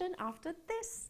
session after this.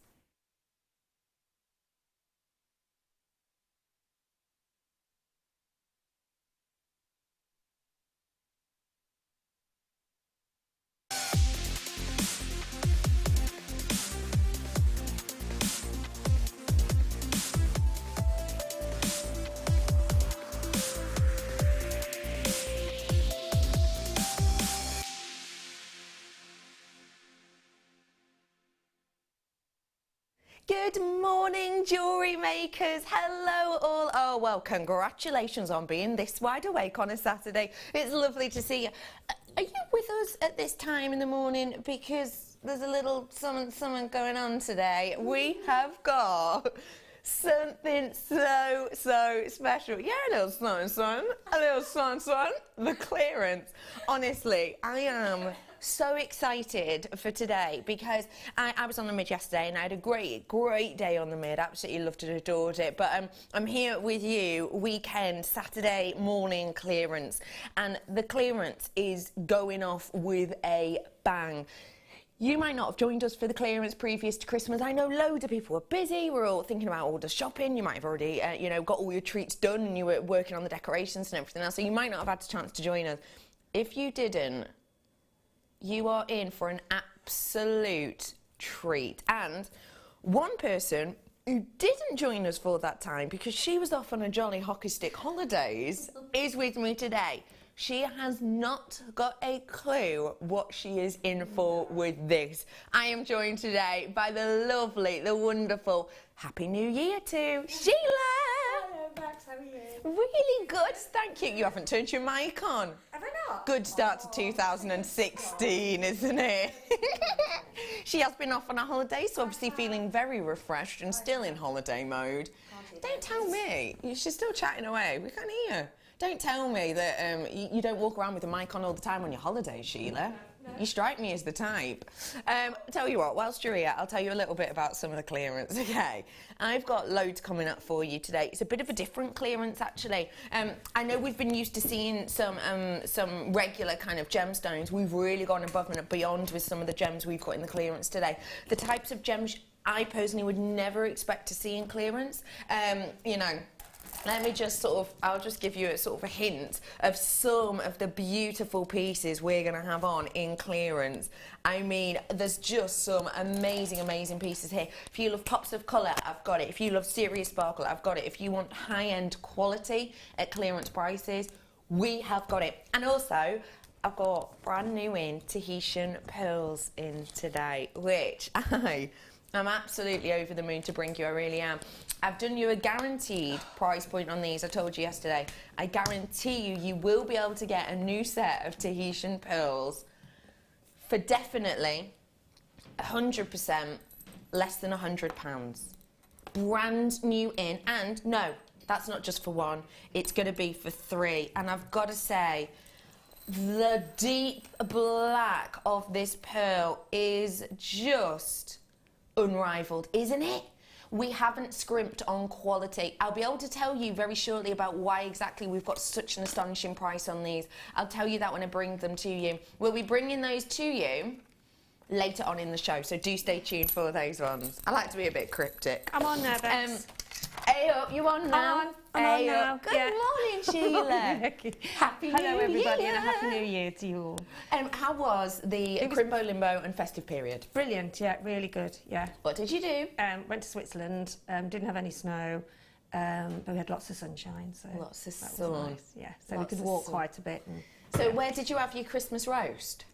Good morning, jewellery makers. Hello all. Oh, well, congratulations on being this wide awake on a Saturday. It's lovely to see you. Are you with us at this time in the morning because there's a little something going on today? We have got something so special. Yeah, a little something. The clearance. Honestly, I am so excited for today because I was on the mid yesterday and I had a great day on the mid. Absolutely loved it, adored it. But I'm here with you weekend, Saturday morning clearance, and the clearance is going off with a bang. You might not have joined us for the clearance previous to Christmas. I know loads of people were busy. We're all thinking about all the shopping. You might have already, you know, got all your treats done and you were working on the decorations and everything else. So you might not have had a chance to join us. If you didn't, you are in for an absolute treat. And one person who didn't join us for that time because she was off on a jolly hockey stick holidays is with me today. She has not got a clue what she is in for with this. I am joined today by the lovely, the wonderful, Happy New Year to Sheila. Hello, Max, how are you? Really good, thank you. You haven't turned your mic on. Have I not? Good start to 2016, isn't it? She has been off on a holiday, so obviously feeling very refreshed and still in holiday mode. Don't tell me. She's still chatting away. We can't hear. Don't tell me that you don't walk around with a mic on all the time on your holidays, Sheila. No. You strike me as the type. Tell you what, whilst you're here, I'll tell you a little bit about some of the clearance, okay? I've got loads coming up for you today. It's a bit of a different clearance, actually. I know we've been used to seeing some regular kind of gemstones. We've really gone above and beyond with some of the gems we've got in the clearance today. The types of gems I personally would never expect to see in clearance, you know. Let me just I'll just give you a sort of a hint of some of the beautiful pieces we're going to have on in clearance. I mean, there's just some amazing pieces here. If you love pops of colour, I've got it. If you love serious sparkle, I've got it. If you want high-end quality at clearance prices, we have got it. And also, I've got brand new in Tahitian pearls in today, which I'm absolutely over the moon to bring you, I really am. I've done you a guaranteed price point on these, I told you yesterday. I guarantee you will be able to get a new set of Tahitian pearls for definitely 100% less than £100. Brand new in, and no, that's not just for one, it's going to be for three. And I've got to say, the deep black of this pearl is just unrivaled, isn't it? We haven't scrimped on quality. I'll be able to tell you very shortly about why exactly we've got such an astonishing price on these. I'll tell you that when I bring them to you. We'll be bringing those to you later on in the show, so do stay tuned for those ones. I like to be a bit cryptic. I'm on now, Bex. Hey up, you on now? I'm on now. Good morning, Sheila. Becky. Happy New Year. Hello, everybody, and a Happy New Year to you all. How was the Crimbo, Limbo and festive period? Brilliant, yeah, really good, yeah. What did you do? Went to Switzerland, didn't have any snow, but we had lots of sunshine, so lots of that sun. was nice, yeah. So we could walk quite a bit. And, so where did you have your Christmas roast?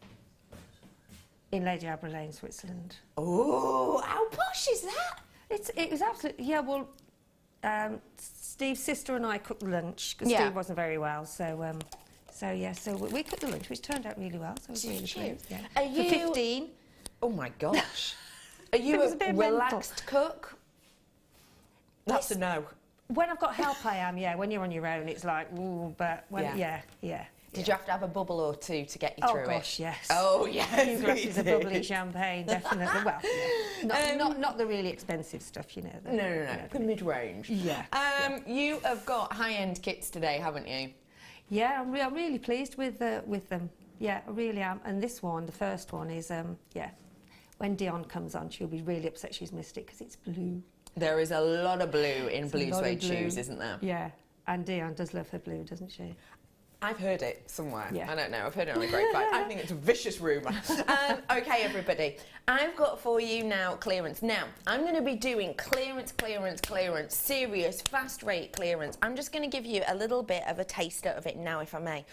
in Lady Abra Lane, Switzerland. Oh, how posh is that? It was absolutely, yeah, well, Steve's sister and I cooked the lunch because Yeah. Steve wasn't very well, so we cooked the lunch, which turned out really well, so I was really pleased. Yeah. Are For you 15. Oh my gosh. Are you was a a bit relaxed cook? That's a no. When I've got help, I am, yeah. When you're on your own, it's like, ooh, but when, yeah. Did you have to have a bubble or two to get you through it? Oh gosh, yes. Oh yes. A few glasses of bubbly champagne, definitely. Well, yeah. Not the really expensive stuff, you know. No. The mid-range. Yeah. You have got high-end kits today, haven't you? Yeah, I'm really pleased with them. Yeah, I really am. And this one, the first one, is when Dion comes on, she'll be really upset she's missed it because it's blue. There is a lot of blue in blue suede shoes, isn't there? Yeah, and Dion does love her blue, doesn't she? I've heard it somewhere. Yeah. I don't know. I've heard it on a grapevine. I think it's a vicious rumour. Okay, everybody. I've got for you now clearance. Now, I'm going to be doing clearance, serious, fast rate clearance. I'm just going to give you a little bit of a taster of it now, if I may.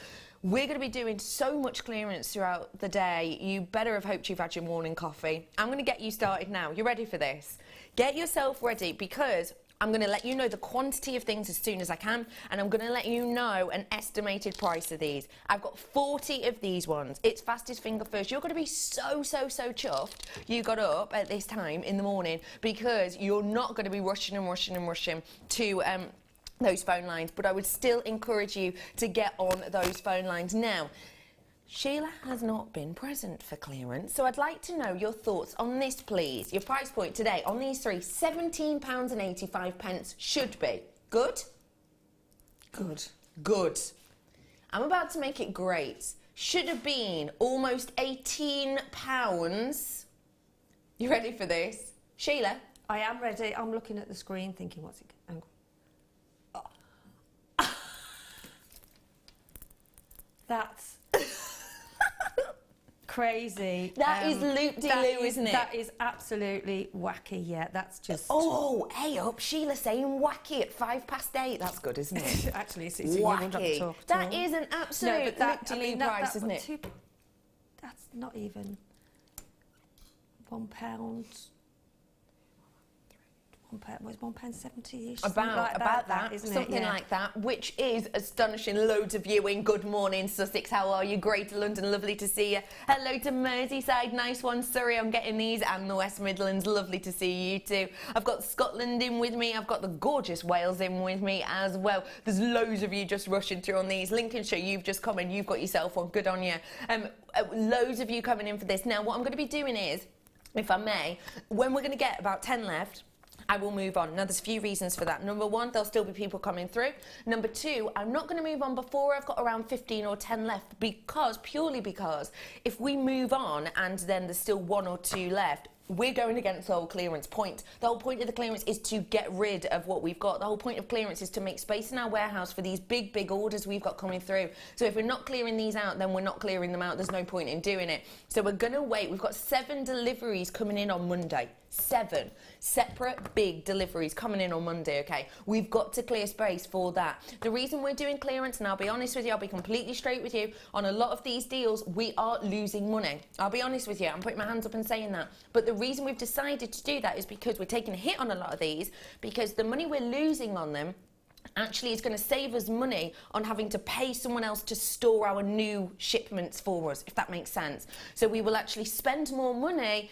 We're going to be doing so much clearance throughout the day. You better have hoped you've had your morning coffee. I'm going to get you started now. You ready for this? Get yourself ready, because I'm going to let you know the quantity of things as soon as I can, and I'm going to let you know an estimated price of these. I've got 40 of these ones. It's fastest finger first. You're going to be so chuffed you got up at this time in the morning, because you're not going to be rushing to those phone lines, but I would still encourage you to get on those phone lines now. Sheila has not been present for clearance, so I'd like to know your thoughts on this, please. Your price point today on these three, £17.85 should be. Good? Good. Good. I'm about to make it great. Should have been almost £18. You ready for this? Sheila? I am ready. I'm looking at the screen thinking, what's it... Oh. That's... crazy. That is loop-de-loo, isn't it? That is absolutely wacky, yeah. That's just... Oh, hey up, Sheila saying wacky at 8:05. That's good, isn't it? Actually, it's wacky. That is an absolute loop-de-loo price, isn't it? That's not even £1. Was £1.70-ish? About that, isn't something it? Yeah. like that, which is astonishing. Loads of you in. Good morning, Sussex. How are you? Great London, lovely to see you. Hello to Merseyside, nice one. Surrey, I'm getting these, and the West Midlands, lovely to see you too. I've got Scotland in with me. I've got the gorgeous Wales in with me as well. There's loads of you just rushing through on these. Lincolnshire, you've just come in. You've got yourself one. Good on you. Loads of you coming in for this. Now, what I'm going to be doing is, if I may, when we're going to get about 10 left, I will move on. Now, there's a few reasons for that. Number one, there'll still be people coming through. Number two, I'm not going to move on before I've got around 15 or 10 left, purely because if we move on and then there's still one or two left, we're going against the whole clearance point. The whole point of the clearance is to get rid of what we've got. The whole point of clearance is to make space in our warehouse for these big orders we've got coming through. So if we're not clearing these out, then we're not clearing them out. There's no point in doing it. So we're going to wait. We've got 7 deliveries coming in on Monday. 7 separate big deliveries coming in on Monday, okay? We've got to clear space for that. The reason we're doing clearance, and I'll be honest with you, I'll be completely straight with you, on a lot of these deals, we are losing money. I'll be honest with you, I'm putting my hands up and saying that. But the reason we've decided to do that is because we're taking a hit on a lot of these, because the money we're losing on them actually is going to save us money on having to pay someone else to store our new shipments for us, if that makes sense. So we will actually spend more money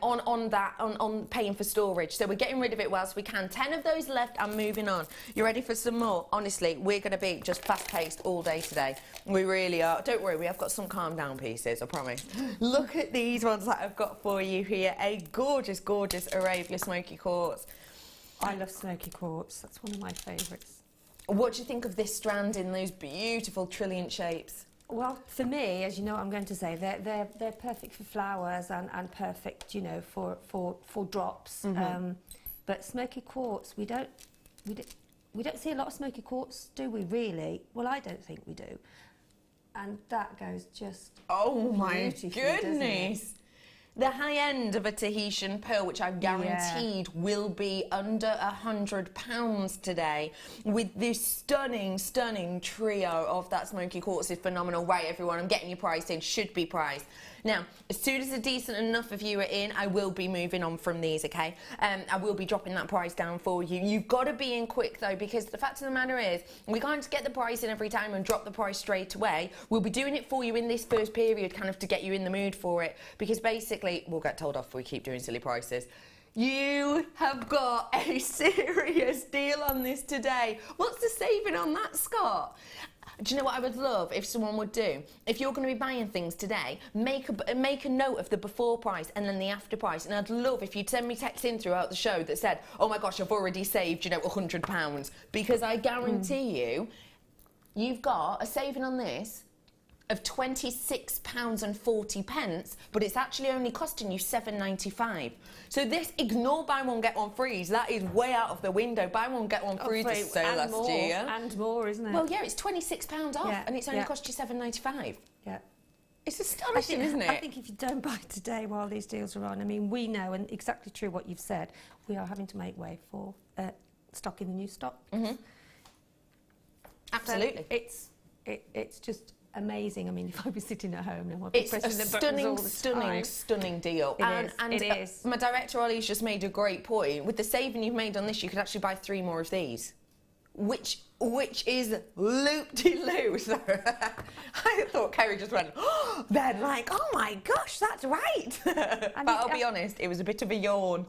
on paying for storage. So we're getting rid of it whilst we can. 10 of those left, I'm moving on. You ready for some more? Honestly, we're going to be just fast-paced all day today. We really are. Don't worry, we have got some calm-down pieces, I promise. Look at these ones that I've got for you here. A gorgeous array of your smoky quartz. I love smoky quartz. That's one of my favourites. What do you think of this strand in those beautiful trilliant shapes? Well, for me, as you know what I'm going to say, they're perfect for flowers and perfect, you know, for drops. Mm-hmm. But smoky quartz, we don't see a lot of smoky quartz, do we really? Well, I don't think we do. And that goes just oh my beautifully, goodness. The high end of a Tahitian pearl, which I've guaranteed will be under £100 today, with this stunning trio of that smoky quartz is phenomenal. Right, everyone, I'm getting you priced in, should be priced. Now, as soon as a decent enough of you are in, I will be moving on from these, okay? I will be dropping that price down for you. You've got to be in quick, though, because the fact of the matter is, we can't get the price in every time and drop the price straight away. We'll be doing it for you in this first period, kind of to get you in the mood for it, because basically, we'll get told off if we keep doing silly prices. You have got a serious deal on this today. What's the saving on that, Scott? Do you know what I would love if someone would do? If you're going to be buying things today, make a note of the before price and then the after price. And I'd love if you'd send me texts in throughout the show that said, oh my gosh, I've already saved, you know, £100. Because I guarantee you, you've got a saving on this of £26.40, but it's actually only costing you £7.95. So this, ignore buy one get one free. That is way out of the window. Buy one get one free to sale last year. And more, isn't it? Well, yeah, it's £26 off, and it's only cost you £7.95. Yeah. It's astonishing, isn't it? I think if you don't buy today while these deals are on, I mean, we know, and exactly true what you've said, we are having to make way for stocking the new stock. Absolutely. So it's just amazing. I mean, if I was sitting at home now, I'd be It's pressing a the buttons all the time. stunning deal. It is. My director Ollie's just made a great point. With the saving you've made on this, you could actually buy 3 more of these, which is loop-de-loo. So I thought Kerry just went, oh, then like, oh my gosh, that's right. But I'll be honest, it was a bit of a yawn.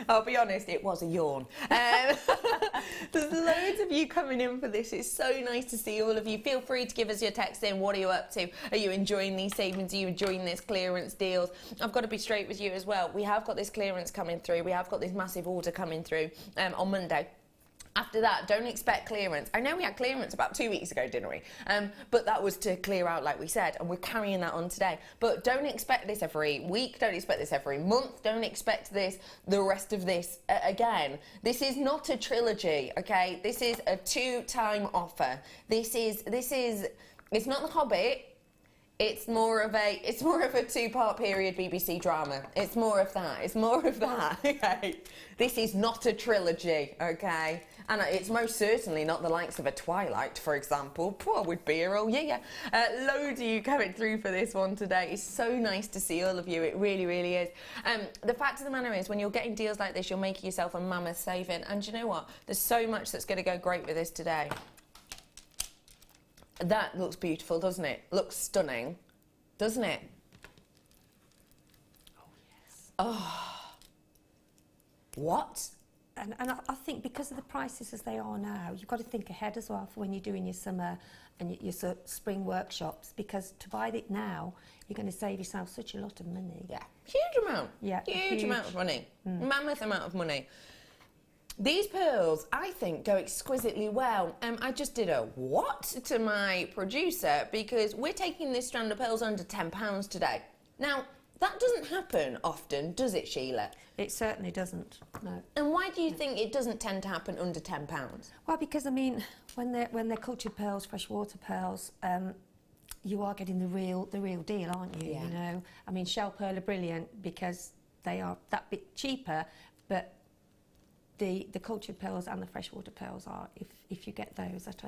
I'll be honest, it was a yawn. There's loads of you coming in for this. It's so nice to see all of you. Feel free to give us your text in. What are you up to? Are you enjoying these savings? Are you enjoying this clearance deals? I've got to be straight with you as well. We have got this clearance coming through. We have got this massive order coming through on Monday. After that, don't expect clearance. I know we had clearance about 2 weeks ago, didn't we? But that was to clear out, like we said, and we're carrying that on today. But don't expect this every week. Don't expect this every month. Don't expect this, the rest of this again. This is not a trilogy, okay? This is a 2-time offer. It's not The Hobbit. It's more of a 2-part period BBC drama. It's more of that. Okay? This is not a trilogy, okay? And it's most certainly not the likes of a Twilight, for example. Poor with beer, oh yeah. Loads of you coming through for this one today. It's so nice to see all of you. It really, really is. The fact of the matter is, when you're getting deals like this, you're making yourself a mammoth saving. And you know what? There's so much that's going to go great with this today. That looks beautiful, doesn't it? Looks stunning, doesn't it? Oh, yes. Oh. What? And I think because of the prices as they are now, you've got to think ahead as well for when you're doing your summer and your spring workshops, because to buy it now, you're going to save yourself such a lot of money. Yeah, huge amount. Yeah, huge amount of money. Mammoth amount of money. These pearls, I think, go exquisitely well. I just did a what to my producer because we're taking this strand of pearls under £10 today. Now, that doesn't happen often, does it, Sheila? It certainly doesn't, no. And why do you think it doesn't tend to happen under £10? Well, because, I mean, when they're cultured pearls, freshwater pearls, you are getting the real deal, aren't you? Yeah. You know, I mean, shell pearl are brilliant because they are that bit cheaper, but the cultured pearls and the freshwater pearls are, if you get those at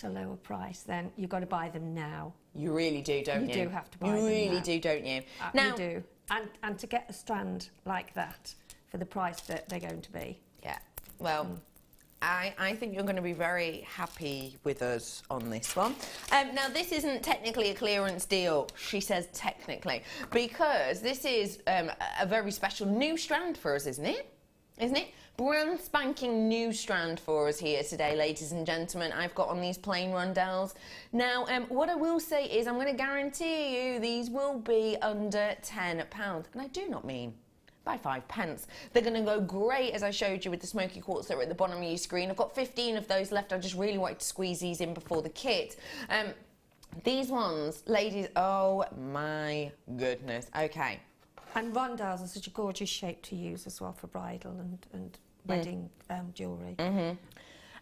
a lower price, then you've got to buy them now. You really do, don't you? You do have to buy them now. You really do, don't you? Now, you do. And to get a strand like that for the price that they're going to be. Yeah, well, I think you're going to be very happy with us on this one. Now, this isn't technically a clearance deal, she says technically, because this is a very special new strand for us, isn't it? Isn't it? Brand spanking new strand for us here today, ladies and gentlemen. I've got on these plain rundels. Now, what I will say is I'm going to guarantee you these will be under £10. And I do not mean by 5p. They're going to go great, as I showed you with the smoky quartz that were at the bottom of your screen. I've got 15 of those left. I just really wanted to squeeze these in before the kit. These ones, ladies, oh my goodness. Okay. And rondelles are such a gorgeous shape to use as well for bridal and wedding jewellery.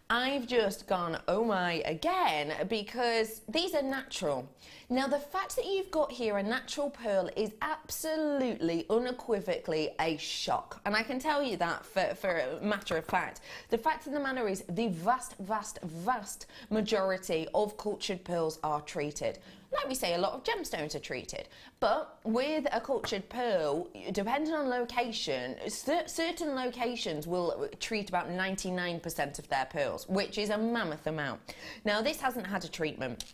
I've just gone, oh my, again, because these are natural. Now, the fact that you've got here a natural pearl is absolutely, unequivocally a shock. And I can tell you that for a matter of fact. The fact of the matter is the vast majority of cultured pearls are treated. Like we say, a lot of gemstones are treated. But with a cultured pearl, depending on location, certain locations will treat about 99% of their pearls, which is a mammoth amount. Now, this hasn't had a treatment.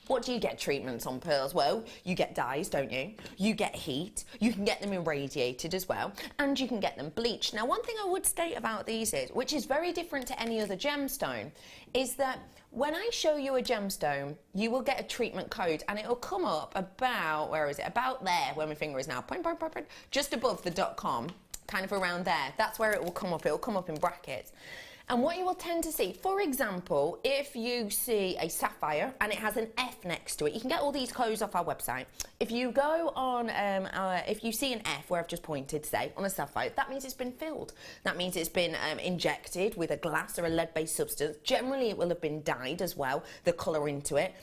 What do you get treatments on pearls? Well, you get dyes, don't you? You get heat. You can get them irradiated as well. And you can get them bleached. Now, one thing I would state about these is, which is very different to any other gemstone, is that when I show you a gemstone, you will get a treatment code and it will come up about, where is it? About there, where my finger is now. Point, just above the .com, kind of around there. That's where it will come up. It will come up in brackets. And what you will tend to see, for example, if you see a sapphire and it has an F next to it, you can get all these clothes off our website. If you go on, if you see an F where I've just pointed, say, on a sapphire, that means it's been filled. That means it's been injected with a glass or a lead-based substance. Generally, it will have been dyed as well, the colour into it,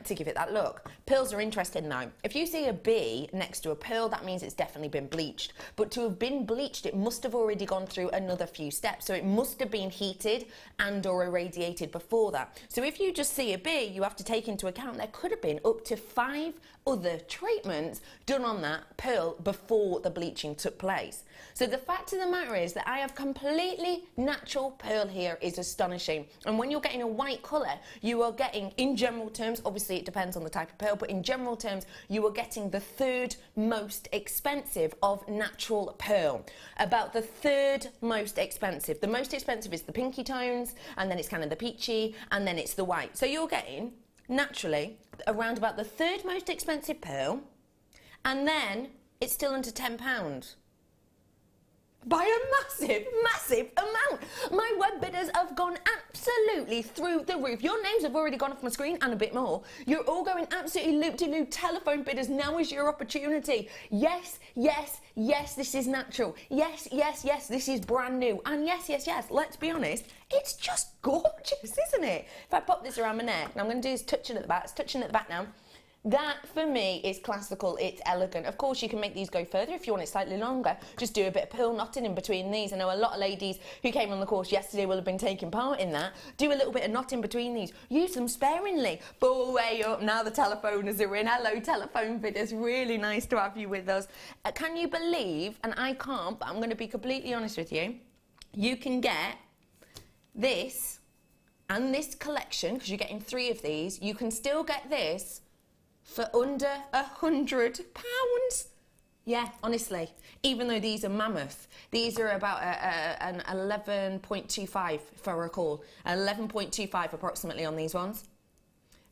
to give it that look. Pearls are interesting though. If you see a B next to a pearl, that means it's definitely been bleached. But to have been bleached, it must have already gone through another few steps. So it must have been heated and or irradiated before that. So if you just see a B, you have to take into account there could have been up to 5 other treatments done on that pearl before the bleaching took place. So the fact of the matter is that I have completely natural pearl here is astonishing. And when you're getting a white colour, you are getting, in general terms, obviously it depends on the type of pearl, but in general terms, you are getting the 3rd most expensive of natural pearl. About the 3rd most expensive. The most expensive is the pinky tones, and then it's kind of the peachy, and then it's the white. So you're getting, naturally, around about the 3rd most expensive pearl, and then it's still under £10. By a massive, massive amount. My web bidders have gone absolutely through the roof. Your names have already gone off my screen and a bit more. You're all going absolutely loop-de-loop. Telephone bidders, now is your opportunity. Yes, yes, yes, this is natural. Yes, yes, yes, this is brand new. And yes, yes, yes, let's be honest, it's just gorgeous, isn't it? If I pop this around my neck, and I'm going to do is touching at the back. It's touching at the back now. That, for me, is classical, it's elegant. Of course, you can make these go further if you want it slightly longer. Just do a bit of pearl knotting in between these. I know a lot of ladies who came on the course yesterday will have been taking part in that. Do a little bit of knotting between these. Use them sparingly. Ball way up. Now the telephoners are in. Hello, telephone bidders. Really nice to have you with us. Can you believe, and I can't, but I'm going to be completely honest with you, you can get this and this collection, because you're getting 3 of these, you can still get this for under £100. Yeah, honestly, even though these are mammoth, these are about an 11.25, if I recall, 11.25 approximately on these ones.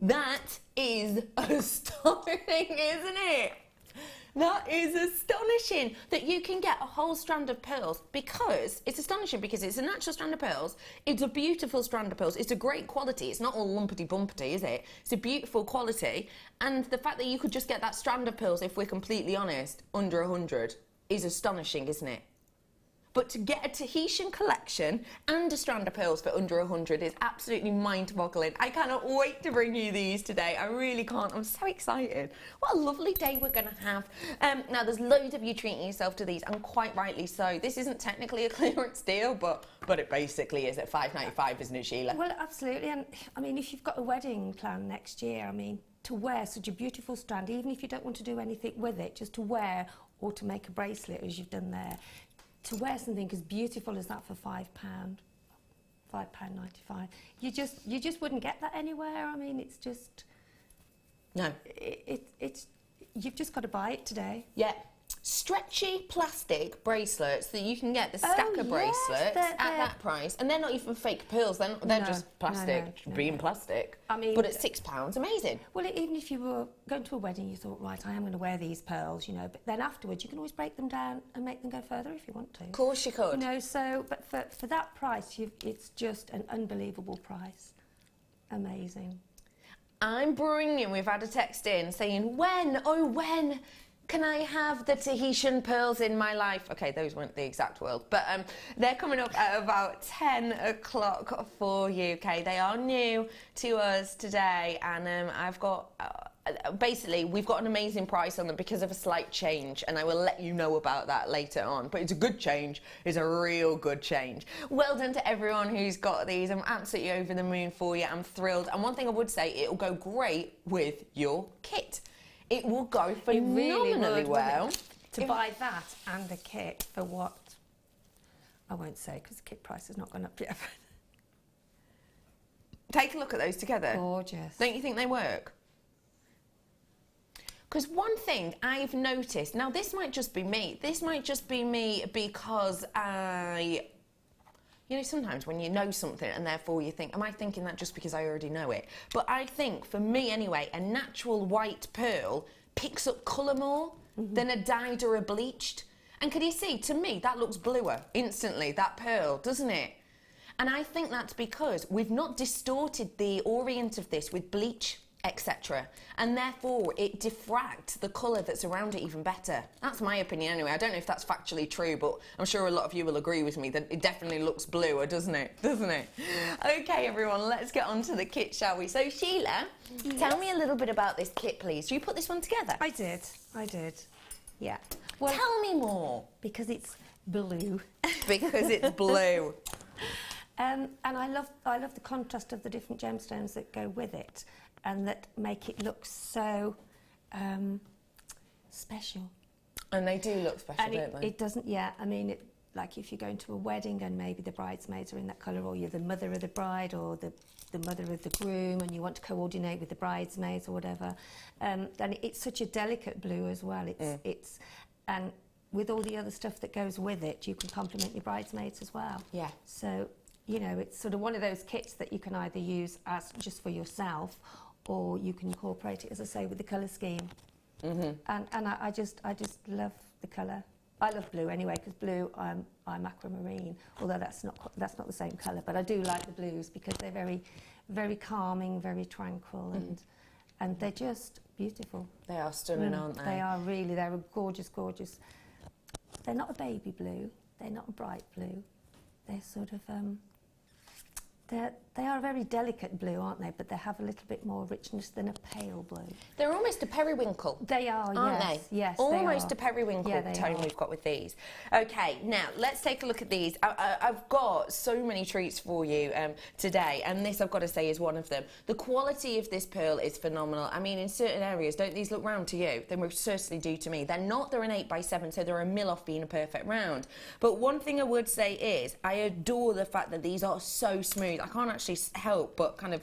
That is astonishing, isn't it? That is astonishing that you can get a whole strand of pearls, because it's astonishing because it's a natural strand of pearls. It's a beautiful strand of pearls. It's a great quality. It's not all lumpity-bumpity, is it? It's a beautiful quality. And the fact that you could just get that strand of pearls, if we're completely honest, under 100 is astonishing, isn't it? But to get a Tahitian collection and a strand of pearls for under 100 is absolutely mind-boggling. I cannot wait to bring you these today. I really can't. I'm so excited. What a lovely day we're going to have. Now, there's loads of you treating yourself to these, and quite rightly so. This isn't technically a clearance deal, but it basically is at $5.95, isn't it, Sheila? Well, absolutely. And, I mean, if you've got a wedding planned next year, I mean, to wear such a beautiful strand, even if you don't want to do anything with it, just to wear or to make a bracelet, as you've done there, to wear something as beautiful as that for £5, £5.95, you just wouldn't get that anywhere. I mean, it's just no. It's you've just got to buy it today. Yeah. Stretchy plastic bracelets that you can get, the stacker bracelets at that price, and they're not even fake pearls, they're just plastic, being plastic. I mean, but at £6, amazing. Well, even if you were going to a wedding, you thought, right, I am going to wear these pearls, you know, but then afterwards you can always break them down and make them go further if you want to. Of course you could. You know, so, but for that price, it's just an unbelievable price. Amazing. I'm bringing, we've had a text in saying, when can I have the Tahitian pearls in my life? Okay, those weren't the exact words, but they're coming up at about 10 o'clock for you, okay? They are new to us today, and I've got... basically, we've got an amazing price on them because of a slight change, and I will let you know about that later on. But it's a good change. It's a real good change. Well done to everyone who's got these. I'm absolutely over the moon for you. I'm thrilled. And one thing I would say, it'll go great with your kit. It will go phenomenally well. To buy that and the kit for what? I won't say, because the kit price has not gone up yet. Take a look at those together. Gorgeous. Don't you think they work? Because one thing I've noticed, now this might just be me because you know, sometimes when you know something and therefore you think, am I thinking that just because I already know it? But I think, for me anyway, a natural white pearl picks up colour more than a dyed or a bleached. And can you see, to me, that looks bluer instantly, that pearl, doesn't it? And I think that's because we've not distorted the orient of this with bleach, etc. And therefore it diffracts the colour that's around it even better. That's my opinion anyway. I don't know if that's factually true, but I'm sure a lot of you will agree with me that it definitely looks bluer, doesn't it? Doesn't it? Okay, everyone, let's get on to the kit, shall we? So, Sheila, tell me a little bit about this kit, please. You put this one together? I did. Yeah. Well, tell me more. Because it's blue. Because it's blue. And I love the contrast of the different gemstones that go with it, and that make it look so special. And they do look special, don't they? It doesn't, yeah. I mean, like if you're going to a wedding and maybe the bridesmaids are in that colour, or you're the mother of the bride or the mother of the groom, and you want to coordinate with the bridesmaids or whatever. And it's such a delicate blue as well. And with all the other stuff that goes with it, you can complement your bridesmaids as well. Yeah. So, you know, it's sort of one of those kits that you can either use as just for yourself, or you can incorporate it, as I say, with the colour scheme. Mm-hmm. And I just love the colour. I love blue anyway, because blue, I'm aquamarine, although that's not the same colour. But I do like the blues because they're very, very calming, very tranquil, and they're just beautiful. They are stunning, aren't they? They are really. They're a gorgeous, gorgeous. They're not a baby blue. They're not a bright blue. They're sort of they are a very delicate blue, aren't they? But they have a little bit more richness than a pale blue. They're almost a periwinkle. They are, aren't they? Yes, almost a periwinkle tone we've got with these. Okay, now let's take a look at these. I've got so many treats for you today, and this, I've got to say, is one of them. The quality of this pearl is phenomenal. I mean, in certain areas, don't these look round to you? They most certainly do to me. They're not. They're an 8x7, so they're a mil off being a perfect round. But one thing I would say is I adore the fact that these are so smooth. I can't actually help but kind of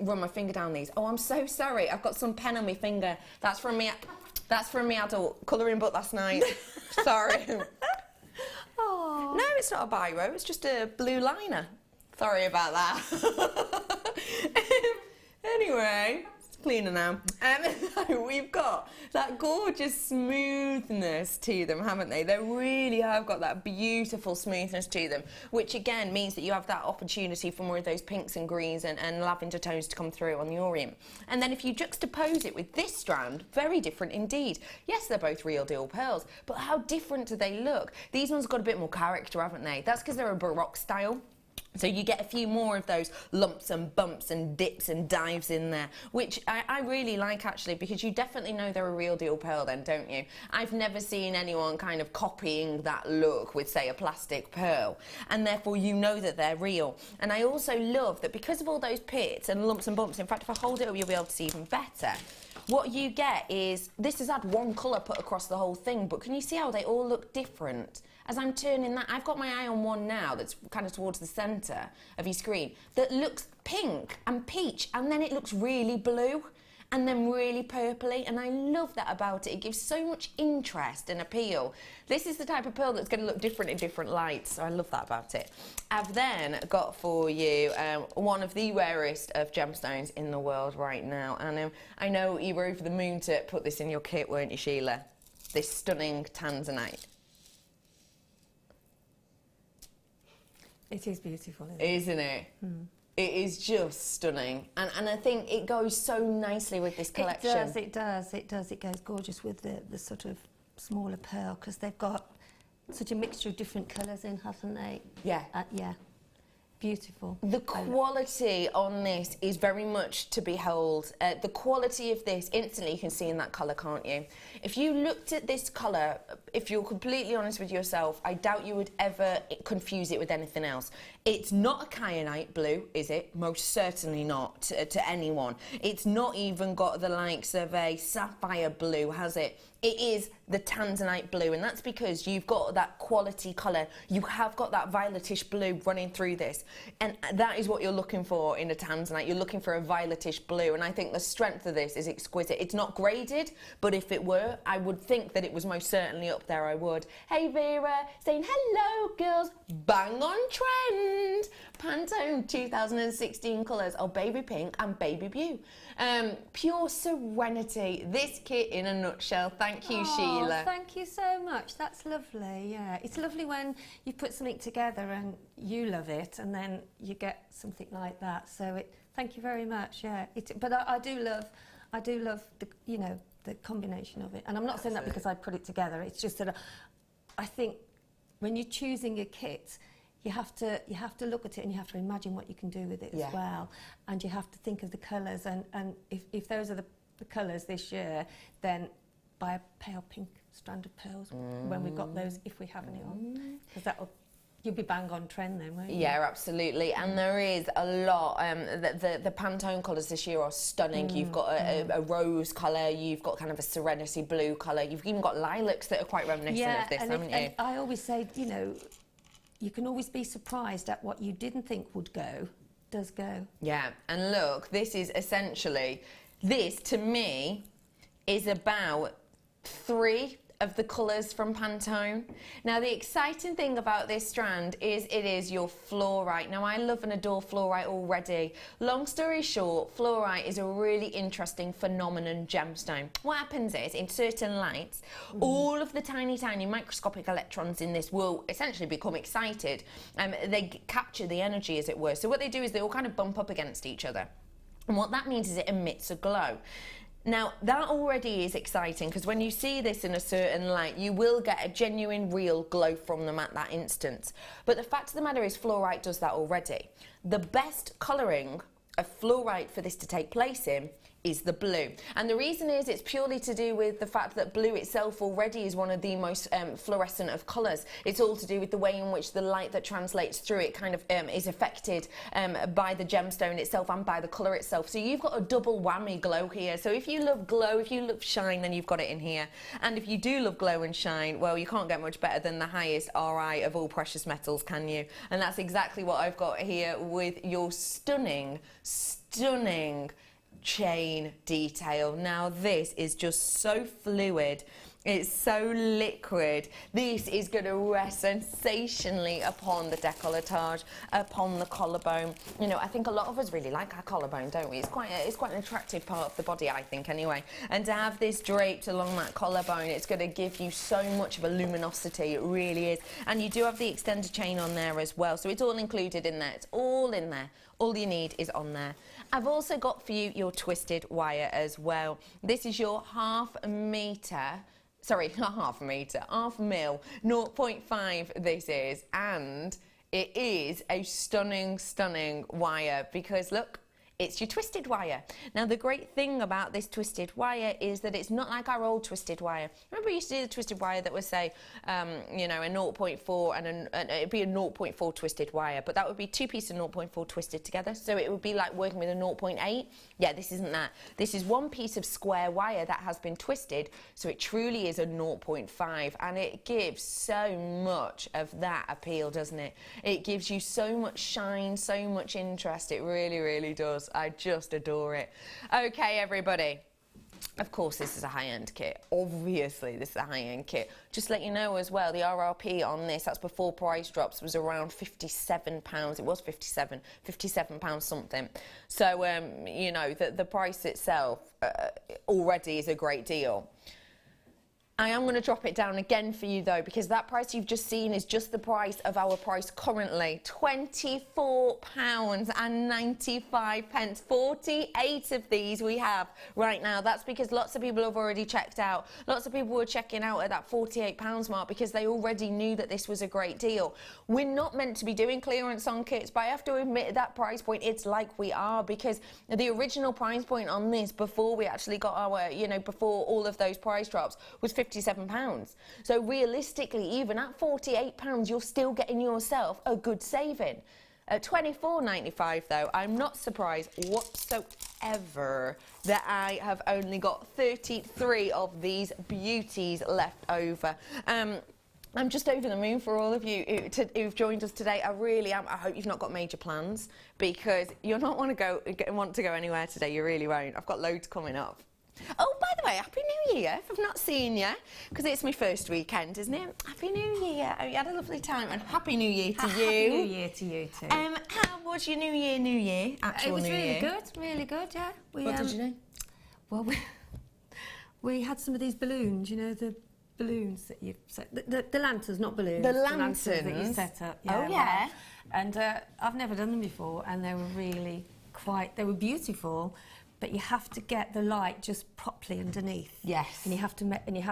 run my finger down these. Oh, I'm so sorry. I've got some pen on my finger. That's from me. That's from me adult colouring book last night. Sorry. Oh. No, it's not a biro. It's just a blue liner. Sorry about that. Anyway, it's cleaner now. We've got that gorgeous smoothness to them, haven't they? They really have got that beautiful smoothness to them, which again means that you have that opportunity for more of those pinks and greens and lavender tones to come through on the orient. And then if you juxtapose it with this strand, very different indeed. Yes, they're both real deal pearls, but how different do they look? These ones got a bit more character, haven't they? That's because they're a Baroque style. So you get a few more of those lumps and bumps and dips and dives in there, which I really like, actually, because you definitely know they're a real deal pearl then, don't you? I've never seen anyone kind of copying that look with, say, a plastic pearl, and therefore you know that they're real. And I also love that because of all those pits and lumps and bumps, in fact, if I hold it up, you'll be able to see even better. What you get is, this has had one colour put across the whole thing, but can you see how they all look different? As I'm turning that, I've got my eye on one now that's kind of towards the centre of your screen that looks pink and peach, and then it looks really blue and then really purpley, and I love that about it. It gives so much interest and appeal. This is the type of pearl that's going to look different in different lights, so I love that about it. I've then got for you one of the rarest of gemstones in the world right now, and I know you were over the moon to put this in your kit, weren't you, Sheila? This stunning tanzanite. It is beautiful, isn't it? It is just stunning, and I think it goes so nicely with this collection. It does. It goes gorgeous with the sort of smaller pearl, because they've got such a mixture of different colours in, haven't they? Yeah. Yeah. Beautiful. The quality on this is very much to behold. The quality of this, instantly you can see in that colour, can't you? If you looked at this colour, if you're completely honest with yourself, I doubt you would ever confuse it with anything else. It's not a kyanite blue, is it? Most certainly not to anyone. It's not even got the likes of a sapphire blue, has it? It is the tanzanite blue, and that's because you've got that quality colour. You have got that violetish blue running through this, and that is what you're looking for in a tanzanite. You're looking for a violetish blue, and I think the strength of this is exquisite. It's not graded, but if it were, I would think that it was most certainly up there. I would. Hey Vera, saying hello girls, bang on trend. Pantone 2016 colours are baby pink and baby blue. Pure serenity. This kit in a nutshell. Thank you, Sheila. Thank you so much. That's lovely. Yeah, it's lovely when you put something together and you love it, and then you get something like that. So thank you very much. Yeah, but I do love the the combination of it. And I'm not saying that because I put it together. It's just that I think when you're choosing a kit, you have to look at it and you have to imagine what you can do with it as well. And you have to think of the colours, and if those are the colours this year, then buy a pale pink strand of pearls when we've got those, if we have any on, because you'll be bang on trend then, won't you? Yeah, absolutely. And there is a lot. The Pantone colours this year are stunning. You've got a rose colour, you've got kind of a serenity blue colour, you've even got lilacs that are quite reminiscent of this, haven't you? And I always say, you can always be surprised at what you didn't think would go, does go. Yeah, and look, this is essentially, this to me is about 3 of the colours from Pantone. Now, the exciting thing about this strand is it is your fluorite. Now, I love and adore fluorite already. Long story short, fluorite is a really interesting phenomenon gemstone. What happens is, in certain lights, all of the tiny, tiny microscopic electrons in this will essentially become excited. They capture the energy, as it were. So what they do is they all kind of bump up against each other. And what that means is it emits a glow. Now, that already is exciting, because when you see this in a certain light, you will get a genuine, real glow from them at that instant. But the fact of the matter is, fluorite does that already. The best colouring of fluorite for this to take place in is the blue. And the reason is it's purely to do with the fact that blue itself already is one of the most fluorescent of colours. It's all to do with the way in which the light that translates through it kind of is affected by the gemstone itself and by the colour itself. So you've got a double whammy glow here. So if you love glow, if you love shine, then you've got it in here. And if you do love glow and shine, well, you can't get much better than the highest RI of all precious metals, can you? And that's exactly what I've got here with your stunning, stunning chain detail. Now, this is just so fluid. It's so liquid. This is going to rest sensationally upon the décolletage, upon the collarbone. I think a lot of us really like our collarbone, don't we? It's quite an attractive part of the body, I think, anyway. And to have this draped along that collarbone, it's going to give you so much of a luminosity. It really is. And you do have the extended chain on there as well, so it's all included in there. It's all in there. All you need is on there. I've also got for you your twisted wire as well. This is your half metre, sorry, not half a metre, half mil, 0.5 this is, and it is a stunning, stunning wire because look, it's your twisted wire. Now, the great thing about this twisted wire is that it's not like our old twisted wire. Remember, we used to do the twisted wire that would say, a 0.4 and it'd be a 0.4 twisted wire, but that would be 2 pieces of 0.4 twisted together. So it would be like working with a 0.8. Yeah, this isn't that. This is 1 piece of square wire that has been twisted, so it truly is a 0.5, and it gives so much of that appeal, doesn't it? It gives you so much shine, so much interest. It really, really does. I just adore it. Okay, everybody. Of course, this is a high-end kit. Obviously, this is a high-end kit. Just let you know as well, the RRP on this, that's before price drops, was around £57. It was £57 something. So, the price itself already is a great deal. I am going to drop it down again for you, though, because that price you've just seen is just the price of our price currently. £24.95. 48 of these we have right now. That's because lots of people have already checked out. Lots of people were checking out at that £48 mark because they already knew that this was a great deal. We're not meant to be doing clearance on kits, but I have to admit, at that price point, it's like we are, because the original price point on this, before we actually got our, before all of those price drops, was £57. So realistically, even at £48, you're still getting yourself a good saving. At £24.95, though, I'm not surprised whatsoever that I have only got 33 of these beauties left over. I'm just over the moon for all of you who've joined us today. I really am. I hope you've not got major plans, because you'll not want to go anywhere today. You really won't. I've got loads coming up. Oh, by the way, Happy New Year, if I've not seen you, because it's my first weekend, isn't it? Happy New Year. Hope you had a lovely time, and Happy New Year to you. Happy New Year to you too. How was your New Year, actual It was New Year? really good, yeah. What did you do? Well, we had some of these balloons, you know, the balloons that you set, the lanterns, not balloons. The lanterns that you lanterns? set up. Oh, yeah. And I've never done them before, and they were really they were beautiful, but you have to get the light just properly underneath. Yes. And you have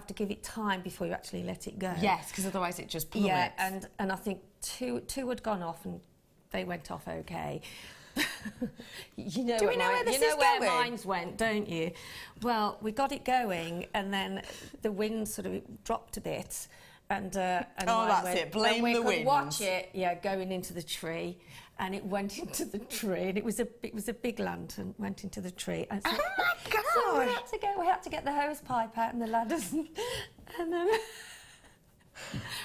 to give it time before you actually let it go. Yes, because otherwise it just plummets. Yeah, and I think two had gone off, and they went off okay. You know, Do we know where this is where going? mines went, don't you? Well, we got it going, and then the wind sort of dropped a bit, and Oh, mine that's went, it. Blame and we the could wind. watch it, yeah, going into the tree, and it went into the tree, and it was a big lantern went into the tree. And so, Oh my God! So we had to get the hose pipe out and the ladders, and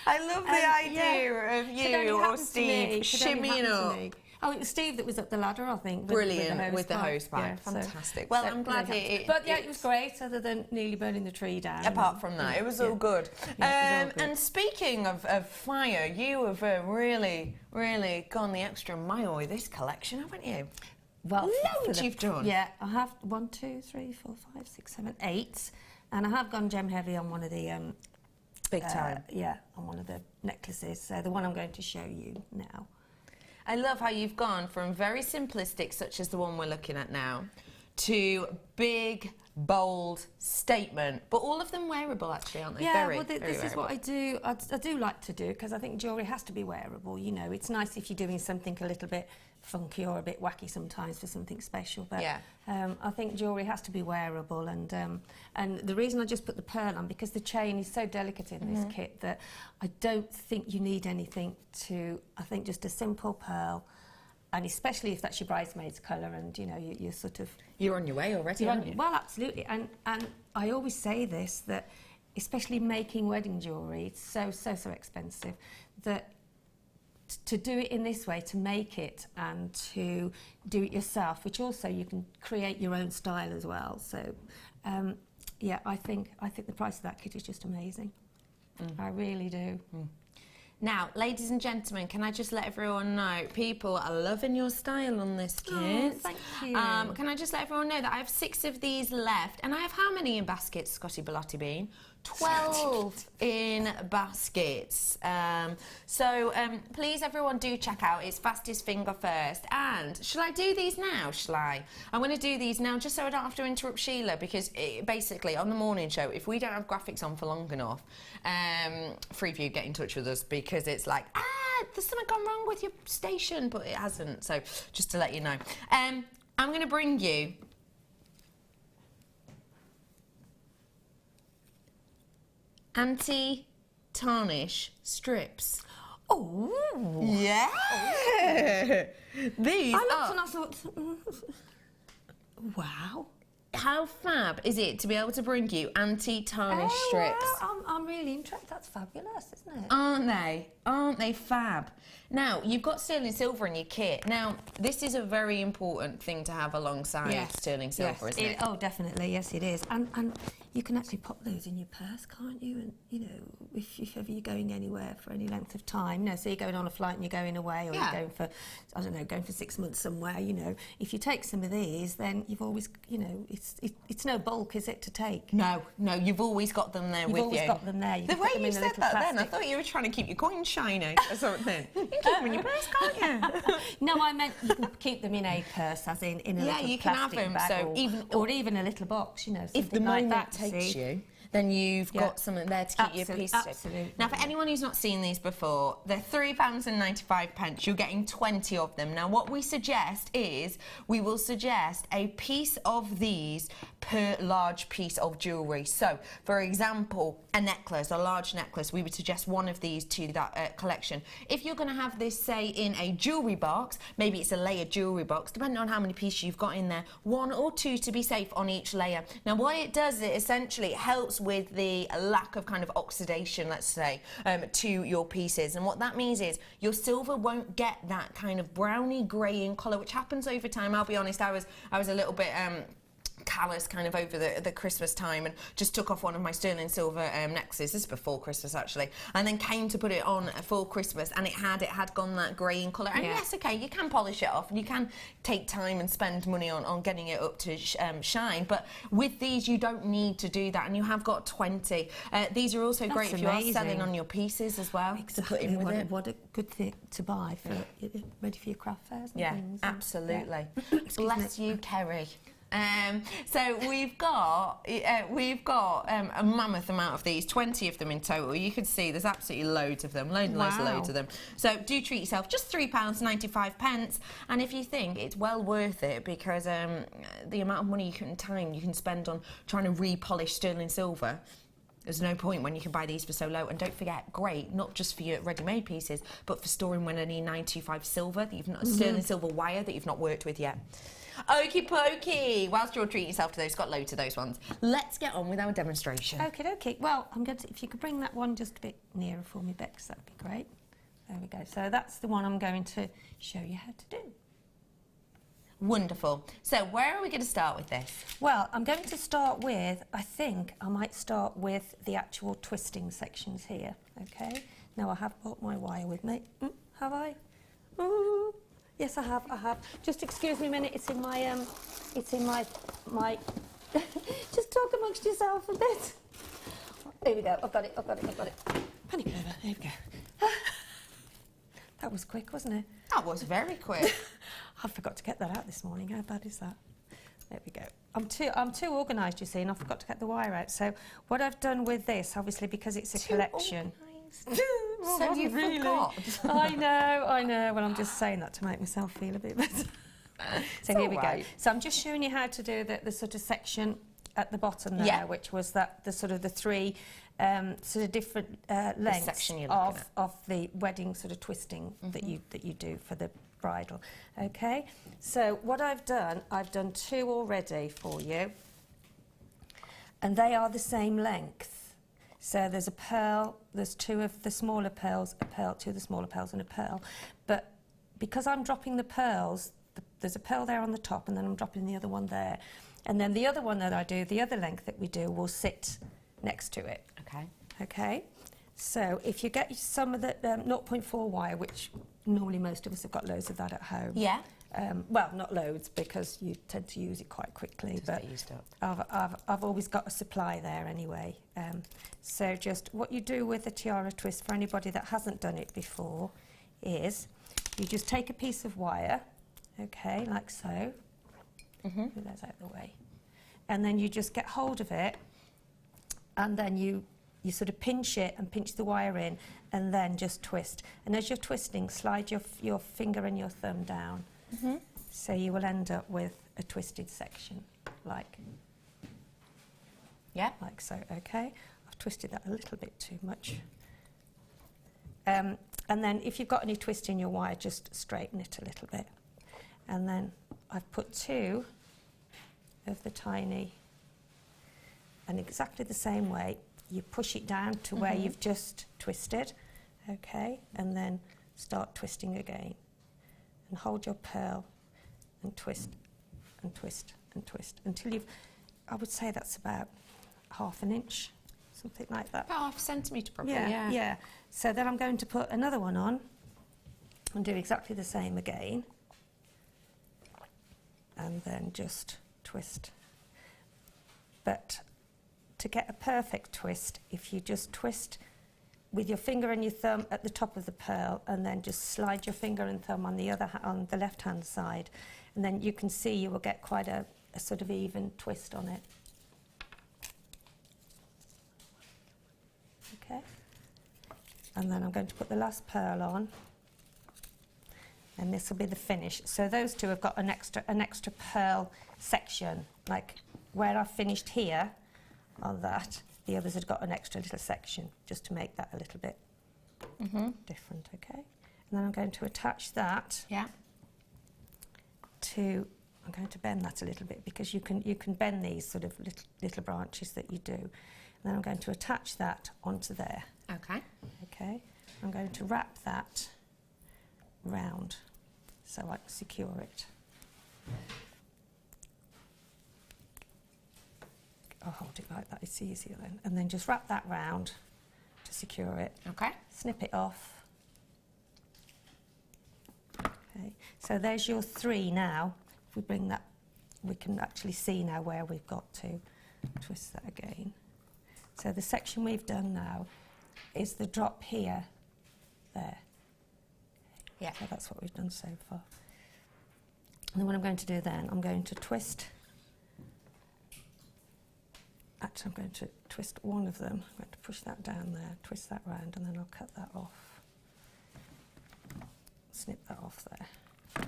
I love the idea of Could you only or happen to Steve me. Could only shimmying happen to up. me. Oh, it was Steve that was up the ladder, I think. Brilliant, with the hose pipe. Yeah, Fantastic. Well, I'm glad it... But yeah, it was great, other than nearly burning the tree down. Apart from that, it was all good. Yeah, it was all good. And speaking of fire, you have really gone the extra mile with this collection, haven't you? Well, Loads you've done. Yeah, I have 1, 2, 3, 4, 5, 6, 7, 8, and I have gone gem heavy on one of the Big time. Yeah, on one of the necklaces. So the one I'm going to show you now. I love how you've gone from very simplistic, such as the one we're looking at now, to big, bold statement, but all of them wearable, actually, aren't they? Yeah, very, well, very this is wearable. what I do. I do like to do, because I think jewellery has to be wearable. You know, it's nice if you're doing something a little bit funky or a bit wacky sometimes for something special. But Yeah. I think jewellery has to be wearable, and the reason I just put the pearl on, because the chain is so delicate in this kit that I don't think you need anything to. I think just a simple pearl. And especially if that's your bridesmaid's colour, and you know you're sort of You're on your way already, aren't you? well, absolutely. And I always say this, that especially making wedding jewellery, it's so expensive, that to do it in this way, to make it and to do it yourself, which also you can create your own style as well. So yeah, I think the price of that kit is just amazing. I really do. Now, ladies and gentlemen, can I just let everyone know, people are loving your style on this kit. Oh, thank you. Can I just let everyone know that I have 6 of these left, and I have how many in baskets, Scotty Bellotti Bean? 12 in baskets. So please, everyone, do check out. It's fastest finger first. And shall I do these now? Shall I? I'm going to do these now just so I don't have to interrupt Sheila, because basically on the morning show, if we don't have graphics on for long enough, Freeview, get in touch with us, because it's like, there's something gone wrong with your station, but it hasn't. So just to let you know. I'm going to bring you anti-tarnish strips. Oh, Yeah. These I are... looked and I thought, wow. How fab is it to be able to bring you anti-tarnish strips? Well, I'm really interested. That's fabulous, isn't it? Aren't they? Aren't they fab? Now, you've got sterling silver in your kit. Now, this is a very important thing to have alongside sterling silver, isn't it? Oh, definitely. Yes, it is. And you can actually pop those in your purse, can't you? And, you know, if ever you're going anywhere for any length of time, you know, so you're going on a flight and you're going away, or you're going for, I don't know, going for 6 months somewhere, you know, if you take some of these, then you've always, you know, it's no bulk, is it, to take? No, you've always got them there with you. You've always got them there. You The can way put them you in a said little that plastic. then, I thought you were trying to keep your coins shiny or something. You can keep them in your purse, can't you? No, I meant you can keep them in a purse, as in a little you can have plastic them, bag, so or even a little box, you know, If the something like moment that, takes see? you, then you've got something there to keep your pieces. Absolutely. Now, for anyone who's not seen these before, they're £3.95. You're getting 20 of them. Now, what we suggest is, we will suggest a piece of these per large piece of jewellery. So, for example, a necklace, a large necklace, we would suggest one of these to that collection. If you're going to have this, say, in a jewellery box, maybe it's a layered jewellery box, depending on how many pieces you've got in there, 1 or 2 to be safe on each layer. Now, what it does, it essentially helps with the lack of kind of oxidation, let's say, to your pieces. And what that means is your silver won't get that kind of browny grey in colour, which happens over time. I'll be honest, I was a little bit callous kind of over the Christmas time, and just took off one of my sterling silver necklaces. This is before Christmas actually, and then came to put it on for Christmas, and it had gone that grey in colour. And yes, okay, you can polish it off, and you can take time and spend money on getting it up to shine. But with these, you don't need to do that, and you have got 20. These are also great if you are selling on your pieces as well. Exactly. To put in with it. What a good thing to buy for ready for your craft fairs and things. Absolutely. Bless you, Kerry. So we've got a mammoth amount of these, 20 of them in total. You can see there's absolutely loads of them, loads of them. So do treat yourself. Just £3.95, and if you think it's well worth it, because the amount of money and time you can spend on trying to repolish sterling silver. There's no point when you can buy these for so low. And don't forget, great, not just for your ready-made pieces, but for storing when any 925 silver that you've not, sterling silver wire that you've not worked with yet. Okie pokey. Whilst you're treating yourself to those, got loads of those ones. Let's get on with our demonstration. Okay. Well, I'm going to, if you could bring that one just a bit nearer for me, Bex, that'd be great. There we go. So that's the one I'm going to show you how to do. Wonderful. So where are we going to start with this? Well, I'm going to start with, I think I might start with the actual twisting sections here, okay? Now I have brought my wire with me. Have I? Ooh. Yes, I have. Just excuse me a minute, it's in my just talk amongst yourself a bit. Here we go, I've got it. Panic over, there we go. That was quick, wasn't it? That was very quick. I forgot to get that out this morning. How bad is that? There we go. I'm too organised, you see, and I forgot to get the wire out. So what I've done with this, obviously, because it's a collection. So you forgot. I know. Well, I'm just saying that to make myself feel a bit better. So here we go. So I'm just showing you how to do the sort of section at the bottom there, which was the sort of the three sort of different lengths of the wedding sort of twisting that you do for the bridal. Okay, so what I've done two already for you, and they are the same length. So there's a pearl, there's two of the smaller pearls, a pearl, two of the smaller pearls and a pearl. But because I'm dropping the pearls, there's a pearl there on the top, and then I'm dropping the other one there. And then the other one that I do, the other length that we do, will sit next to it. Okay. So if you get some of the 0.4 wire, which normally most of us have got loads of that at home. Yeah. Well, not loads, because you tend to use it quite quickly. Just but get used up. I've always got a supply there anyway. So just what you do with a tiara twist, for anybody that hasn't done it before, is you just take a piece of wire, okay, like so. Move those out of the way. And then you just get hold of it, and then you sort of pinch it and pinch the wire in, and then just twist. And as you're twisting, slide your finger and your thumb down. So you will end up with a twisted section, like so. Okay, I've twisted that a little bit too much. And then if you've got any twist in your wire, just straighten it a little bit. And then I've put two of the tiny, and exactly the same way, you push it down to where you've just twisted, okay, and then start twisting again. And hold your pearl and twist and twist and twist until you've, I would say that's about ½ an inch, something like that. About ½ centimetre probably, yeah. So then I'm going to put another one on and do exactly the same again. And then just twist. But to get a perfect twist, if you just twist with your finger and your thumb at the top of the pearl, and then just slide your finger and thumb on the on the left-hand side, and then you can see you will get quite a sort of even twist on it. Okay. And then I'm going to put the last pearl on, and this will be the finish. So those two have got an extra pearl section, like where I've finished here on that. The others had got an extra little section, just to make that a little bit different, okay? And then I'm going to attach that to, I'm going to bend that a little bit, because you can bend these sort of little branches that you do. And then I'm going to attach that onto there. Okay. Okay. I'm going to wrap that round so I can secure it. I'll hold it like that, it's easier then. And then just wrap that round to secure it. Okay. Snip it off. Okay, so there's your 3 now. If we bring that, we can actually see now where we've got to. Twist that again. So the section we've done now is the drop here, there. Yeah. So that's what we've done so far. And then what I'm going to do then, I'm going to twist. Actually, I'm going to twist one of them. I'm going to push that down there, twist that round, and then I'll cut that off. Snip that off there.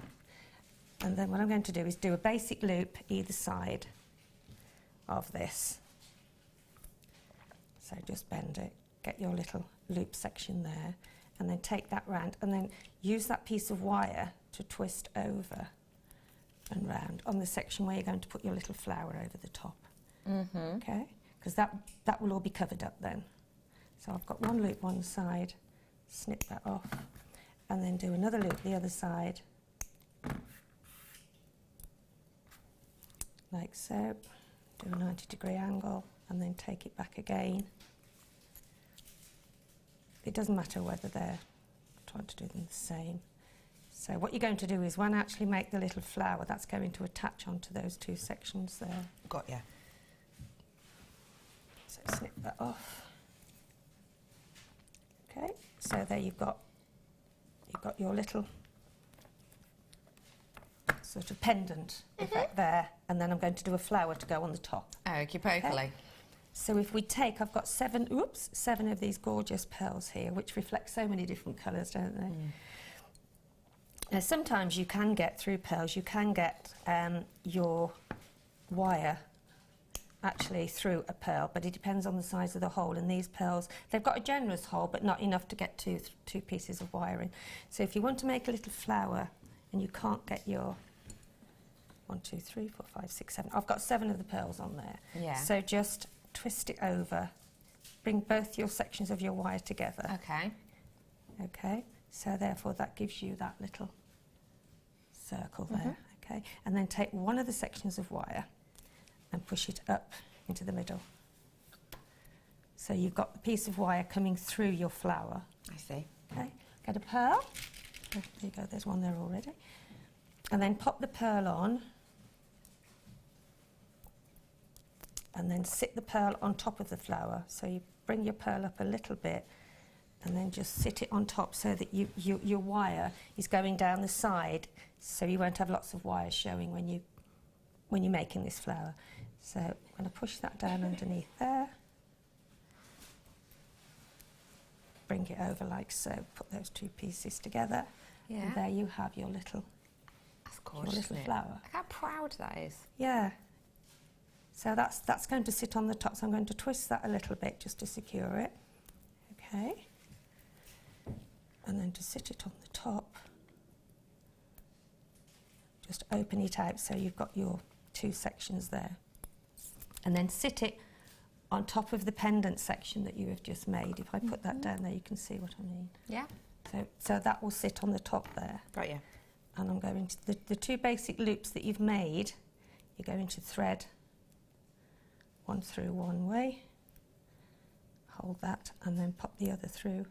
And then what I'm going to do is do a basic loop either side of this. So just bend it, get your little loop section there, and then take that round, and then use that piece of wire to twist over and round on the section where you're going to put your little flower over the top. Okay, because that will all be covered up then. So I've got one loop one side, snip that off, and then do another loop the other side, like so. Do a 90-degree angle, and then take it back again. It doesn't matter whether they're trying to do them the same. So what you're going to do is when I actually make the little flower, that's going to attach onto those 2 sections there. Got ya. So snip that off. Okay, so there you've got your little sort of pendant effect there, and then I'm going to do a flower to go on the top. Okey-pokey. Okay. So if we take, I've got 7 of these gorgeous pearls here, which reflect so many different colours, don't they? Now sometimes you can get, through pearls, you can get your wire actually through a pearl, but it depends on the size of the hole, and these pearls, they've got a generous hole, but not enough to get two pieces of wire in. So if you want to make a little flower, and you can't get your 1, 2, 3, 4, 5, 6, 7. I've got 7 of the pearls on there. Yeah. So just twist it over, bring both your sections of your wire together. Okay. Okay. So therefore that gives you that little circle there. Okay. And then take one of the sections of wire and push it up into the middle. So you've got the piece of wire coming through your flower. I see. Okay. Get a pearl. There you go. There's one there already. And then pop the pearl on, and then sit the pearl on top of the flower. So you bring your pearl up a little bit, and then just sit it on top so that your wire is going down the side, so you won't have lots of wires showing when you're making this flower. So I'm going to push that down underneath there. Bring it over like so. Put those 2 pieces together. Yeah. And there you have your little. That's gorgeous, Your little isn't it? flower. Look how proud that is. Yeah. So that's going to sit on the top. So I'm going to twist that a little bit just to secure it. Okay. And then to sit it on the top, just open it out so you've got your 2 sections there. And then sit it on top of the pendant section that you have just made. If I put that down there, you can see what I mean. Yeah. So that will sit on the top there. Got you. And I'm going to, the 2 basic loops that you've made, you're going to thread one through one way, hold that, and then pop the other through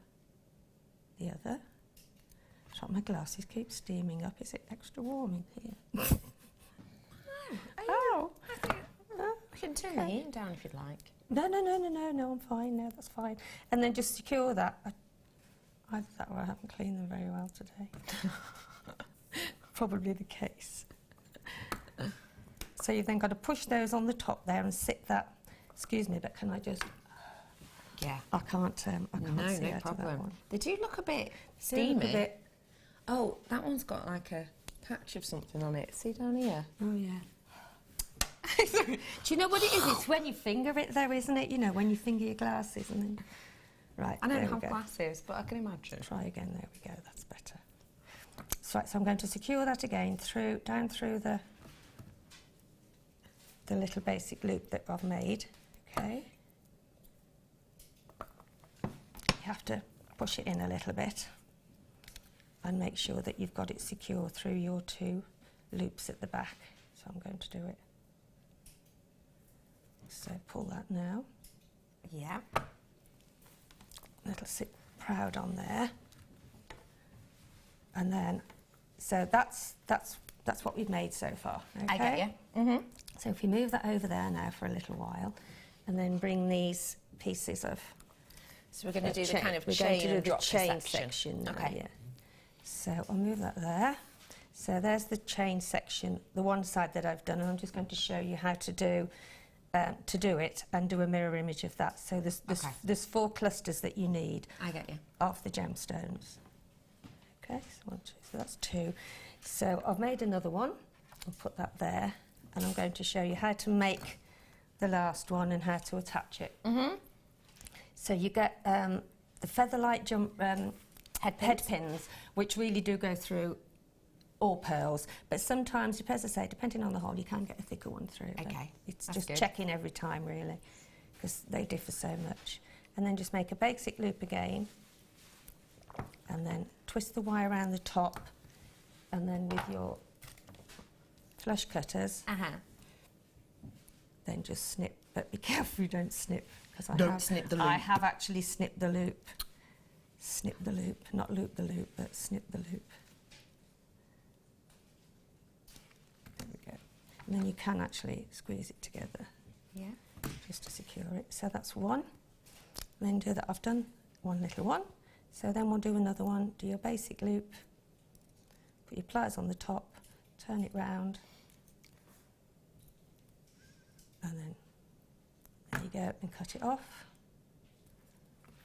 the other. Sorry, my glasses keep steaming up. Is it extra warm in here? Oh! I can turn the heat down if you'd like. No, I'm fine. No, that's fine. And then just secure that. Either that or I haven't cleaned them very well today. Probably the case. So you've then got to push those on the top there and sit that. Excuse me, but can I just? Yeah. I can't see no out of that problem. one. They do look a bit They do look steamy. a bit. Oh, that one's got like a patch of something on it. See down here? Oh yeah. Do you know what it is? It's when you finger it, though, isn't it? You know, when you finger your glasses and then. Right. I don't there we have go. glasses, but I can imagine. Try again. There we go. That's better. So I'm going to secure that again down through the little basic loop that I've made. Okay. You have to push it in a little bit and make sure that you've got it secure through your 2 loops at the back. So I'm going to do it So pull that now. Yeah. That'll sit proud on there. And then, so that's what we've made so far. Okay? I get you. Mm-hmm. So if you move that over there now for a little while, and then bring these pieces of. So we're going to do the kind of we're chain going to do and the drop chain section. now, Okay. yeah. So I'll move that there. So there's the chain section, the one side that I've done, and I'm just going to show you how to do it and do a mirror image of that. So there's 4 clusters that you need. I get you. Of the gemstones. Okay, so 1, 2, so that's 2. So I've made another one. I'll put that there, and I'm going to show you how to make the last one and how to attach it. Mm-hmm. So you get the featherlight head pins, which really do go through all pearls, but sometimes, as I say, depending on the hole, you can get a thicker one through. Okay, it's that's just good. checking every time, really, because they differ so much. And then just make a basic loop again, and then twist the wire around the top, and then with your flush cutters, then just snip. But be careful you don't snip, because snip the loop. I have actually snipped the loop. Snip the loop, not loop the loop, but snip the loop. There we go. And then you can actually squeeze it together. Yeah. Just to secure it. So that's one. And then do that. I've done one little one. So then we'll do another one. Do your basic loop. Put your pliers on the top. Turn it round. And then there you go, and cut it off.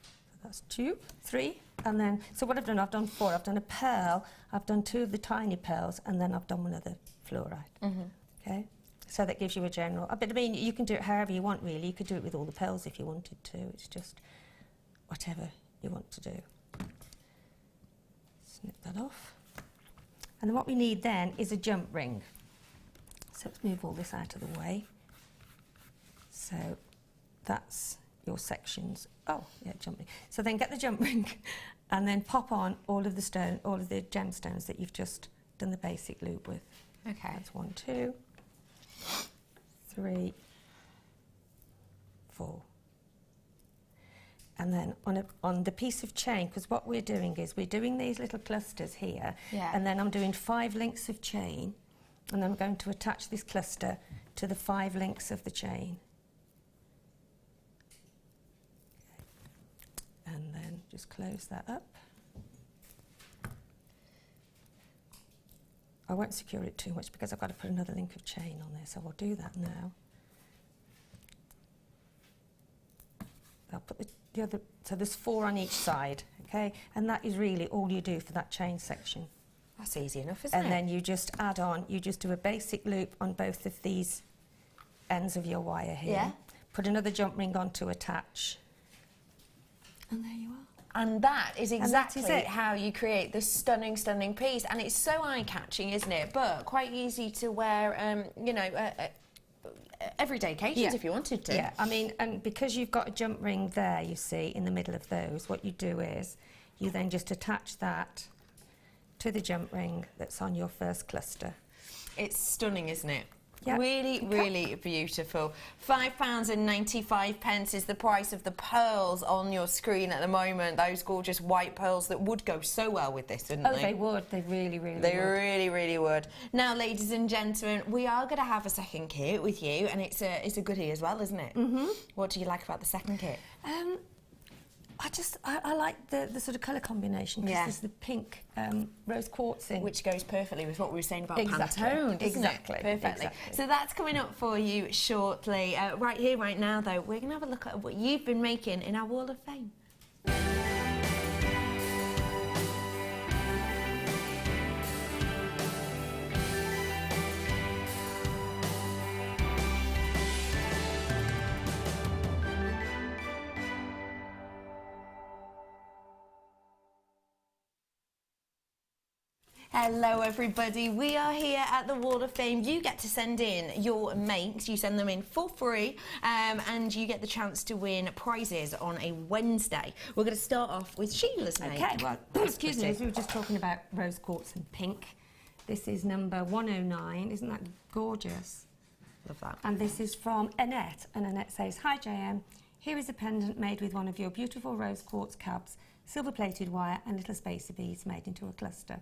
So that's 2, 3, and then, so what I've done 4. I've done a pearl, I've done 2 of the tiny pearls, and then I've done one of the fluorite. Mm-hmm. Okay, so that gives you a general, but I mean, you can do it however you want, really. You could do it with all the pearls if you wanted to. It's just whatever you want to do. Snip that off. And then what we need then is a jump ring. So let's move all this out of the way. So that's your sections. Oh, yeah, jump ring. So then get the jump ring and then pop on all of the gemstones that you've just done the basic loop with. Okay. That's 1, 2, 3, 4. And then on the piece of chain, because what we're doing is we're doing these little clusters here, and then I'm doing 5 links of chain, and I'm going to attach this cluster to the 5 links of the chain. And then just close that up. I won't secure it too much because I've got to put another link of chain on there, so I'll do that now. I'll put the other, so there's 4 on each side, okay? And that is really all you do for that chain section. That's easy enough, isn't it? And then you just add on, you just do a basic loop on both of these ends of your wire here. Yeah. Put another jump ring on to attach. And there you are. And that is exactly it. how you create this stunning, stunning piece. And it's so eye-catching, isn't it? But quite easy to wear, you know, everyday occasions if you wanted to. Yeah, I mean, and because you've got a jump ring there, you see, in the middle of those, what you do is you then just attach that to the jump ring that's on your first cluster. It's stunning, isn't it? Yep. Really, really beautiful. £5.95 is the price of the pearls on your screen at the moment. Those gorgeous white pearls that would go so well with this, wouldn't they? Oh, they would. They really, really would. They really, really would. Now, ladies and gentlemen, we are going to have a second kit with you, and it's a goodie as well, isn't it? Mm-hmm. What do you like about the second kit? I like the sort of colour combination, because there's the pink rose quartz in. Which goes perfectly with what we were saying about Exactly. Pantone, doesn't Exactly. it? Perfectly. Exactly. So that's coming up for you shortly. Right here, right now, though, we're going to have a look at what you've been making in our Wall of Fame. Hello everybody, we are here at the Wall of Fame. You get to send in your makes, you send them in for free, and you get the chance to win prizes on a Wednesday. We're going to start off with Sheila's make. Okay, well, excuse me, as we were just talking about rose quartz and pink. This is number 109, isn't that gorgeous? Love that. And this is from Annette, and Annette says, "Hi JM, here is a pendant made with one of your beautiful rose quartz cabs, silver-plated wire and little spacer beads made into a cluster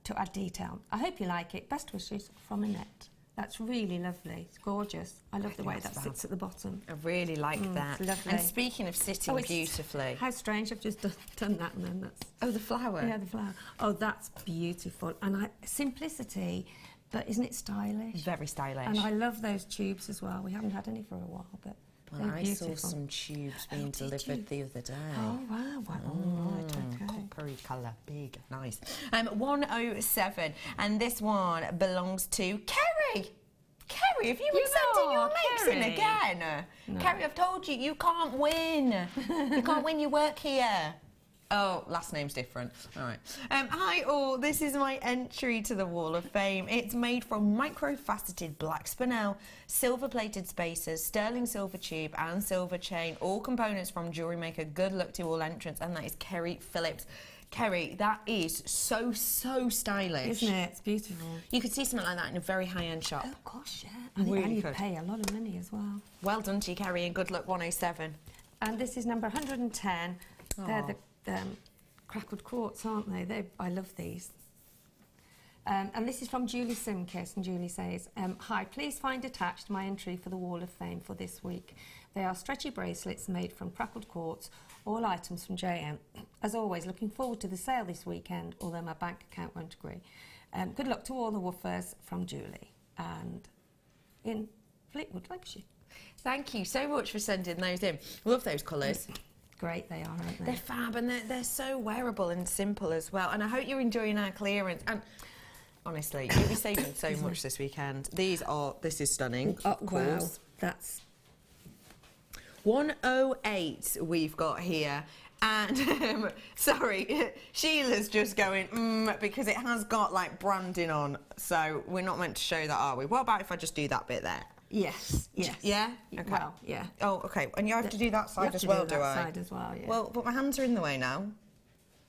to add detail. I hope you like it. Best wishes from Annette." That's really lovely. It's gorgeous. I love the way that sits at the bottom. I really like that. It's lovely. And speaking of sitting beautifully. How strange, I've just done that and then that's... Oh, the flower. Yeah, the flower. Oh, that's beautiful. And simplicity, but isn't it stylish? Very stylish. And I love those tubes as well. We haven't had any for a while, but well, they're I beautiful. saw some tubes being delivered the other day. Oh, wow. Right, okay. Coppery colour, big, nice. 107, and this one belongs to Kerry. Kerry, have you been sending your links in again? No. Kerry, I've told you, you can't win. You can't win, you work here. Oh, last name's different. All right. Hi all, this is my entry to the Wall of Fame. It's made from micro-faceted black spinel, silver-plated spacers, sterling silver tube and silver chain, all components from JewelleryMaker. Good luck to all entrants, and that is Kerry Phillips. Kerry, that is so stylish. Isn't it? It's beautiful. You could see something like that in a very high-end shop. Oh, gosh, yeah. And you'd pay a lot of money as well. Well done to you, Kerry, and good luck, 107. And this is number 110. Aww. They're the crackled quartz, aren't they? I love these. And this is from Julie Simkiss, and Julie says, "Hi, please find attached my entry for the Wall of Fame for this week. They are stretchy bracelets made from crackled quartz, all items from JM. As always, looking forward to the sale this weekend, although my bank account won't agree. Good luck to all the woofers, from Julie." And in Fleetwood, Lancashire. Thank you so much for sending those in. Love those colours. Great they are, aren't they? They're fab, and they're so wearable and simple as well. And I hope you're enjoying our clearance. And honestly, you'll be saving so much this weekend. This is stunning, of course. Wow, that's 108 we've got here. And, sorry, Sheila's just going, because it has got, like, branding on. So we're not meant to show that, are we? What about if I just do that bit there? Yes. Yeah? Okay. Well, yeah. Oh, okay. And you have to do that side as well, do I? Side as well, yeah. Well, but my hands are in the way now.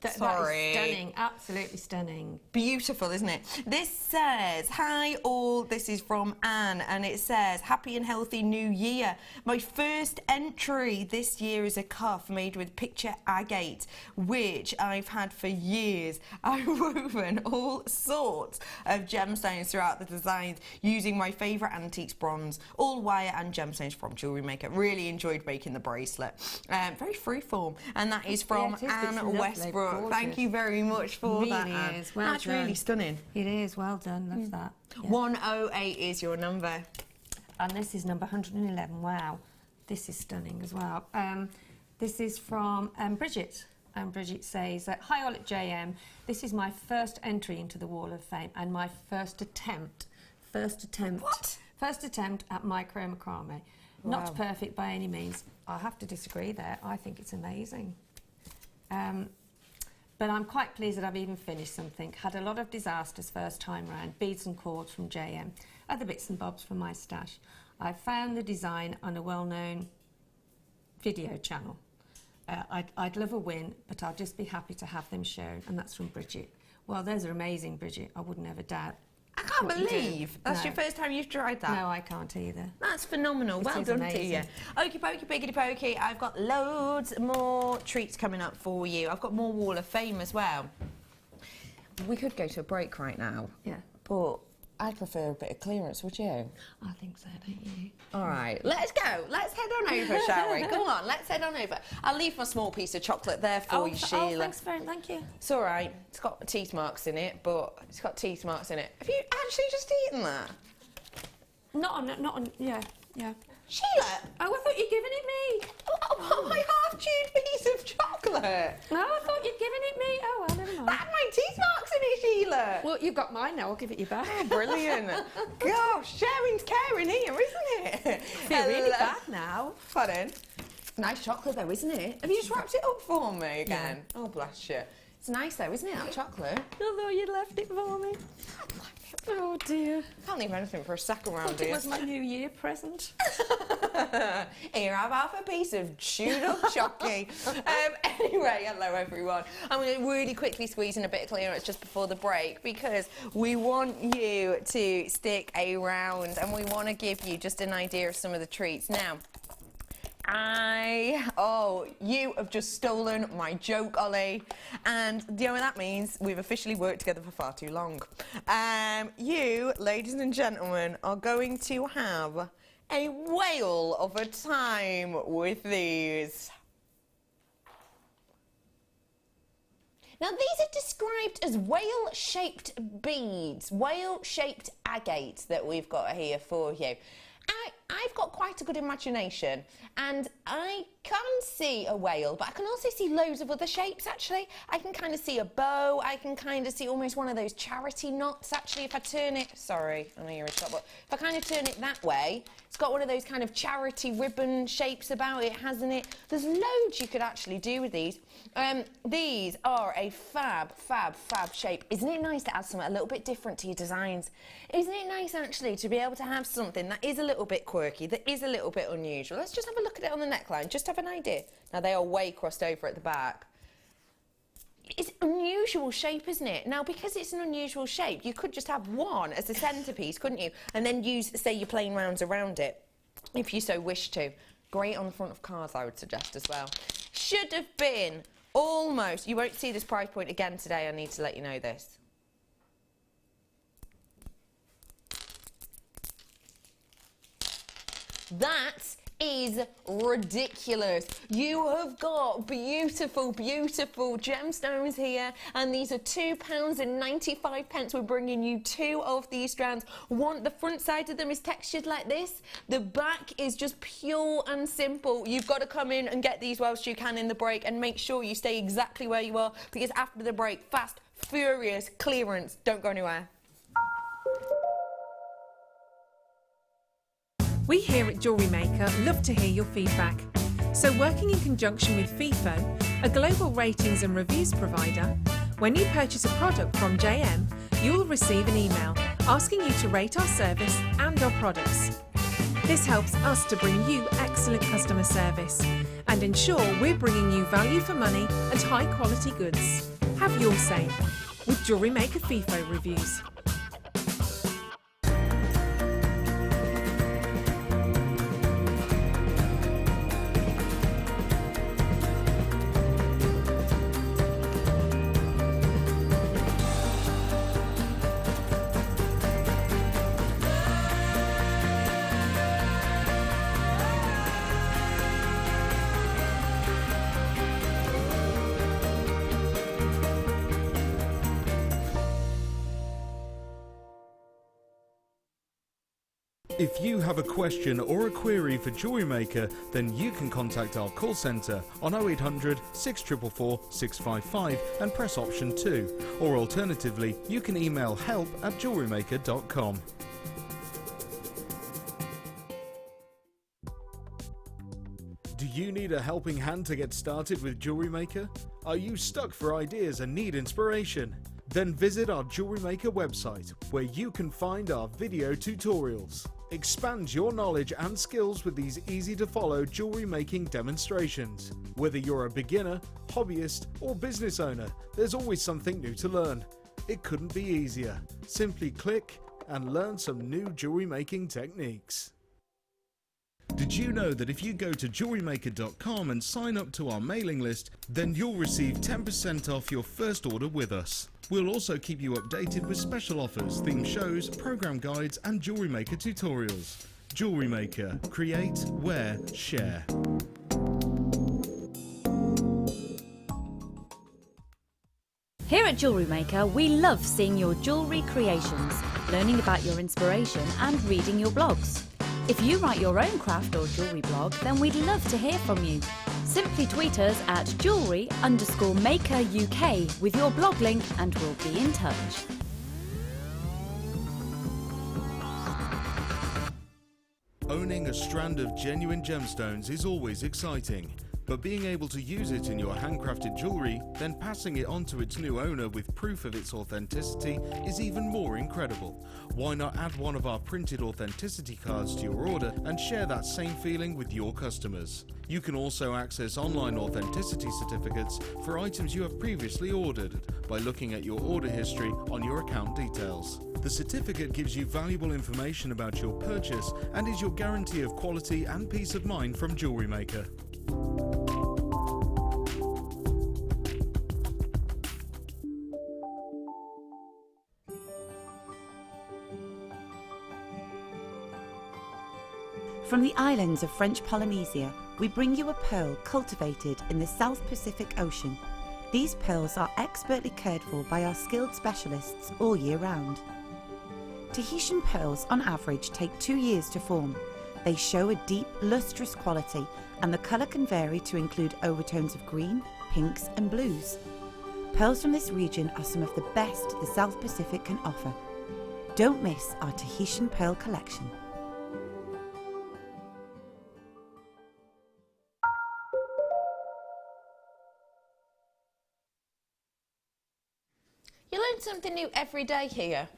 That Sorry. is stunning, absolutely stunning. Beautiful, isn't it? This says, "Hi all, this is from Anne," and it says, "Happy and healthy new year. My first entry this year is a cuff made with picture agate, which I've had for years. I've woven all sorts of gemstones throughout the designs using my favourite antiques bronze, all wire and gemstones from JewelleryMaker. Really enjoyed making the bracelet. Very freeform." And that is from Anne Westbrook. Gorgeous. Thank you very much for that, Anne. Is. Well That's done. really stunning. It is, well done, love that. Yeah. 108 is your number. And this is number 111, wow. This is stunning as well. This is from Bridget. And Bridget says, "Hi all at JM. This is my first entry into the Wall of Fame and my first attempt. What? First attempt at micro macrame. Wow. Not perfect by any means. I have to disagree there. I think it's amazing. But I'm quite pleased that I've even finished something. Had a lot of disasters first time round. Beads and cords from JM. Other bits and bobs from my stash. I found the design on a well-known video channel. I'd love a win, but I'll just be happy to have them shown." And that's from Bridget. Well, those are amazing, Bridget. I would never doubt. I can't believe that's your first time you've tried that. No, I can't either. That's phenomenal. Well done to you. Okie pokey, piggity pokey. I've got loads more treats coming up for you. I've got more Wall of Fame as well. We could go to a break right now. Yeah. But I'd prefer a bit of clearance, would you? I think so, don't you? All right, let's go. Let's head on over, shall we? Come on, let's head on over. I'll leave my small piece of chocolate there for you, Sheila. Thank you. It's all right. It's got teeth marks in it, but it's got teeth marks in it. Have you actually just eaten that? Not on, yeah. Sheila! Oh, I thought you'd given it me. Oh, my half-chewed piece of chocolate. No, I thought you'd given it me. Oh, well, never mind. That had my teeth marks in it, Sheila. Well, you've got mine now. I'll give it you back. Oh, brilliant. Gosh, sharing's caring here, isn't it? I feel really bad now. Pardon? Nice chocolate, though, isn't it? Have you just wrapped it up for me again? Yeah. Oh, bless you. It's nice, though, isn't it, that chocolate? Although you'd left it for me. Oh dear. Can't leave anything for a second round It here. was my New Year present. Here, have half a piece of chewed up chocky. Anyway, hello everyone. I'm going to really quickly squeeze in a bit of clearance just before the break because we want you to stick around and we want to give you just an idea of some of the treats. Now, you have just stolen my joke, Ollie. And do you know what that means? We've officially worked together for far too long. You, ladies and gentlemen, are going to have a whale of a time with these. Now, these are described as whale-shaped beads, whale-shaped agates that we've got here for you. I've got quite a good imagination and I can see a whale, but I can also see loads of other shapes actually. I can kind of see a bow, I can kind of see almost one of those charity knots actually. If I turn it, sorry, I know you're a shot, but if I kind of turn it that way, it's got one of those kind of charity ribbon shapes about it, hasn't it? There's loads you could actually do with these. These are a fab shape. Isn't it nice to add something a little bit different to your designs? Isn't it nice actually to be able to have something that is a little bit quirky, that is a little bit unusual? Let's just have a look at it on the neckline, just have an idea. Now they are way crossed over at the back. It's an unusual shape, isn't it? Now, because it's an unusual shape, you could just have one as a centrepiece, couldn't you? And then use, say, your plain rounds around it, if you so wish to. Great on the front of cars, I would suggest as well. Should have been almost, you won't see this price point again today, I need to let you know this. That is ridiculous. You have got beautiful gemstones here, and these are £2.95. We're bringing you 2 of these strands. The front side of them is textured like this. The back is just pure and simple. You've got to come in and get these whilst you can in the break, and make sure you stay exactly where you are, because after the break, fast, furious clearance. Don't go anywhere. We here at JewelleryMaker love to hear your feedback. So working in conjunction with FIFO, a global ratings and reviews provider, when you purchase a product from JM, you will receive an email asking you to rate our service and our products. This helps us to bring you excellent customer service and ensure we're bringing you value for money and high quality goods. Have your say with JewelleryMaker FIFO reviews. If you have a question or a query for JewelleryMaker, then you can contact our call centre on 0800 644 655 and press option 2. Or alternatively, you can email help@jewellerymaker.com. Do you need a helping hand to get started with JewelleryMaker? Are you stuck for ideas and need inspiration? Then visit our JewelleryMaker website, where you can find our video tutorials. Expand your knowledge and skills with these easy-to-follow jewellery making demonstrations. Whether you're a beginner, hobbyist, or business owner, there's always something new to learn. It couldn't be easier. Simply click and learn some new jewellery making techniques. Did you know that if you go to JewelleryMaker.com and sign up to our mailing list, then you'll receive 10% off your first order with us. We'll also keep you updated with special offers, theme shows, program guides and Jewellery Maker tutorials. Jewellery Maker. Create, wear, share. Here at Jewellery Maker, we love seeing your jewellery creations, learning about your inspiration and reading your blogs. If you write your own craft or jewellery blog, then we'd love to hear from you. Simply tweet us at jewellery_maker UK with your blog link and we'll be in touch. Owning a strand of genuine gemstones is always exciting, But being able to use it in your handcrafted jewellery, then passing it on to its new owner with proof of its authenticity is even more incredible. Why not add one of our printed authenticity cards to your order and share that same feeling with your customers? You can also access online authenticity certificates for items you have previously ordered by looking at your order history on your account details. The certificate gives you valuable information about your purchase and is your guarantee of quality and peace of mind from JewelleryMaker. From the islands of French Polynesia, we bring you a pearl cultivated in the South Pacific Ocean. These pearls are expertly cared for by our skilled specialists all year round. Tahitian pearls on average take 2 years to form. They show a deep, lustrous quality, and the colour can vary to include overtones of green, pinks and blues. Pearls from this region are some of the best the South Pacific can offer. Don't miss our Tahitian pearl collection. You learn something new every day here.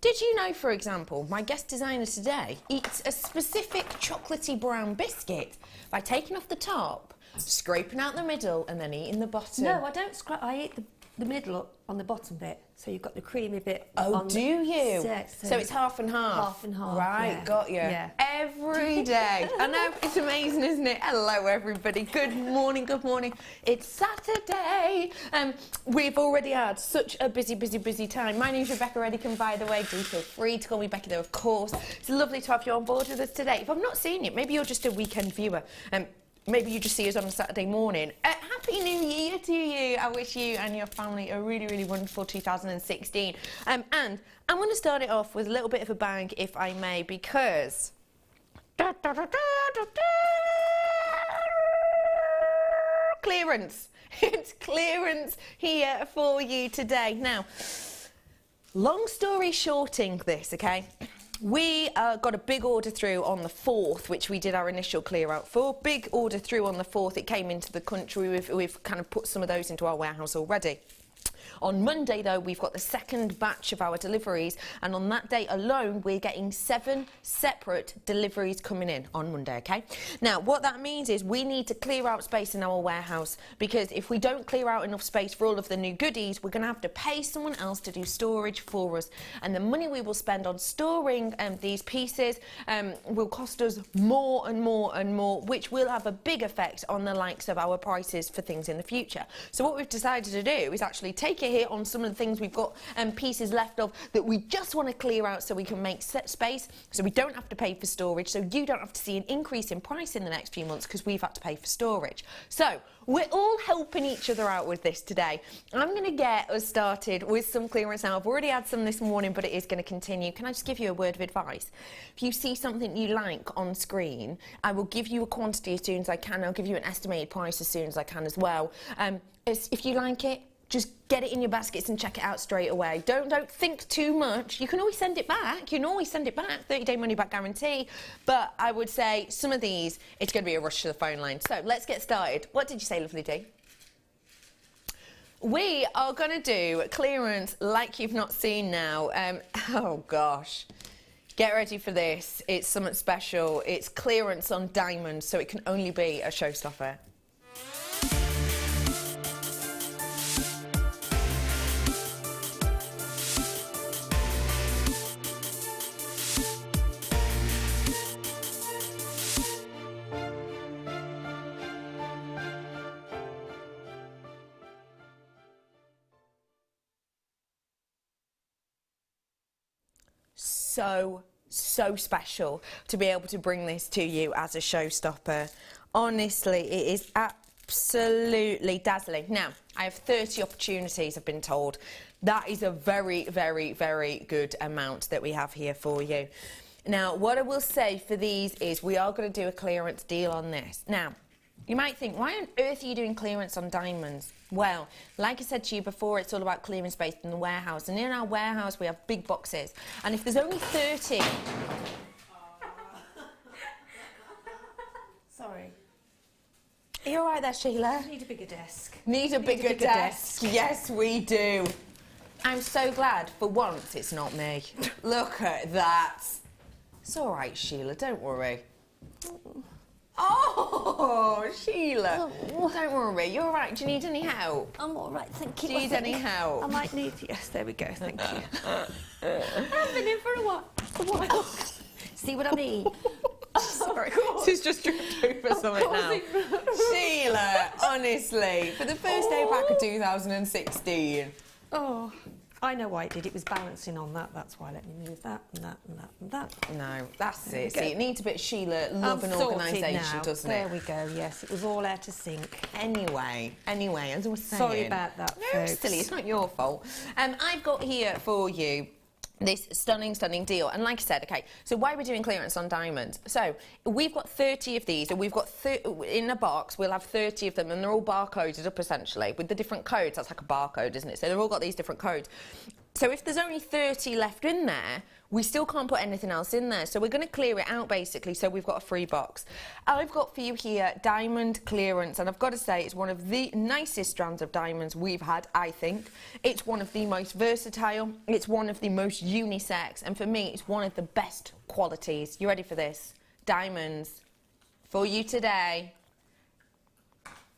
Did you know, for example, my guest designer today eats a specific chocolatey brown biscuit by taking off the top, scraping out the middle and then eating the bottom? No, I don't scrap. I eat the middle on the bottom bit, so you've got the creamy bit. Oh, do you? So it's half and half? Half and half, Right, yeah. got you. Yeah. Every day. I know, it's amazing, isn't it? Hello, everybody. Good morning, good morning. It's Saturday. We've already had such a busy time. My name's Rebecca Redican, by the way. Do feel free to call me Becky, though, of course. It's lovely to have you on board with us today. If I've not seen you, maybe you're just a weekend viewer. Maybe you just see us on a Saturday morning. Happy New Year to you. I wish you and your family a really wonderful 2016. And I'm going to start it off with a little bit of a bang, if I may, because... Clearance. It's clearance here for you today. Now, long story shorting this, okay? We got a big order through on the 4th, which we did our initial clear out for. Big order through on the 4th. It came into the country. We've kind of put some of those into our warehouse already. On Monday, though, we've got the second batch of our deliveries, and on that day alone, we're getting 7 separate deliveries coming in on Monday, okay? Now, what that means is we need to clear out space in our warehouse, because if we don't clear out enough space for all of the new goodies, we're going to have to pay someone else to do storage for us, and the money we will spend on storing these pieces will cost us more and more, which will have a big effect on the likes of our prices for things in the future. So what we've decided to do is actually take it here on some of the things we've got pieces left of that we just want to clear out so we can make space, so we don't have to pay for storage, so you don't have to see an increase in price in the next few months because we've had to pay for storage. So we're all helping each other out with this today. I'm going to get us started with some clearance now. I've already had some this morning, but it is going to continue. Can I just give you a word of advice? If you see something you like on screen, I will give you a quantity as soon as I can. I'll give you an estimated price as soon as I can as well. If you like it, just get it in your baskets and check it out straight away. Don't think too much. You can always send it back. 30-day money back guarantee. But I would say some of these, it's going to be a rush to the phone line. So let's get started. What did you say, lovely Dee? We are going to do clearance like you've not seen now. Oh gosh. Get ready for this. It's something special. It's clearance on diamonds, so it can only be a showstopper. So special to be able to bring this to you as a showstopper. Honestly, it is absolutely dazzling. Now, I have 30 opportunities, I've been told. That is a very good amount that we have here for you. Now, what I will say for these is we are going to do a clearance deal on this. Now, you might think, why on earth are you doing clearance on diamonds? Well, like I said to you before, it's all about clearing space in the warehouse. And in our warehouse, we have big boxes. And if there's only 30... Sorry. Are you all right there, Sheila? Need a bigger desk. Need a bigger desk. Yes, we do. I'm so glad for once it's not me. Look at that. It's all right, Sheila, don't worry. Oh, Sheila, don't worry. You're all right. Do you need any help? I'm all right, thank you. Do you need any help? I might need... Yes, there we go, thank you. I've been in for a while. See what I mean? Sorry, she's just tripped over something now. Sheila, honestly, for the first day back of 2016. Oh, I know why it did. It was balancing on that. That's why. Let me move that and that and that and that. No, that's it. See, it needs a bit of Sheila love and organisation, doesn't it? There we go. Yes, it was all out of sync. Anyway, as I was saying. Sorry about that, No, folks. silly. It's not your fault. I've got here for you this stunning deal, and like I said, okay, so why are we doing clearance on diamonds? So we've got 30 of these, and we've got in a box we'll have 30 of them, and they're all barcoded up essentially with the different codes. That's like a barcode, isn't it? So they've all got these different codes. So if there's only 30 left in there, we still can't put anything else in there. So we're going to clear it out, basically, so we've got a free box. I've got for you here diamond clearance, and I've got to say it's one of the nicest strands of diamonds we've had, I think. It's one of the most versatile, it's one of the most unisex, and for me, it's one of the best qualities. You ready for this? Diamonds for you today.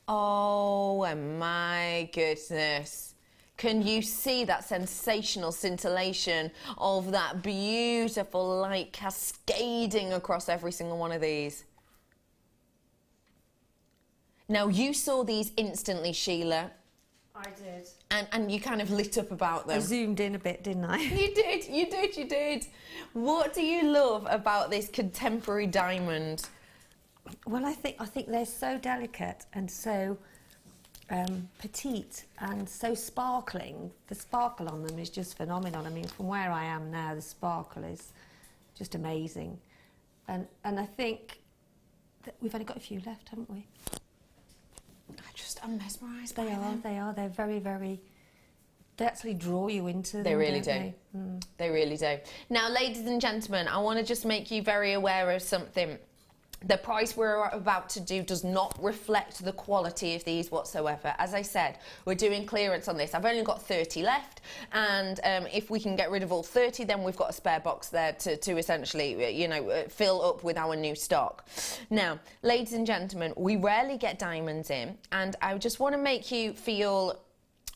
Oh, my goodness. Can you see that sensational scintillation of that beautiful light cascading across every single one of these? Now, you saw these instantly, Sheila. I did. And you kind of lit up about them. I zoomed in a bit, didn't I? You did. What do you love about this contemporary diamond? Well, I think they're so delicate and so petite and so sparkling. The sparkle on them is just phenomenal. I mean, from where I am now, the sparkle is just amazing. And I think that we've only got a few left, haven't we? I'm mesmerised by them. They are. They're very, very... They actually draw you into them, They really don't do. they? Mm. They really do. Now, ladies and gentlemen, I want to just make you very aware of something. The price we're about to do does not reflect the quality of these whatsoever. As I said, we're doing clearance on this. I've only got 30 left, and if we can get rid of all 30, then we've got a spare box there to essentially, you know, fill up with our new stock. Now, ladies and gentlemen, we rarely get diamonds in, and I just want to make you feel,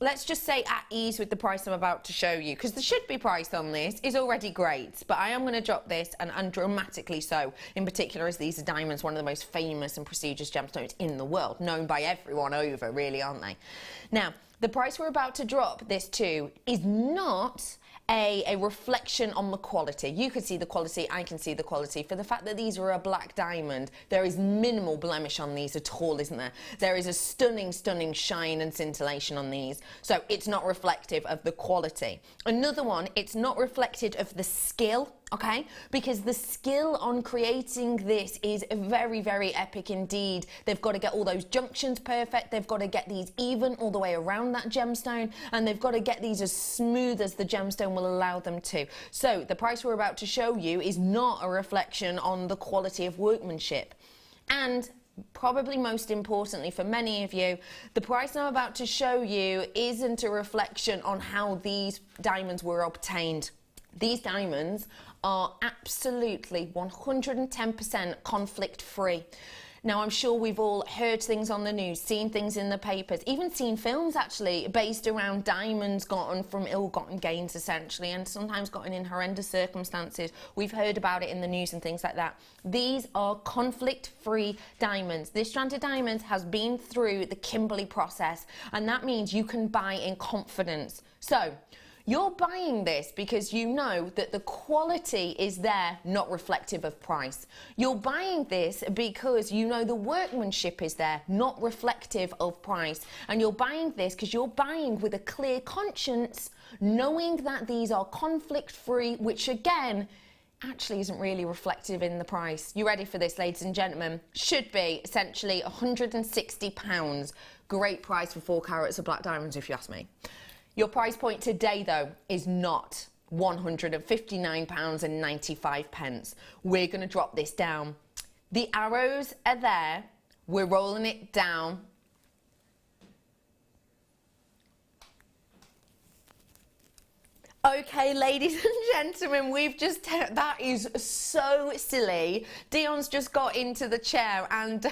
let's just say, at ease with the price I'm about to show you, because the should be price on this is already great, but I am going to drop this, and dramatically so, in particular as these are diamonds, one of the most famous and prestigious gemstones in the world, known by everyone over, really, aren't they? Now, the price we're about to drop this to is not a reflection on the quality. You can see the quality, I can see the quality. For the fact that these are a black diamond, there is minimal blemish on these at all, isn't there? There is a stunning shine and scintillation on these. So it's not reflective of the quality. Another one, it's not reflective of the skill, okay? Because the skill on creating this is very, very epic indeed. They've got to get all those junctions perfect. They've got to get these even all the way around that gemstone, and they've got to get these as smooth as the gemstone will allow them to. So the price we're about to show you is not a reflection on the quality of workmanship. And probably most importantly for many of you, the price I'm about to show you isn't a reflection on how these diamonds were obtained. These diamonds are absolutely 110% conflict free. Now, I'm sure we've all heard things on the news, seen things in the papers, even seen films actually based around diamonds gotten from ill-gotten gains essentially, and sometimes gotten in horrendous circumstances. We've heard about it in the news and things like that. These are conflict-free diamonds. This strand of diamonds has been through the Kimberley process, and that means you can buy in confidence. So, you're buying this because you know that the quality is there, not reflective of price. You're buying this because you know the workmanship is there, not reflective of price. And you're buying this because you're buying with a clear conscience, knowing that these are conflict-free, which again, actually isn't really reflective in the price. You ready for this, ladies and gentlemen? Should be essentially £160. Great price for 4 carats of black diamonds, if you ask me. Your price point today, though, is not £159.95. We're going to drop this down. The arrows are there We're rolling it down. Okay, ladies and gentlemen, we've just, that is so silly. Dion's just got into the chair and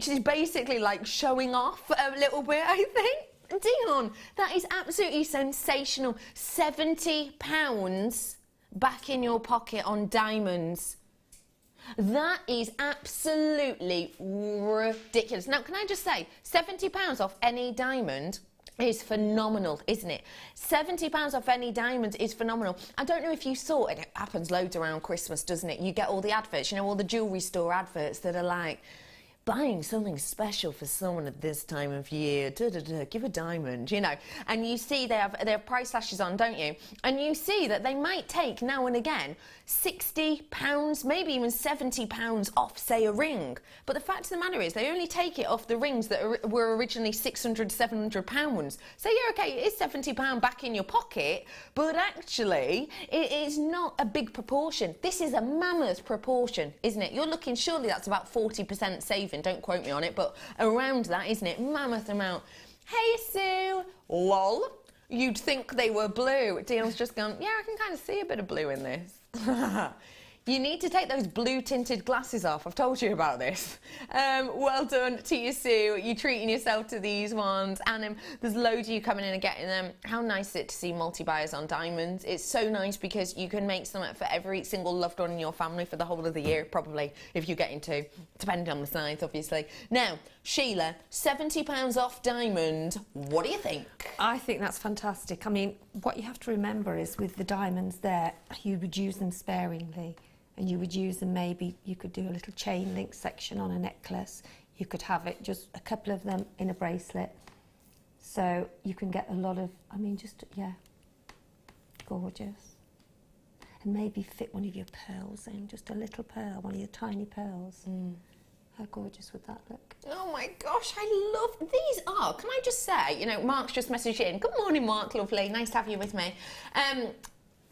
she's basically like showing off a little bit, I think. Dion, that is absolutely sensational. £70 back in your pocket on diamonds. That is absolutely ridiculous. Now, can I just say, £70 off any diamond is phenomenal, isn't it? £70 off any diamonds is phenomenal. I don't know if you saw it. It happens loads around Christmas, doesn't it? You get all the adverts, you know, all the jewellery store adverts that are like, buying something special for someone at this time of year, give a diamond, you know. And you see they have price slashes on, don't you? And you see that they might take now and again £60, maybe even £70 off, say, a ring. But the fact of the matter is they only take it off the rings that were originally £600, £700. So yeah, okay, it is £70 back in your pocket, but actually it is not a big proportion. This is a mammoth proportion, isn't it? You're looking, surely that's about 40% saving. Don't quote me on it, but around that, isn't it? Mammoth amount. Hey, Sue. Lol. You'd think they were blue. Dion's just gone, yeah, I can kind of see a bit of blue in this. You need to take those blue tinted glasses off. I've told you about this. Well done to you, Sue. You're treating yourself to these ones. And there's loads of you coming in and getting them. How nice is it to see multi-buyers on diamonds? It's so nice because you can make something for every single loved one in your family for the whole of the year, probably, if you get into, depending on the size, obviously. Now, Sheila, £70 off diamond. What do you think? I think that's fantastic. I mean, what you have to remember is with the diamonds there, you would use them sparingly. And you would use them, maybe you could do a little chain link section on a necklace. You could have it, just a couple of them in a bracelet. So you can get a lot of, I mean, just, yeah, gorgeous. And maybe fit one of your pearls in, just a little pearl, one of your tiny pearls. How gorgeous would that look? Oh my gosh, I love these are. Can I just say, you know, Mark's just messaged in. Good morning, Mark, lovely. Nice to have you with me.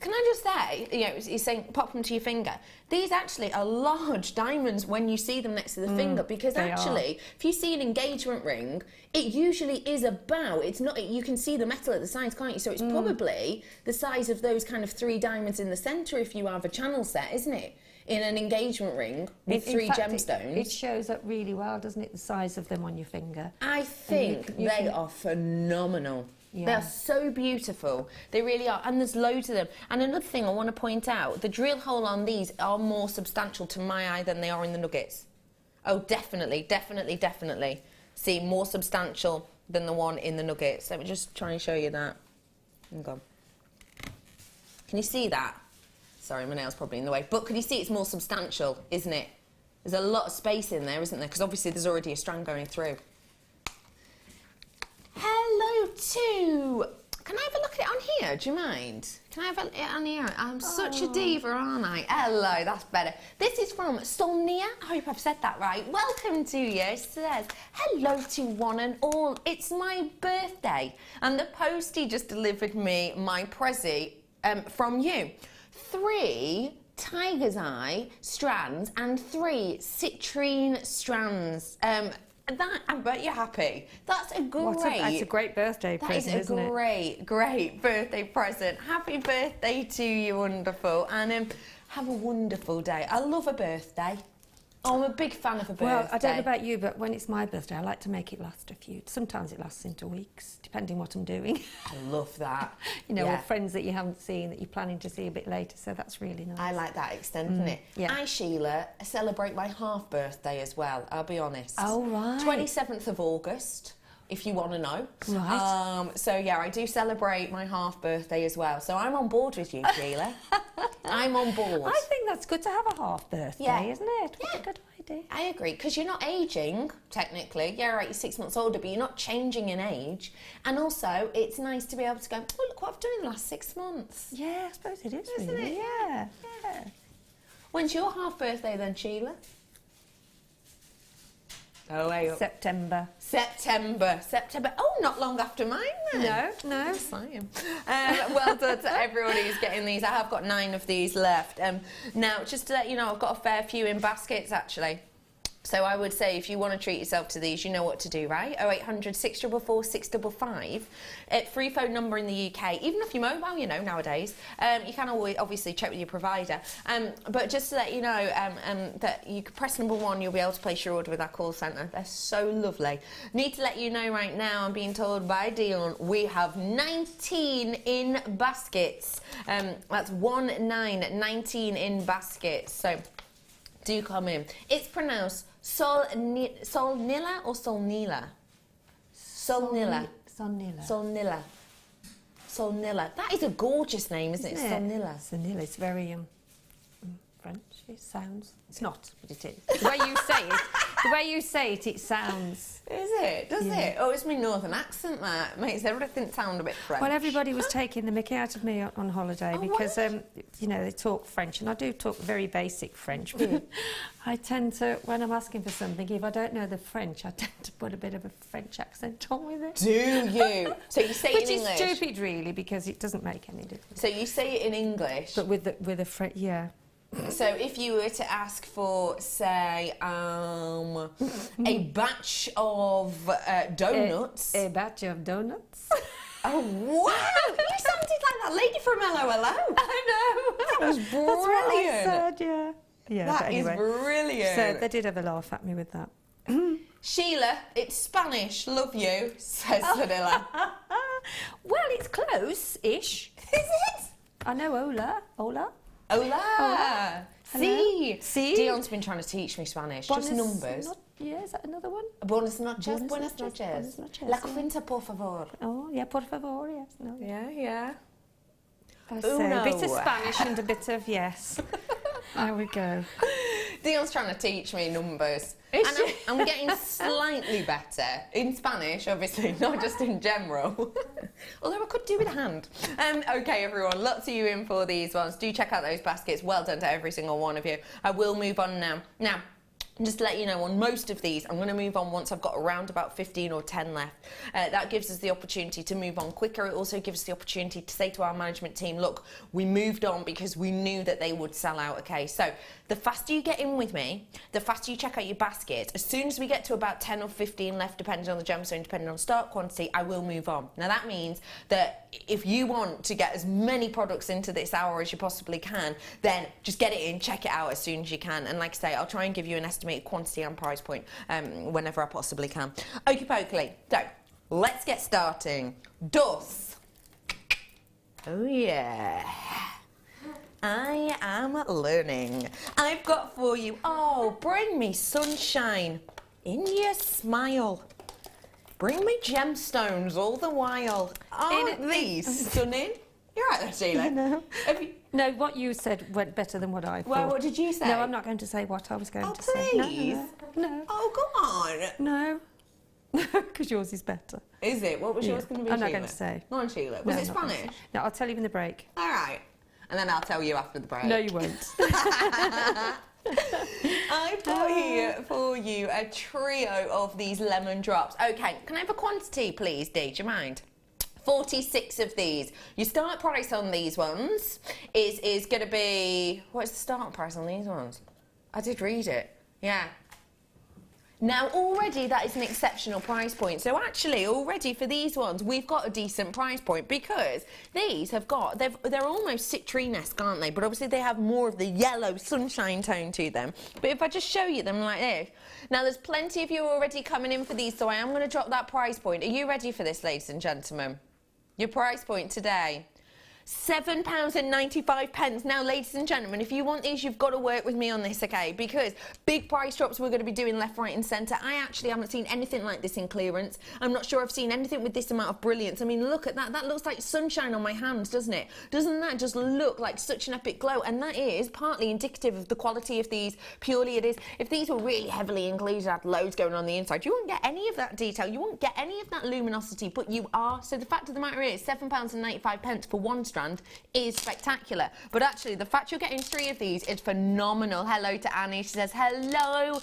Can I just say, you know, he's saying pop them to your finger. These actually are large diamonds when you see them next to the finger, because actually, if you see an engagement ring, it usually is about, it's not, you can see the metal at the sides, can't you? So it's probably the size of those kind of 3 diamonds in the centre if you have a channel set, isn't it? In an engagement ring with 3 gemstones. It shows up really well, doesn't it, the size of them on your finger? I think they are phenomenal. Yeah. They are so beautiful. They really are. And there's loads of them. And another thing I want to point out, the drill hole on these are more substantial to my eye than they are in the nuggets. Oh, definitely, definitely, definitely. See, more substantial than the one in the nuggets. Let me just try and show you that. Hang on. Can you see that? Sorry, my nail's probably in the way. But can you see it's more substantial, isn't it? There's a lot of space in there, isn't there? Because obviously there's already a strand going through. Hello to... Can I have a look at it on here? Do you mind? Can I have it on here? I'm such a diva, aren't I? Hello, that's better. This is from Sonia. I hope I've said that right. Welcome to you. It says, hello to one and all. It's my birthday. And the postie just delivered me my prezi from you. 3 tiger's eye strands and 3 citrine strands. I bet you're happy. That's a great birthday present, isn't it? That is a great birthday present. Happy birthday to you, wonderful. And have a wonderful day. I love a birthday. Oh, I'm a big fan of a birthday. Well, I don't know about you, but when it's my birthday, I like to make it last a few. Sometimes it lasts into weeks, depending what I'm doing. I love that. You know, with friends that you haven't seen, that you're planning to see a bit later, so that's really nice. I like that extending it. Yeah. I, Sheila, celebrate my half birthday as well, I'll be honest. Oh, right. 27th of August, if you want to know. Right. So, yeah, I do celebrate my half birthday as well. So I'm on board with you, Sheila. I'm on board. I think that's good to have a half birthday, isn't it? What a good idea. I agree, because you're not ageing, technically. Yeah, right, you're 6 months older, but you're not changing in age. And also, it's nice to be able to go, oh, look what I've done in the last 6 months. Yeah, I suppose it is, Isn't really. it? Yeah. When's your half birthday then, Sheila? Oh, wait. September. Oh, not long after mine then. No. Exciting. Well done to everyone who's getting these. I have got 9 of these left. Now, just to let you know, I've got a fair few in baskets, actually. So I would say if you want to treat yourself to these, you know what to do, right? 0800 644 655. Free phone number in the UK. Even if you're mobile, you know, nowadays. You can always obviously check with your provider. But just to let you know that you can press number 1, you'll be able to place your order with our call centre. They're so lovely. Need to let you know right now, I'm being told by Dion, we have 19 in baskets. That's 19 in baskets. So do come in. It's pronounced Solnilla or Solnilla? Solnilla. Solnilla. Solnilla. Solnilla. That is a gorgeous name, isn't it? Solnilla. Solnilla. It's very French. It sounds. It's not, but it is. The way you say it. The way you say it, it sounds. Is it? Does it? Oh, it's my northern accent that makes everything sound a bit French. Well, everybody was taking the mickey out of me on holiday because, you know, they talk French, and I do talk very basic French. But I tend to, when I'm asking for something, if I don't know the French, I tend to put a bit of a French accent on with it. Do you? So you say it in English? Which is stupid, really, because it doesn't make any difference. So you say it in English? But with the French, yeah. So if you were to ask for, say, a batch of donuts... A batch of donuts? Oh, wow! You sounded like that lady from LOLO. I know. That was brilliant. That's what I said, yeah. Yeah, that but anyway, is brilliant. So they did have a laugh at me with that. Sheila, it's Spanish. Love you, says Vanilla. Well, it's close-ish. Is it? I know hola. Hola. Hola. Sí. Sí. Dion's been trying to teach me Spanish. Just numbers. Yeah, is that another one? Buenas noches. Buenas noches. Buenas noches. La cuenta, por favor. Oh, yeah, por favor, yes. No. Yeah. So, a bit of Spanish and a bit of yes. There we go. Dion's trying to teach me numbers. And I'm getting slightly better in Spanish, obviously, not just in general. Although I could do with a hand. Okay, everyone, lots of you in for these ones. Do check out those baskets. Well done to every single one of you. I will move on now. Now, just to let you know, on most of these, I'm going to move on once I've got around about 15 or 10 left. That gives us the opportunity to move on quicker. It also gives us the opportunity to say to our management team, look, we moved on because we knew that they would sell out, okay? So the faster you get in with me, the faster you check out your basket. As soon as we get to about 10 or 15 left, depending on the gemstone, depending on stock quantity, I will move on. Now that means that if you want to get as many products into this hour as you possibly can, then just get it in, check it out as soon as you can. And like I say, I'll try and give you an estimated quantity and price point whenever I possibly can. Okie pokely. So let's get starting. Dos. Oh yeah. I am learning. I've got for you, oh, bring me sunshine in your smile. Bring me gemstones all the while. Aren't these stunning? You're right there, Sheila. No. No, what you said went better than what I thought. Well, what did you say? No, I'm not going to say what I was going to say. Please? No. Oh, come on. No. Because yours is better. Is it? What was yours going to be, I'm Sheila? not going to say. Go on, Sheila. Was it Spanish? No, I'll tell you in the break. All right. And then I'll tell you after the break. No, you won't. I've got here for you a trio of these lemon drops. Okay, can I have a quantity, please, Dee? Do you mind? 46 of these. Your start price on these ones is going to be... What's the start price on these ones? I did read it. Yeah. Now, already that is an exceptional price point. So actually, already for these ones, we've got a decent price point because these have got, they're almost citrinesque, aren't they? But obviously they have more of the yellow sunshine tone to them. But if I just show you them like this. Now, there's plenty of you already coming in for these, so I am going to drop that price point. Are you ready for this, ladies and gentlemen? Your price point today. £7.95. Now, ladies and gentlemen, if you want these, you've got to work with me on this, okay? Because big price drops we're going to be doing left, right and centre. I actually haven't seen anything like this in clearance. I'm not sure I've seen anything with this amount of brilliance. I mean, look at that. That looks like sunshine on my hands, doesn't it? Doesn't that just look like such an epic glow? And that is partly indicative of the quality of these. Purely it is. If these were really heavily included, had loads going on the inside, you wouldn't get any of that detail. You won't get any of that luminosity, but you are. So the fact of the matter is, £7.95 for one strand is spectacular. But actually, the fact you're getting 3 of these is phenomenal. Hello to Annie. She says, hello.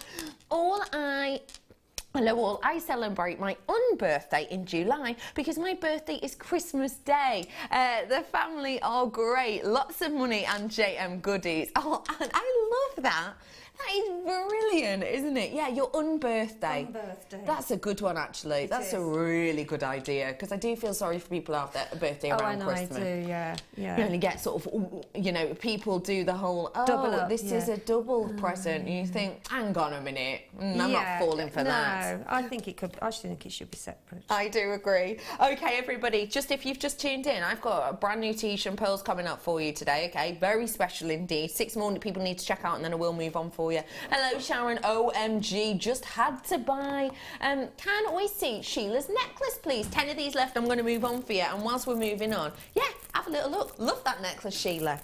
Hello all, I celebrate my unbirthday in July because my birthday is Christmas Day. The family are great, lots of money and JM goodies. Oh, and I love that. That is brilliant, isn't it? Yeah, your unbirthday. Unbirthday. That's a good one, actually. That's a really good idea, because I do feel sorry for people who have their birthday around Christmas. I do, yeah. You only get sort of, you know, people do the whole, Double up, this is a double present. You think, hang on a minute, I'm not falling for that. No, I think it should be separate. I do agree. Okay, everybody, just if you've just tuned in, I've got a brand new t-shirt and pearls coming up for you today, okay? Very special indeed. 6 more that people need to check out, and then I will move on for you. Hello, Sharon. OMG, just had to buy. Can we see Sheila's necklace, please? 10 of these left. I'm going to move on for you. And whilst we're moving on, yeah, have a little look. Love that necklace, Sheila.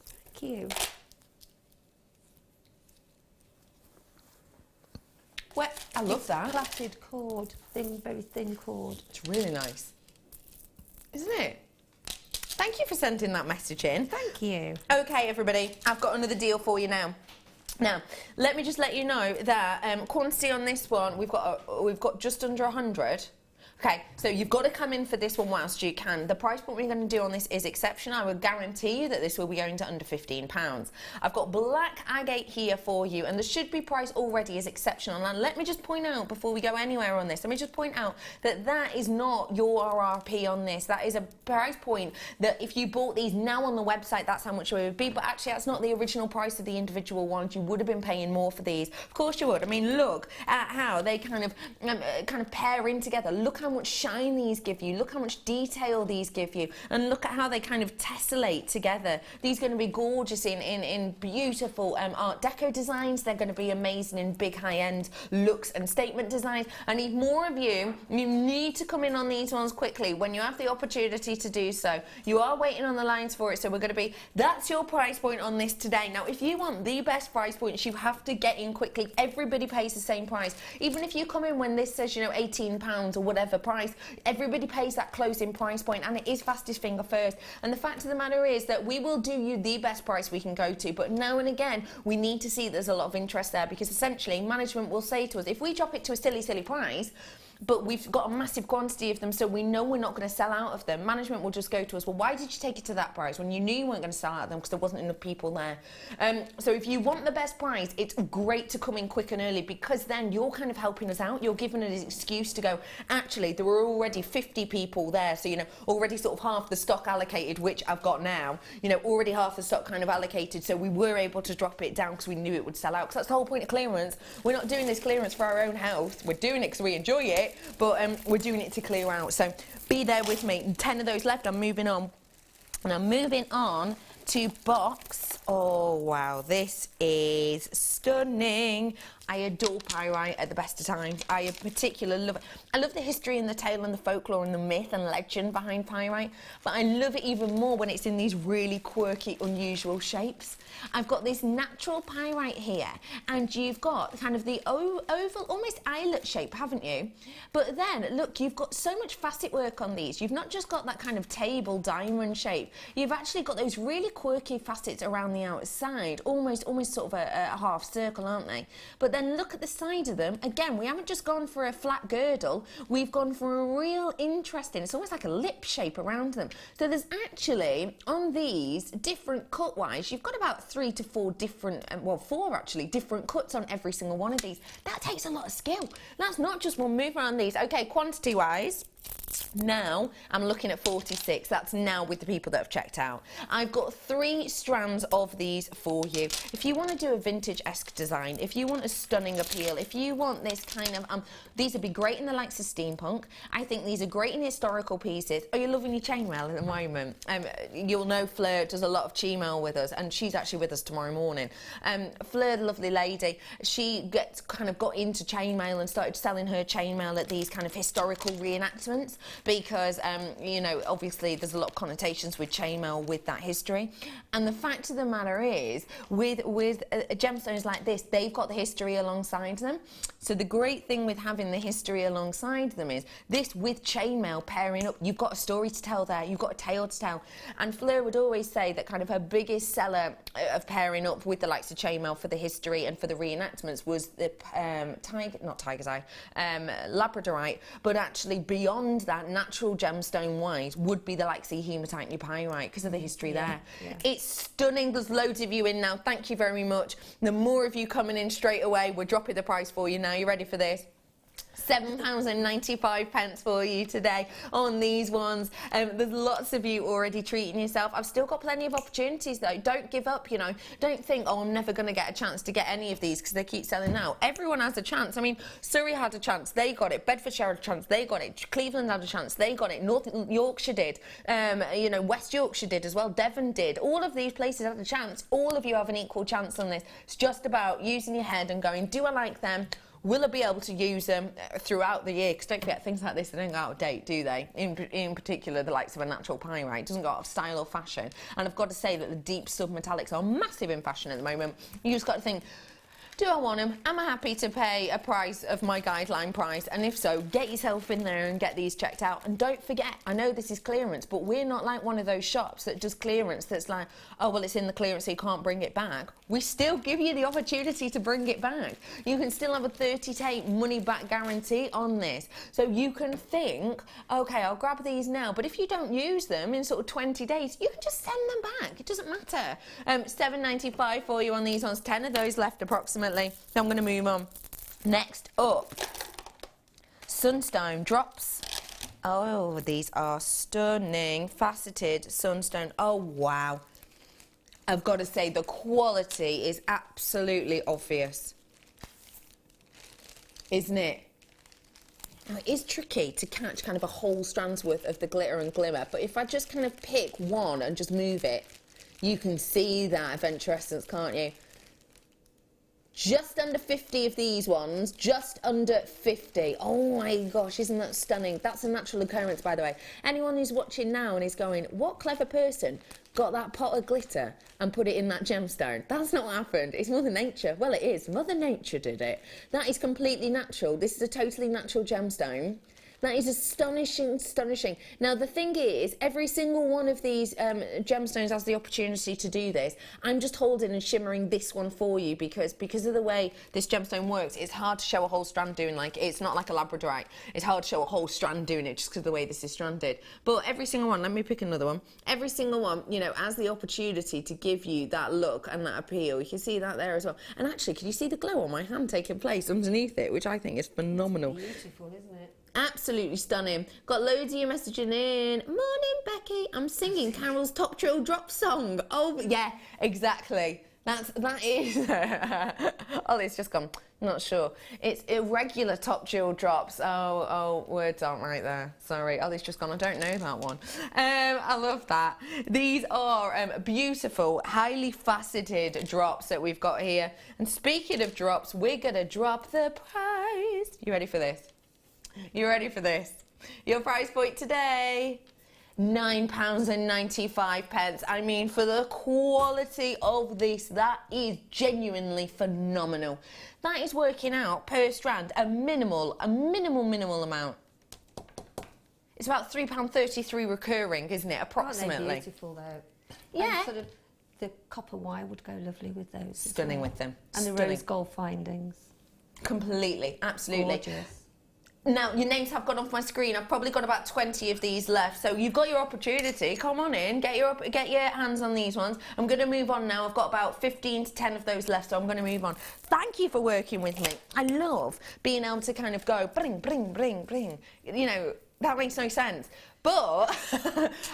Thank you. I love that. Plaited cord, very thin cord. It's really nice, isn't it? Thank you for sending that message in. Thank you. Okay, everybody, I've got another deal for you now. Now, let me just let you know that quantity on this one, we've got just under 100. Okay, so you've got to come in for this one whilst you can. The price point we're going to do on this is exceptional. I would guarantee you that this will be going to under £15. I've got black agate here for you, and the should be price already is exceptional. And let me just point out, before we go anywhere on this, let me just point out that that is not your RRP on this. That is a price point that if you bought these now on the website, that's how much it would be. But actually, that's not the original price of the individual ones. You would have been paying more for these. Of course you would. I mean, look at how they kind of pair in together. Look how much shine these give you, look how much detail these give you, and look at how they kind of tessellate together. These are going to be gorgeous in beautiful art deco designs. They're going to be amazing in big high-end looks and statement designs. I need more of you. You need to come in on these ones quickly when you have the opportunity to do so. You are waiting on the lines for it, so we're going to be, that's your price point on this today. Now, if you want the best price points, you have to get in quickly. Everybody pays the same price. Even if you come in when this says, you know, £18 or whatever price, everybody pays that closing price point, and it is fastest finger first. And the fact of the matter is that we will do you the best price we can go to, but now and again we need to see there's a lot of interest there, because essentially management will say to us, if we drop it to a silly price, but we've got a massive quantity of them, so we know we're not going to sell out of them, management will just go to us, well, why did you take it to that price when you knew you weren't going to sell out of them because there wasn't enough people there? So if you want the best price, it's great to come in quick and early, because then you're kind of helping us out. You're giving us an excuse to go, actually, there were already 50 people there, so, you know, already sort of half the stock allocated, which I've got now, you know, already half the stock kind of allocated, so we were able to drop it down because we knew it would sell out, because that's the whole point of clearance. We're not doing this clearance for our own health. We're doing it because we enjoy it, but we're doing it to clear out. So be there with me. 10 of those left. I'm moving on. And I'm moving on to box. Oh, wow. This is stunning. I adore pyrite at the best of times. I particularly love it. I love the history and the tale and the folklore and the myth and legend behind pyrite, but I love it even more when it's in these really quirky, unusual shapes. I've got this natural pyrite here, and you've got kind of the oval, almost eyelet shape, haven't you? But then, look, you've got so much facet work on these. You've not just got that kind of table diamond shape. You've actually got those really quirky facets around the outside, almost sort of a half circle, aren't they? But then look at the side of them. Again, we haven't just gone for a flat girdle. We've gone for a real interesting, it's almost like a lip shape around them. So there's actually, on these, different cut-wise, you've got about 3 to 4 different, well, 4 actually, different cuts on every single one of these. That takes a lot of skill. That's not just one move around these. Okay, quantity-wise, now I'm looking at 46. That's now with the people that have checked out. I've got 3 strands of these for you. If you want to do a vintage-esque design, if you want a stunning appeal, if you want this kind of these would be great in the likes of steampunk. I think these are great in historical pieces. Oh, you're loving your chainmail at the moment. You'll know Fleur does a lot of chainmail with us, and she's actually with us tomorrow morning. Fleur, the lovely lady, she got into chainmail and started selling her chainmail at these kind of historical reenactments, because you know, obviously there's a lot of connotations with chainmail with that history. And the fact of the matter is, with gemstones like this, they've got the history alongside them. So the great thing with having the history alongside them is this, with chainmail pairing up, you've got a story to tell there, you've got a tale to tell. And Fleur would always say that kind of her biggest seller of pairing up with the likes of chainmail for the history and for the reenactments was the Labradorite, but actually beyond that, natural gemstone wise would be the likes of hematite and your pyrite because of the history there. Yeah. It's stunning. There's loads of you in now. Thank you very much. The more of you coming in straight away, we're dropping the price for you now. You ready for this? £7.95 for you today on these ones. There's lots of you already treating yourself. I've still got plenty of opportunities though. Don't give up, you know. Don't think, oh, I'm never going to get a chance to get any of these because they keep selling out. Everyone has a chance. I mean, Surrey had a chance, they got it. Bedfordshire had a chance, they got it. Cleveland had a chance, they got it. North Yorkshire did. You know, West Yorkshire did as well. Devon did. All of these places had a chance. All of you have an equal chance on this. It's just about using your head and going, do I like them? Will I be able to use them throughout the year? Because don't forget, things like this, they don't go out of date, do they? In particular, the likes of a natural pyrite doesn't go out of style or fashion. And I've got to say that the deep submetallics are massive in fashion at the moment. You just got to think, do I want them? Am I happy to pay a price of my guideline price? And if so, get yourself in there and get these checked out. And don't forget, I know this is clearance, but we're not like one of those shops that does clearance that's like, oh, well, it's in the clearance, so you can't bring it back. We still give you the opportunity to bring it back. You can still have a 30-day money-back guarantee on this. So you can think, okay, I'll grab these now, but if you don't use them in sort of 20 days, you can just send them back. It doesn't matter. £7.95 for you on these ones. 10 of those left approximately. So I'm going to move on. Next up, sunstone drops. Oh, these are stunning. Faceted sunstone. Oh, wow. I've got to say, the quality is absolutely obvious, isn't it? Now, it is tricky to catch kind of a whole strand's worth of the glitter and glimmer, but if I just kind of pick one and just move it, you can see that evanescence, can't you? Just under 50 of these ones, just under 50. Oh my gosh, isn't that stunning? That's a natural occurrence, by the way. Anyone who's watching now and is going, what clever person got that pot of glitter and put it in that gemstone? That's not what happened. It's Mother Nature. Well, it is. Mother Nature did it. That is completely natural. This is a totally natural gemstone. That is astonishing, astonishing. Now, the thing is, every single one of these gemstones has the opportunity to do this. I'm just holding and shimmering this one for you because of the way this gemstone works, it's hard to show a whole strand doing, like, it's not like a labradorite. It's hard to show a whole strand doing it just because of the way this is stranded. But every single one, let me pick another one. Every single one, you know, has the opportunity to give you that look and that appeal. You can see that there as well. And actually, can you see the glow on my hand taking place underneath it, which I think is phenomenal. Beautiful, isn't it? Absolutely stunning. Got loads of you messaging in. Morning, Becky. I'm singing Carol's Top Drill Drop song. Oh, yeah, exactly. That is. Oh, it's just gone. Not sure. It's irregular top jewel drops. Oh, words aren't right there. Sorry. Oh, it's just gone. I don't know that one. I love that. These are beautiful, highly faceted drops that we've got here. And speaking of drops, we're going to drop the price. You ready for this? You ready for this? Your price point today, £9.95. I mean, for the quality of this, that is genuinely phenomenal. That is working out per strand a minimal amount. It's about £3.33 recurring, isn't it? Approximately. Aren't they beautiful though? Yeah. And sort of the copper wire would go lovely with those. Stunning with them. And the rose gold findings. Completely, absolutely. Gorgeous. Now, your names have gone off my screen. I've probably got about 20 of these left. So you've got your opportunity. Come on in. Get your hands on these ones. I'm going to move on now. I've got about 15 to 10 of those left, so I'm going to move on. Thank you for working with me. I love being able to kind of go, bring, bring, bring, bring. You know, that makes no sense. But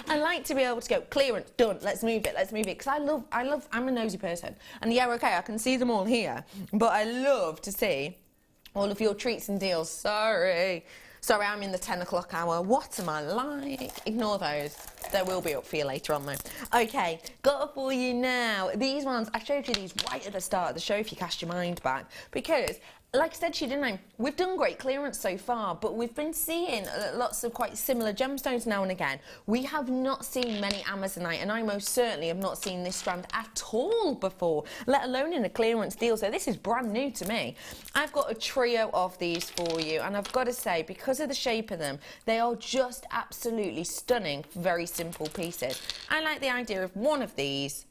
I like to be able to go, clearance, done, let's move it. Because I'm a nosy person. And yeah, okay, I can see them all here. But I love to see all of your treats and deals. Sorry, I'm in the 10 o'clock hour. What am I like? Ignore those. They will be up for you later on though. Okay, got it for you now. These ones, I showed you these right at the start of the show if you cast your mind back. Because, like I said to you, didn't I? We've done great clearance so far, but we've been seeing lots of quite similar gemstones now and again. We have not seen many Amazonite, and I most certainly have not seen this strand at all before, let alone in a clearance deal. So this is brand new to me. I've got a trio of these for you, and I've got to say, because of the shape of them, they are just absolutely stunning, very simple pieces. I like the idea of one of these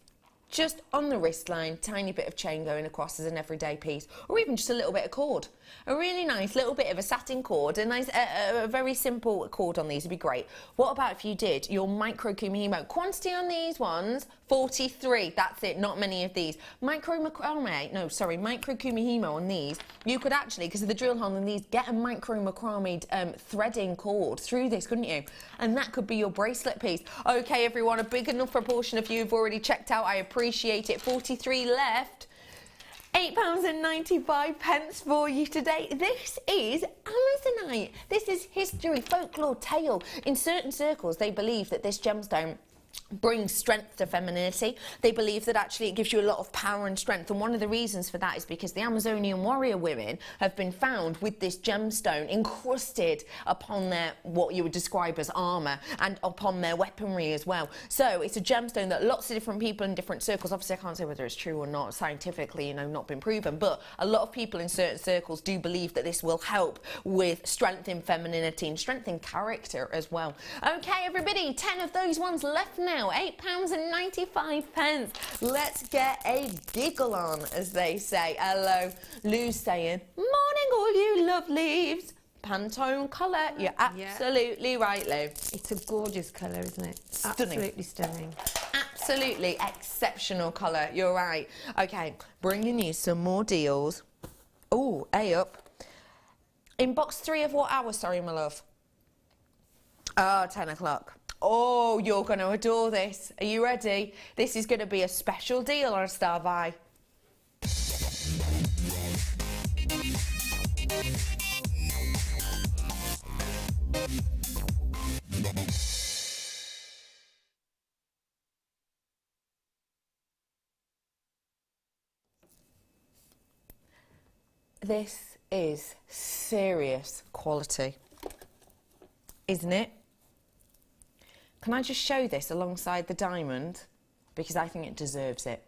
just on the wrist line, tiny bit of chain going across as an everyday piece, or even just a little bit of cord. A really nice little bit of a satin cord, a very simple cord on these would be great. What about if you did your micro kumihimo? Quantity on these ones, 43, that's it, not many of these. Micro kumihimo on these, you could actually, because of the drill hole in these, get a micro macrame threading cord through this, couldn't you? And that could be your bracelet piece. Okay, everyone, a big enough proportion of you have already checked out. I appreciate it. 43 left. £8.95 for you today. This is Amazonite. This is history, folklore, tale. In certain circles, they believe that this gemstone brings strength to femininity. They believe that actually it gives you a lot of power and strength, and one of the reasons for that is because the Amazonian warrior women have been found with this gemstone encrusted upon their, what you would describe as armour, and upon their weaponry as well. So it's a gemstone that lots of different people in different circles, obviously I can't say whether it's true or not, scientifically, you know, not been proven, but a lot of people in certain circles do believe that this will help with strength in femininity and strength in character as well. Okay, everybody, 10 of those ones left now. £8.95. Let's get a giggle on, as they say. Hello, Lou's saying, morning all you love leaves. Pantone colour. You're absolutely right, Lou. It's a gorgeous colour, isn't it? Stunning. Absolutely stunning. Absolutely exceptional colour. You're right. Okay, bringing you some more deals. Oh, A up. In box 3 of what hour, sorry, my love? 10 o'clock. Oh, you're going to adore this. Are you ready? This is going to be a special deal on a Star Buy. This is serious quality, isn't it? Can I just show this alongside the diamond? Because I think it deserves it.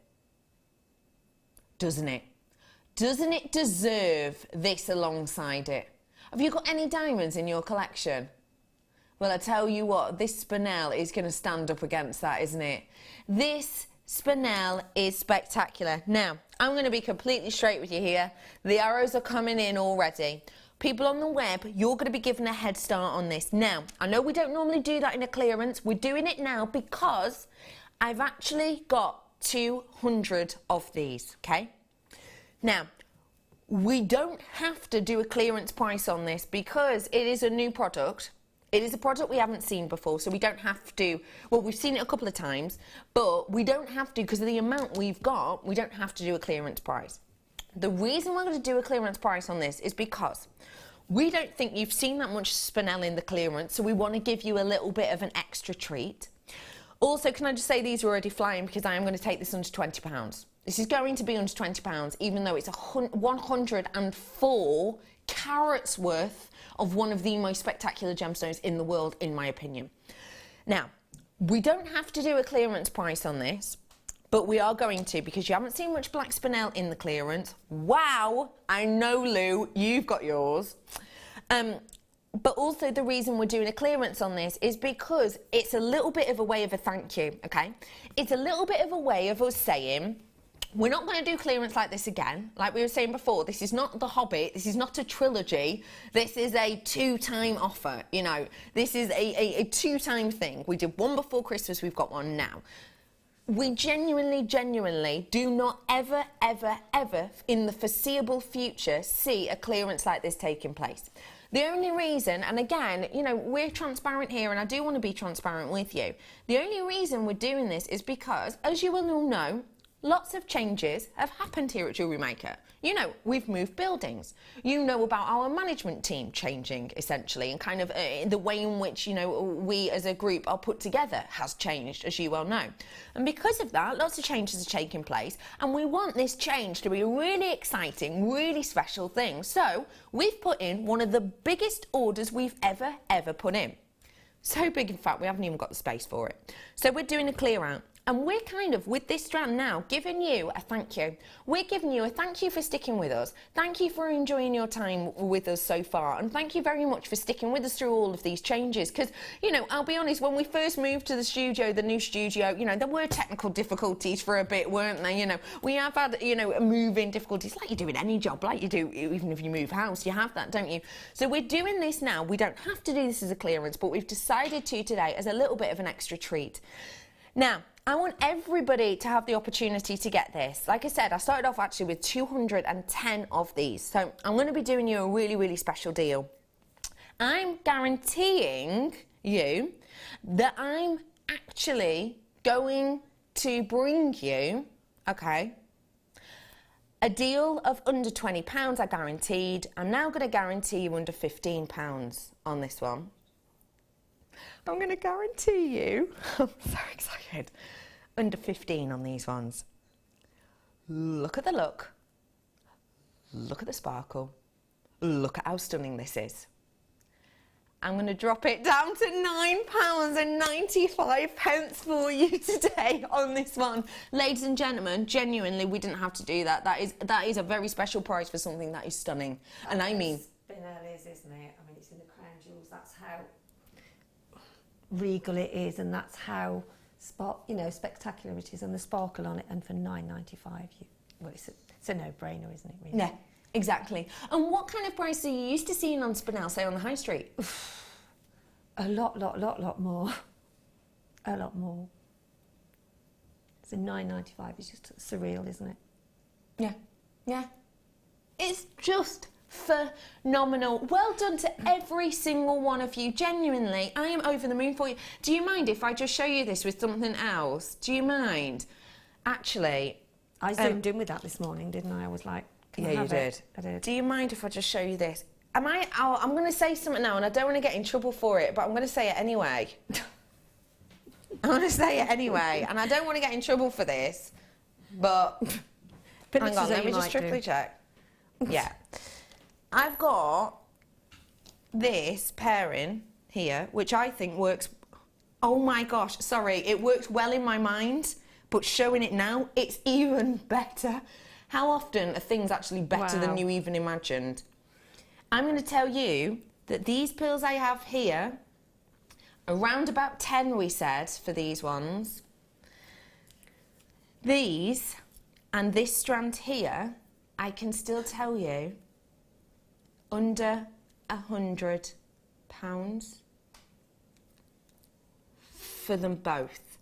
Doesn't it? Doesn't it deserve this alongside it? Have you got any diamonds in your collection? Well, I tell you what, this spinel is going to stand up against that, isn't it? This spinel is spectacular. Now, I'm going to be completely straight with you here. The arrows are coming in already. People on the web, you're going to be given a head start on this. Now, I know we don't normally do that in a clearance. We're doing it now because I've actually got 200 of these, okay? Now, we don't have to do a clearance price on this because it is a new product. It is a product we haven't seen before, so we don't have to, well, we've seen it a couple of times, but we don't have to, because of the amount we've got, we don't have to do a clearance price. The reason we're going to do a clearance price on this is because we don't think you've seen that much spinel in the clearance, so we want to give you a little bit of an extra treat. Also, can I just say these are already flying because I am going to take this under £20. This is going to be under £20, even though it's 104 carats worth of one of the most spectacular gemstones in the world, in my opinion. Now, we don't have to do a clearance price on this, but we are going to, because you haven't seen much black spinel in the clearance. Wow, I know, Lou, you've got yours. But also the reason we're doing a clearance on this is because it's a little bit of a way of a thank you, okay? It's a little bit of a way of us saying, we're not going to do clearance like this again. Like we were saying before, this is not The Hobbit, this is not a trilogy, this is a two-time offer, you know. This is a two-time thing. We did one before Christmas, we've got one now. We genuinely do not ever in the foreseeable future see a clearance like this taking place. The only reason, and again, you know, we're transparent here and I do want to be transparent with you. The only reason we're doing this is because, as you will all know, lots of changes have happened here at JewelleryMaker. You know, we've moved buildings. You know about our management team changing, essentially, and kind of the way in which, you know, we as a group are put together has changed, as you well know. And because of that, lots of changes are taking place, and we want this change to be a really exciting, really special thing. So we've put in one of the biggest orders we've ever put in. So big, in fact, we haven't even got the space for it. So we're doing a clear out And we're kind of, with this strand now, giving you a thank you. We're giving you a thank you for sticking with us. Thank you for enjoying your time with us so far. And thank you very much for sticking with us through all of these changes. Because, you know, I'll be honest, when we first moved to the studio, the new studio, you know, there were technical difficulties for a bit, weren't there? You know, we have had, you know, moving difficulties like you do in any job, like you do even if you move house, you have that, don't you? So we're doing this now. We don't have to do this as a clearance, but we've decided to today as a little bit of an extra treat. Now, I want everybody to have the opportunity to get this. Like I said, I started off actually with 210 of these. So I'm going to be doing you a really, really special deal. I'm guaranteeing you that I'm actually going to bring you, okay, a deal of under £20, I guaranteed. I'm now going to guarantee you under £15 on this one. I'm going to guarantee you, I'm so excited, under 15 on these ones. Look at the look. Look at the sparkle. Look at how stunning this is. I'm going to drop it down to £9.95 for you today on this one. Ladies and gentlemen, genuinely, we didn't have to do that. That is a very special price for something that is stunning. And I mean... Spinel is, isn't it? I mean, it's in the crown jewels. That's how regal it is, and that's how spectacular it is, and the sparkle on it. And for £9.95, well, it's a no-brainer, isn't it? Really? Yeah, exactly. And what kind of price are you used to seeing on Spinel, say on the high street? A lot more. A lot more. So £9.95 is just surreal, isn't it? Yeah, yeah. It's just phenomenal. Well done to every single one of you. Genuinely, I am over the moon for you. Do you mind if I just show you this with something else? Do you mind? Actually, I zoomed in with that this morning, didn't I? I was like, can I yeah, have you did. it? I did. Do you mind if I just show you this? I'm going to say something now, and I don't want to get in trouble for it, but I'm going to say it anyway. I'm going to say it anyway, and I don't want to get in trouble for this, but hang on, let me just triply check. Yeah. I've got this pairing here, which I think works, oh my gosh, sorry, it works well in my mind, but showing it now, it's even better. How often are things actually better than you even imagined? I'm going to tell you that these pearls I have here, around about 10 we said for these ones. These and this strand here, I can still tell you, under £100 for them both.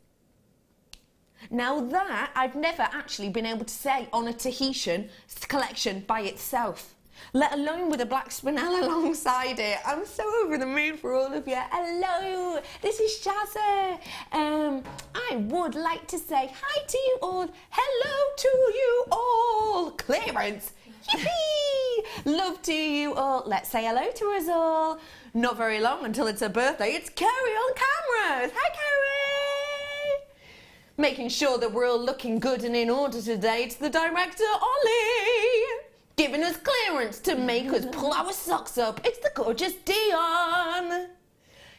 Now that I've never actually been able to say on a Tahitian collection by itself, let alone with a black spinel alongside it. I'm so over the moon for all of you. Hello, this is Shazza. I would like to say hi to you all. Hello to you all. Clearance. Yippee! Love to you all. Let's say hello to us all. Not very long until it's her birthday. It's Carrie on cameras. Hi, Carrie! Making sure that we're all looking good and in order today. It's the director, Ollie. Giving us clearance to make us pull our socks up. It's the gorgeous Dion.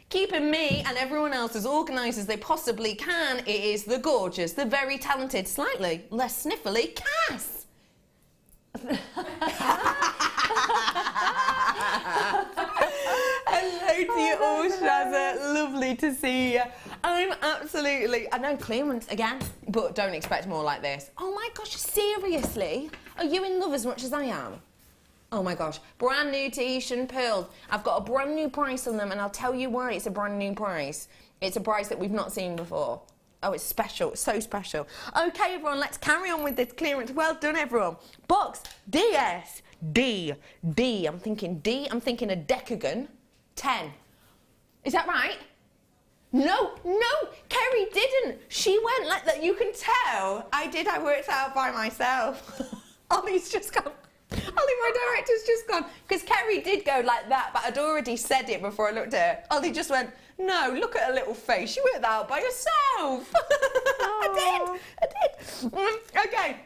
Keeping me and everyone else as organised as they possibly can. It is the gorgeous, the very talented, slightly less sniffly Cass. Hello to you all, Shazza. Lovely to see you. I know clearance again, but don't expect more like this. Oh my gosh, seriously? Are you in love as much as I am? Oh my gosh, brand new Tahitian pearls. I've got a brand new price on them, and I'll tell you why it's a brand new price. It's a price that we've not seen before. Oh, it's special. It's so special. Okay, everyone, let's carry on with this clearance. Well done, everyone. Box DS. D. I'm thinking D. I'm thinking a decagon. 10. Is that right? No, Kerry didn't. She went like that. You can tell. I worked out by myself. Ollie's just gone. Ollie, my director's just gone. Because Kerry did go like that, but I'd already said it before I looked at her. Ollie just went, no, look at her little face. She worked that out by herself. I did. Okay.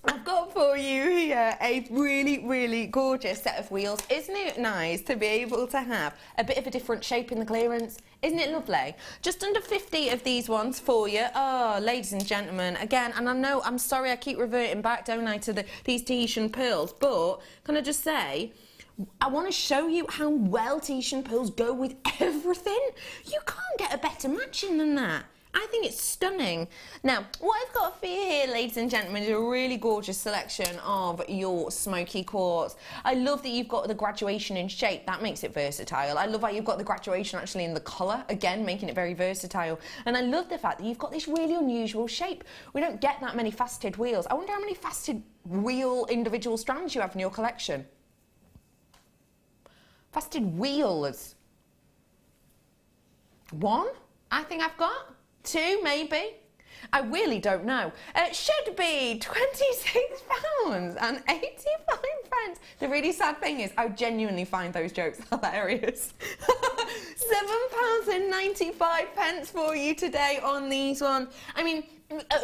I've got for you here a really, really gorgeous set of wheels. Isn't it nice to be able to have a bit of a different shape in the clearance? Isn't it lovely? Just under 50 of these ones for you. Oh, ladies and gentlemen, again, and I know, I'm sorry I keep reverting back, don't I, to these Tahitian pearls, but can I just say, I want to show you how well Tahitian pearls go with everything. You can't get a better matching than that. I think it's stunning. Now, what I've got for you here, ladies and gentlemen, is a really gorgeous selection of your smoky quartz. I love that you've got the graduation in shape. That makes it versatile. I love how you've got the graduation actually in the colour, again, making it very versatile. And I love the fact that you've got this really unusual shape. We don't get that many faceted wheels. I wonder how many faceted wheel individual strands you have in your collection. Faceted wheels. 1, I think I've got. 2, maybe. I really don't know. It should be £26 and 85 pence. The really sad thing is I genuinely find those jokes hilarious. £7 and 95 pence for you today on these ones. I mean,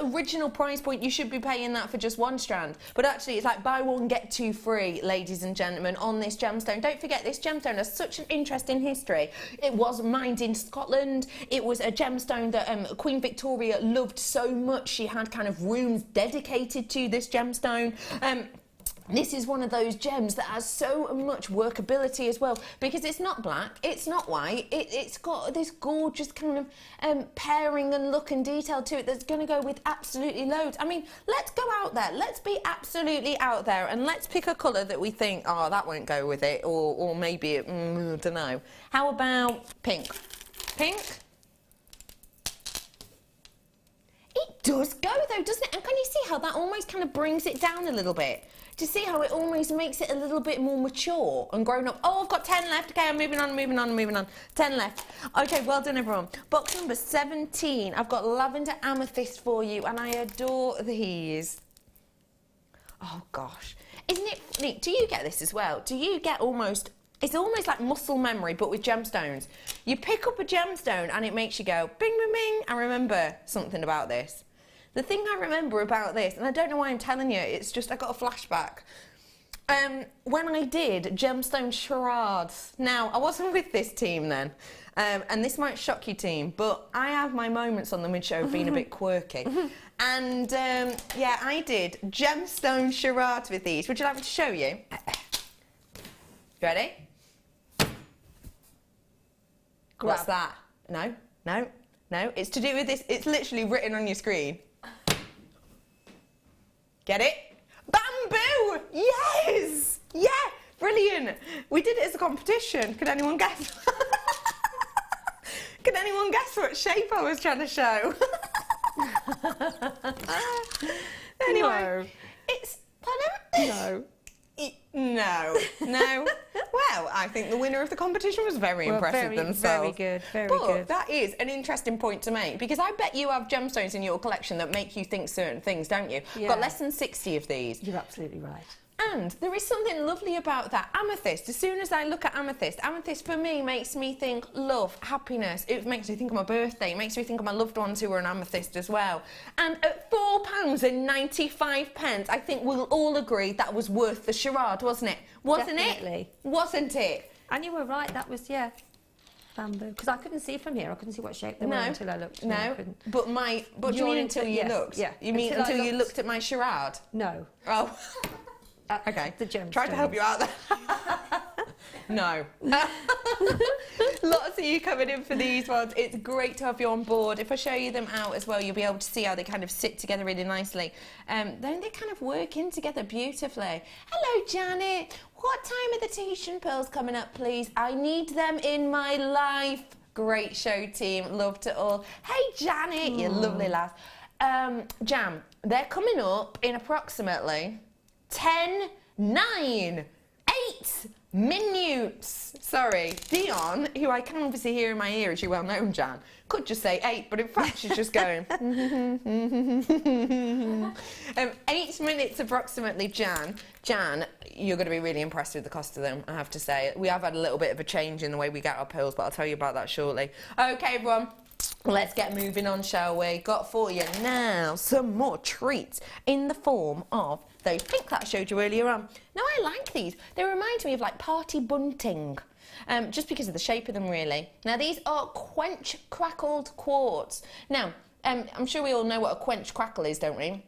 original price point, you should be paying that for just 1 strand, but actually it's like buy 1 get 2 free, ladies and gentlemen, on this gemstone. Don't forget, this gemstone has such an interesting history. It was mined in Scotland. It was a gemstone that Queen Victoria loved so much she had kind of rooms dedicated to this gemstone. This is one of those gems that has so much workability as well, because it's not black, it's not white, it's got this gorgeous kind of pairing and look and detail to it that's going to go with absolutely loads. I mean, let's go out there, let's be absolutely out there, and let's pick a colour that we think, oh, that won't go with it, or maybe, I don't know. How about pink? Pink? It does go though, doesn't it? And can you see how that almost kind of brings it down a little bit? To see how it almost makes it a little bit more mature and grown up. Oh, I've got 10 left. Okay, I'm moving on. 10 left. Okay, well done, everyone. Box number 17. I've got lavender amethyst for you, and I adore these. Oh, gosh. Isn't it funny? Do you get this as well? Do you get almost... It's almost like muscle memory, but with gemstones. You pick up a gemstone, and it makes you go, bing, bing, bing. I remember something about this. The thing I remember about this, and I don't know why I'm telling you, it's just I got a flashback. When I did gemstone charades, now I wasn't with this team then, and this might shock you team, but I have my moments on the mid-show of being a bit quirky. And yeah, I did gemstone charades with these. Would you like me to show you? Ready? What's that? No, no, no. It's to do with this. It's literally written on your screen. Get it? Bamboo! Yes! Yeah! Brilliant! We did it as a competition. Could anyone guess? Could anyone guess what shape I was trying to show? Anyway, No. It's... Pardon? No. No. Well, I think the winner of the competition was very impressive themselves. Very good, very but good. that is an interesting point to make, because I bet you have gemstones in your collection that make you think certain things, don't you? Yeah. Got less than 60 of these. You're absolutely right. And there is something lovely about that. Amethyst, as soon as I look at amethyst, amethyst for me makes me think love, happiness. It makes me think of my birthday. It makes me think of my loved ones who are an amethyst as well. And at £4 and 95 pence, I think we'll all agree that was worth the charade, wasn't it? Wasn't Definitely. it? Wasn't it? And you were right, that was, yeah, bamboo. Because I couldn't see from here, I couldn't see what shape they were until I looked. No, but do you mean until you looked? Yeah. You mean until you looked at my charade? No. Oh. Okay. The gemstones. Tried to help you out there. No. Lots of you coming in for these ones. It's great to have you on board. If I show you them out as well, you'll be able to see how they kind of sit together really nicely. Don't they kind of work in together beautifully? Hello, Janet. What time are the Tahitian pearls coming up, please? I need them in my life. Great show, team. Loved it all. Hey, Janet, you lovely lass. Jam, they're coming up in approximately 10, 9, 8 minutes. Sorry, Dion, who I can obviously hear in my ear, as you well know, Jan, could just say 8, but in fact she's just going. 8 minutes approximately, Jan. Jan, you're going to be really impressed with the cost of them, I have to say. We have had a little bit of a change in the way we get our pearls, but I'll tell you about that shortly. Okay, everyone. Let's get moving on, shall we? Got for you now some more treats in the form of those pink that I showed you earlier on. Now, I like these. They remind me of like party bunting, just because of the shape of them, really. Now, these are quench crackled quartz. Now, I'm sure we all know what a quench crackle is, don't we?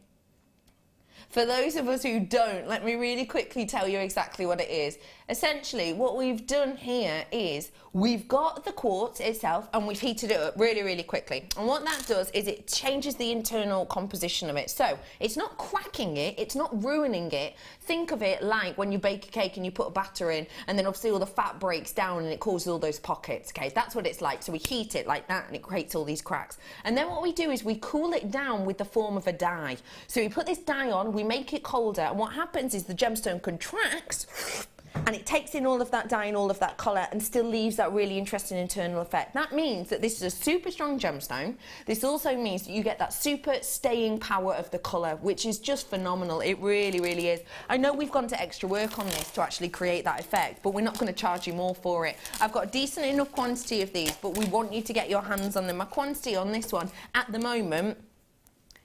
For those of us who don't, let me really quickly tell you exactly what it is. Essentially, what we've done here is we've got the quartz itself and we've heated it up really, really quickly. And what that does is it changes the internal composition of it. So it's not cracking it, it's not ruining it. Think of it like when you bake a cake and you put a batter in and then obviously all the fat breaks down and it causes all those pockets, okay? That's what it's like. So we heat it like that and it creates all these cracks. And then what we do is we cool it down with the form of a dye. So we put this dye on, we make it colder, and what happens is the gemstone contracts and it takes in all of that dye and all of that colour and still leaves that really interesting internal effect. That means that this is a super strong gemstone. This also means that you get that super staying power of the colour, which is just phenomenal. It really, really is. I know we've gone to extra work on this to actually create that effect, but we're not going to charge you more for it. I've got a decent enough quantity of these, but we want you to get your hands on them. My quantity on this one at the moment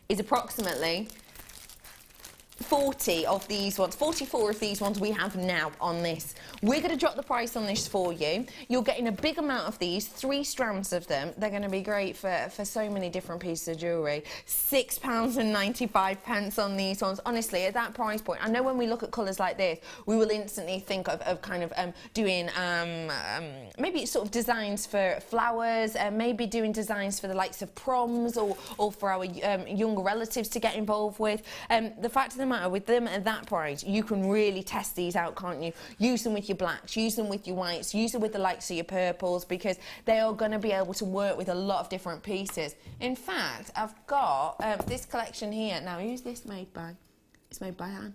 is approximately 40 of these ones, 44 of these ones we have now on this. We're going to drop the price on this for you. You're getting a big amount of these, 3 strands of them. They're going to be great for so many different pieces of jewellery. £6.95 on these ones. Honestly, at that price point, I know when we look at colours like this, we will instantly think of kind of doing maybe sort of designs for flowers, maybe doing designs for the likes of proms or for our younger relatives to get involved with. The fact of the matter with them at that price, you can really test these out, can't you? Use them with your blacks, use them with your whites, use them with the likes of your purples, because they are going to be able to work with a lot of different pieces. In fact, I've got this collection here. Now, who's this made by? It's made by Anne.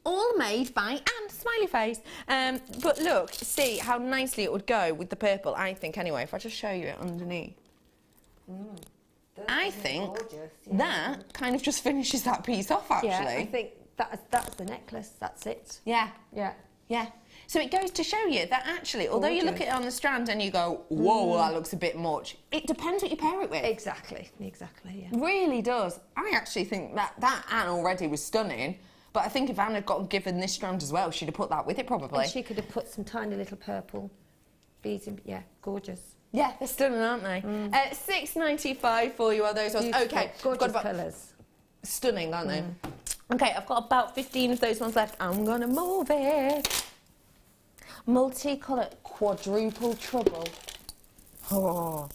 All made by Anne, smiley face. But look, see how nicely it would go with the purple, I think, anyway, if I just show you it underneath. I think gorgeous, yeah. that kind of just finishes that piece off, actually. Yeah, I think that's the necklace, that's it. Yeah. Yeah. Yeah. So it goes to show you that actually, although you look at it on the strand and you go, whoa, that looks a bit much, it depends what you pair it with. Exactly, yeah. Really does. I actually think that Anne already was stunning, but I think if Anne had gotten given this strand as well, she'd have put that with it probably. And she could have put some tiny little purple beads in, yeah, gorgeous. Yeah, they're stunning, aren't they? £6.95 for you are those ones. Beautiful. Okay, Gorgeous colours. Stunning, aren't they? Okay, I've got about 15 of those ones left. I'm gonna move it. Multicolour quadruple trouble. Oh,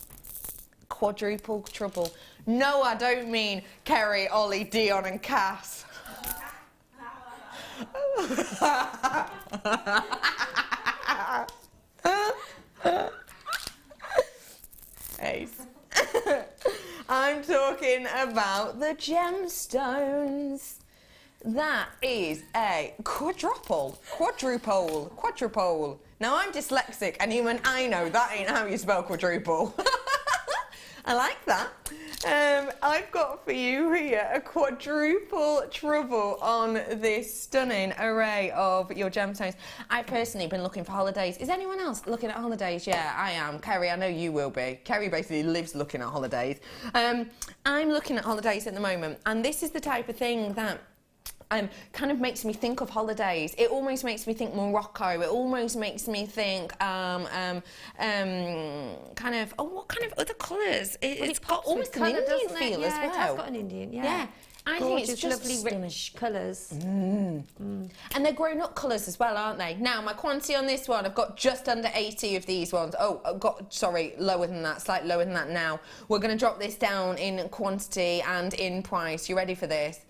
quadruple trouble. No, I don't mean Kerry, Ollie, Dion and Cass. Ace. I'm talking about the gemstones. That is a quadruple. Now, I'm dyslexic, and even I know that ain't how you spell quadruple. I like that. I've got for you here a quadruple trouble on this stunning array of your gemstones. I've personally been looking for holidays. Is anyone else looking at holidays? Yeah, I am. Kerry, I know you will be. Kerry basically lives looking at holidays. I'm looking at holidays at the moment, and this is the type of thing that kind of makes me think of holidays. It almost makes me think Morocco. It almost makes me think kind of, oh, what kind of other colours? It's got almost an Indian feel as well. It has got an Indian, Yeah. I think it's just lovely, stunning. rich colours. And they're grown-up colours as well, aren't they? Now, my quantity on this one, I've got just under 80 of these ones. Oh, I've got, sorry, lower than that, slightly lower than that now. We're going to drop this down in quantity and in price. You ready for this?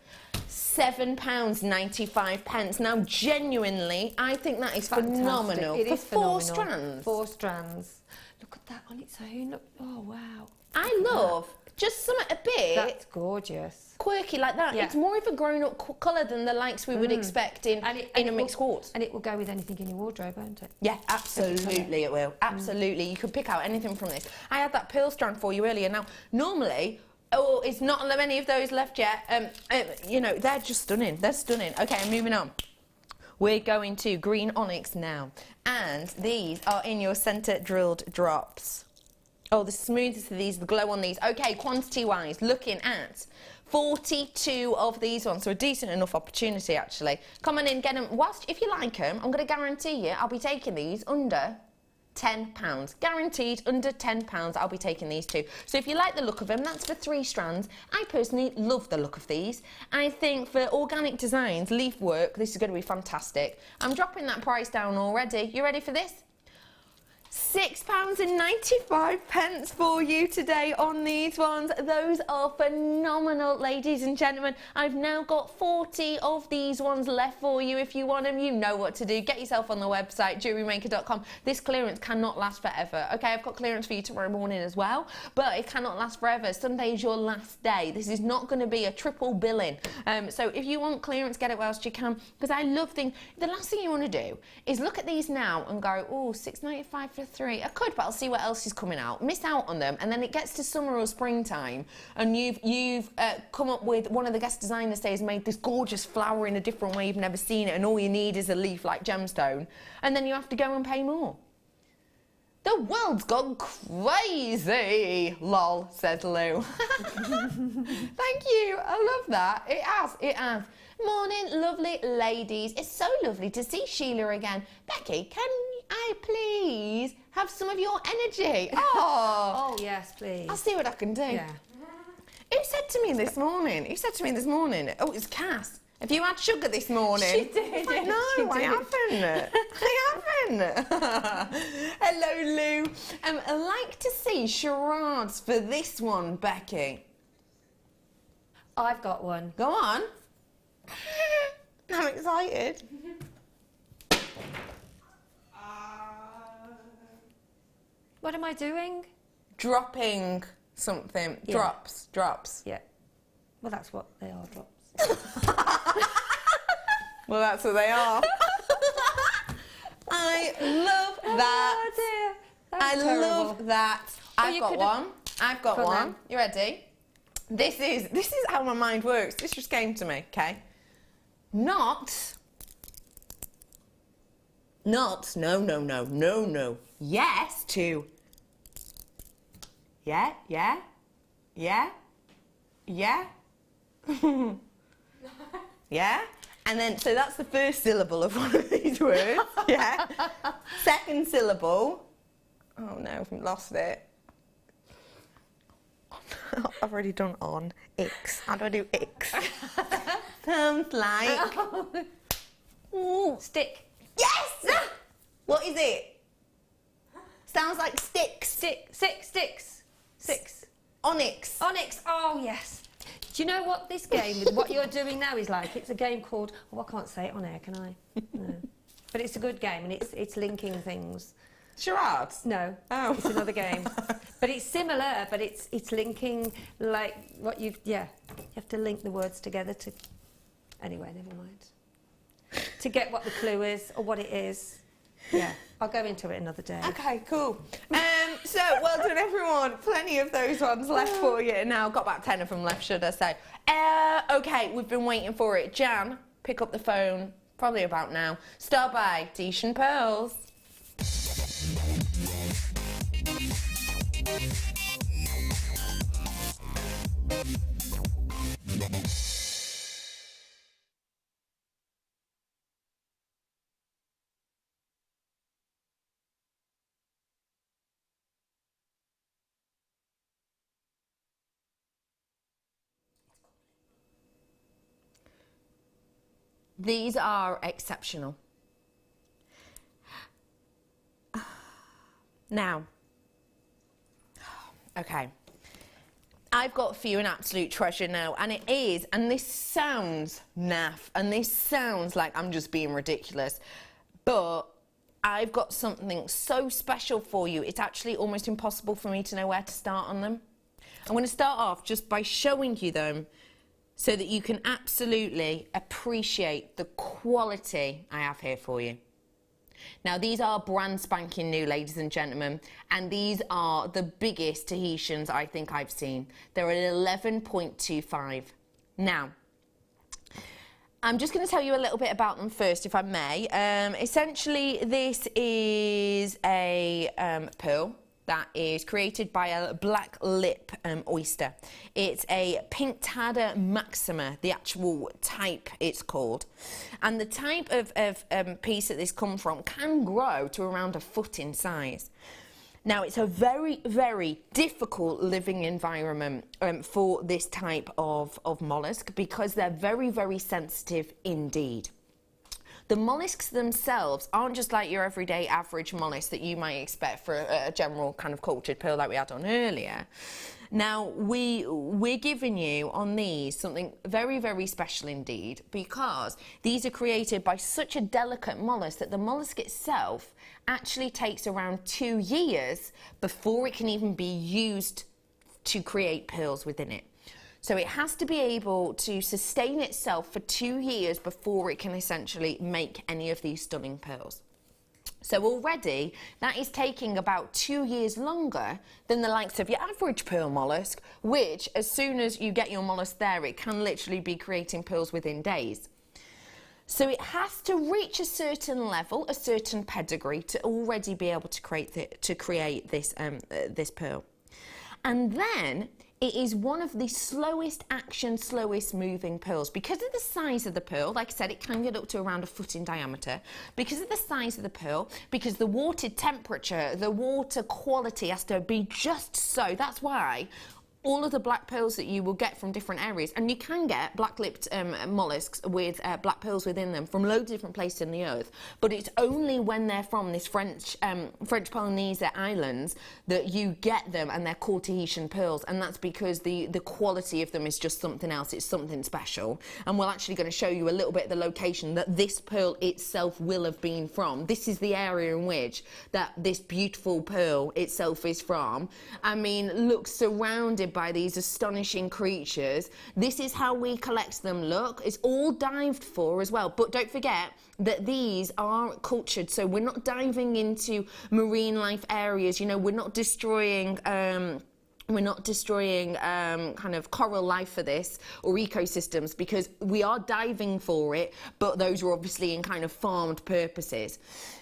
£7.95. Now, genuinely, I think that is phenomenal. It is phenomenal. 4 strands. 4 strands. Look at that on its own. Look, oh, wow. I love just something a bit... That's gorgeous. Quirky like that. Yeah. It's more of a grown-up colour than the likes we would expect in a mixed quartz. And it will go with anything in your wardrobe, won't it? Yeah, absolutely it will. Absolutely. You could pick out anything from this. I had that pearl strand for you earlier. Now, normally... Oh, it's not many of those left yet. You know, they're just stunning. They're stunning. Okay, moving on. We're going to green onyx now. And these are in your centre drilled drops. Oh, the smoothness of these, the glow on these. Okay, quantity-wise, looking at 42 of these ones, so a decent enough opportunity, actually. Come on in, get them. Whilst, if you like them, I'm going to guarantee you I'll be taking these under £10. Guaranteed, under £10, I'll be taking these two. So if you like the look of them, that's for 3 strands. I personally love the look of these. I think for organic designs, leaf work, this is going to be fantastic. I'm dropping that price down already. You ready for this? £6.95 for you today on these ones. Those are phenomenal, ladies and gentlemen. I've now got 40 of these ones left for you. If you want them, you know what to do. Get yourself on the website, JewelleryMaker.com. This clearance cannot last forever. Okay, I've got clearance for you tomorrow morning as well, but it cannot last forever. Sunday is your last day. This is not going to be a triple billing. So if you want clearance, get it whilst you can, because I love things. The last thing you want to do is look at these now and go, oh, £6.95 for 3. I could, but I'll see what else is coming out. Miss out on them, and then it gets to summer or springtime, and you've come up with, one of the guest designers has made this gorgeous flower in a different way you've never seen it, and all you need is a leaf like gemstone, and then you have to go and pay more. The world's gone crazy, lol, says Lou. Thank you, I love that. It has. Morning, lovely ladies. It's so lovely to see Sheila again. Becky, can I please have some of your energy? Oh, Oh, yes, please. I'll see what I can do. Yeah. Who said to me this morning? Oh, it's Cass. Have you had sugar this morning? She did, I yeah, know, she I did. haven't. Hello, Lou. I'd like to see charades for this one, Becky. I've got one. Go on. I'm excited. What am I doing? Dropping something. Yeah. Drops. Yeah. Well, that's what they are, drops. Well, that's what they are. I love that. Oh, dear. That I was terrible. love that. I've you got could've- one. I've got Go on one. then. You ready? This is how my mind works. This just came to me, okay? No. Yes to. Yeah. Yeah? And then, so that's the first syllable of one of these words, yeah? Second syllable. Oh no, I've lost it. I've already done on. Ix. How do I do ix? Sounds like... Ooh. Stick. Yes! What is it? Sounds like sticks. Sticks. Onyx. Onyx. Oh, yes. Do you know what this game, with what you're doing now, is like? It's a game called... Oh, I can't say it on air, can I? No. But it's a good game, and it's linking things. Charades? No. Oh. It's another game. But it's similar, but it's linking, like, what you've... Yeah. You have to link the words together to... Anyway, never mind. To get what the clue is, or what it is. Yeah. I'll go into it another day. Okay, cool. So, well done, everyone. Plenty of those ones left for you. Now, got about 10 of them left, should I say. Okay, we've been waiting for it. Jan, pick up the phone, probably about now. Start by Decian Pearls. These are exceptional. Now, okay, I've got for you an absolute treasure now, and it is, and this sounds naff, and this sounds like I'm just being ridiculous, but I've got something so special for you, it's actually almost impossible for me to know where to start on them. I'm going to start off just by showing you them, so that you can absolutely appreciate the quality I have here for you. Now, these are brand spanking new, ladies and gentlemen, and these are the biggest Tahitians I think I've seen. They're at 11.25. Now, I'm just going to tell you a little bit about them first, if I may. Essentially, this is a pearl. that is created by a black lip oyster. It's a Pinctada maxima, the actual type it's called. And the type of piece that this comes from can grow to around a foot in size. Now, it's a very, very difficult living environment for this type of mollusk because they're very, very sensitive indeed. The mollusks themselves aren't just like your everyday average mollusk that you might expect for a general kind of cultured pearl like we had on earlier. Now, we're giving you on these something very, very special indeed, because these are created by such a delicate mollusk that the mollusk itself actually takes around 2 years before it can even be used to create pearls within it. So it has to be able to sustain itself for 2 years before it can essentially make any of these stunning pearls. So already that is taking about 2 years longer than the likes of your average pearl mollusk, which as soon as you get your mollusk there, it can literally be creating pearls within days. So it has to reach a certain level, a certain pedigree, to already be able to create this pearl. And then it is one of the slowest action, slowest moving pearls. Because of the size of the pearl, like I said, it can get up to around a foot in diameter. Because of the size of the pearl, because the water temperature, the water quality has to be just so. That's why all of the black pearls that you will get from different areas, and you can get black-lipped mollusks with black pearls within them from loads of different places in the earth, but it's only when they're from this French Polynesia islands that you get them, and they're called Tahitian pearls, and that's because the quality of them is just something else. It's something special, and we're actually going to show you a little bit of the location that this pearl itself will have been from. This is the area in which that this beautiful pearl itself is from. I mean, look, surrounded by these astonishing creatures. This is how we collect them. Look, it's all dived for as well, but don't forget that these are cultured, so we're not diving into marine life areas. You know, we're not destroying kind of coral life for this or ecosystems, because we are diving for it, but those are obviously in kind of farmed purposes.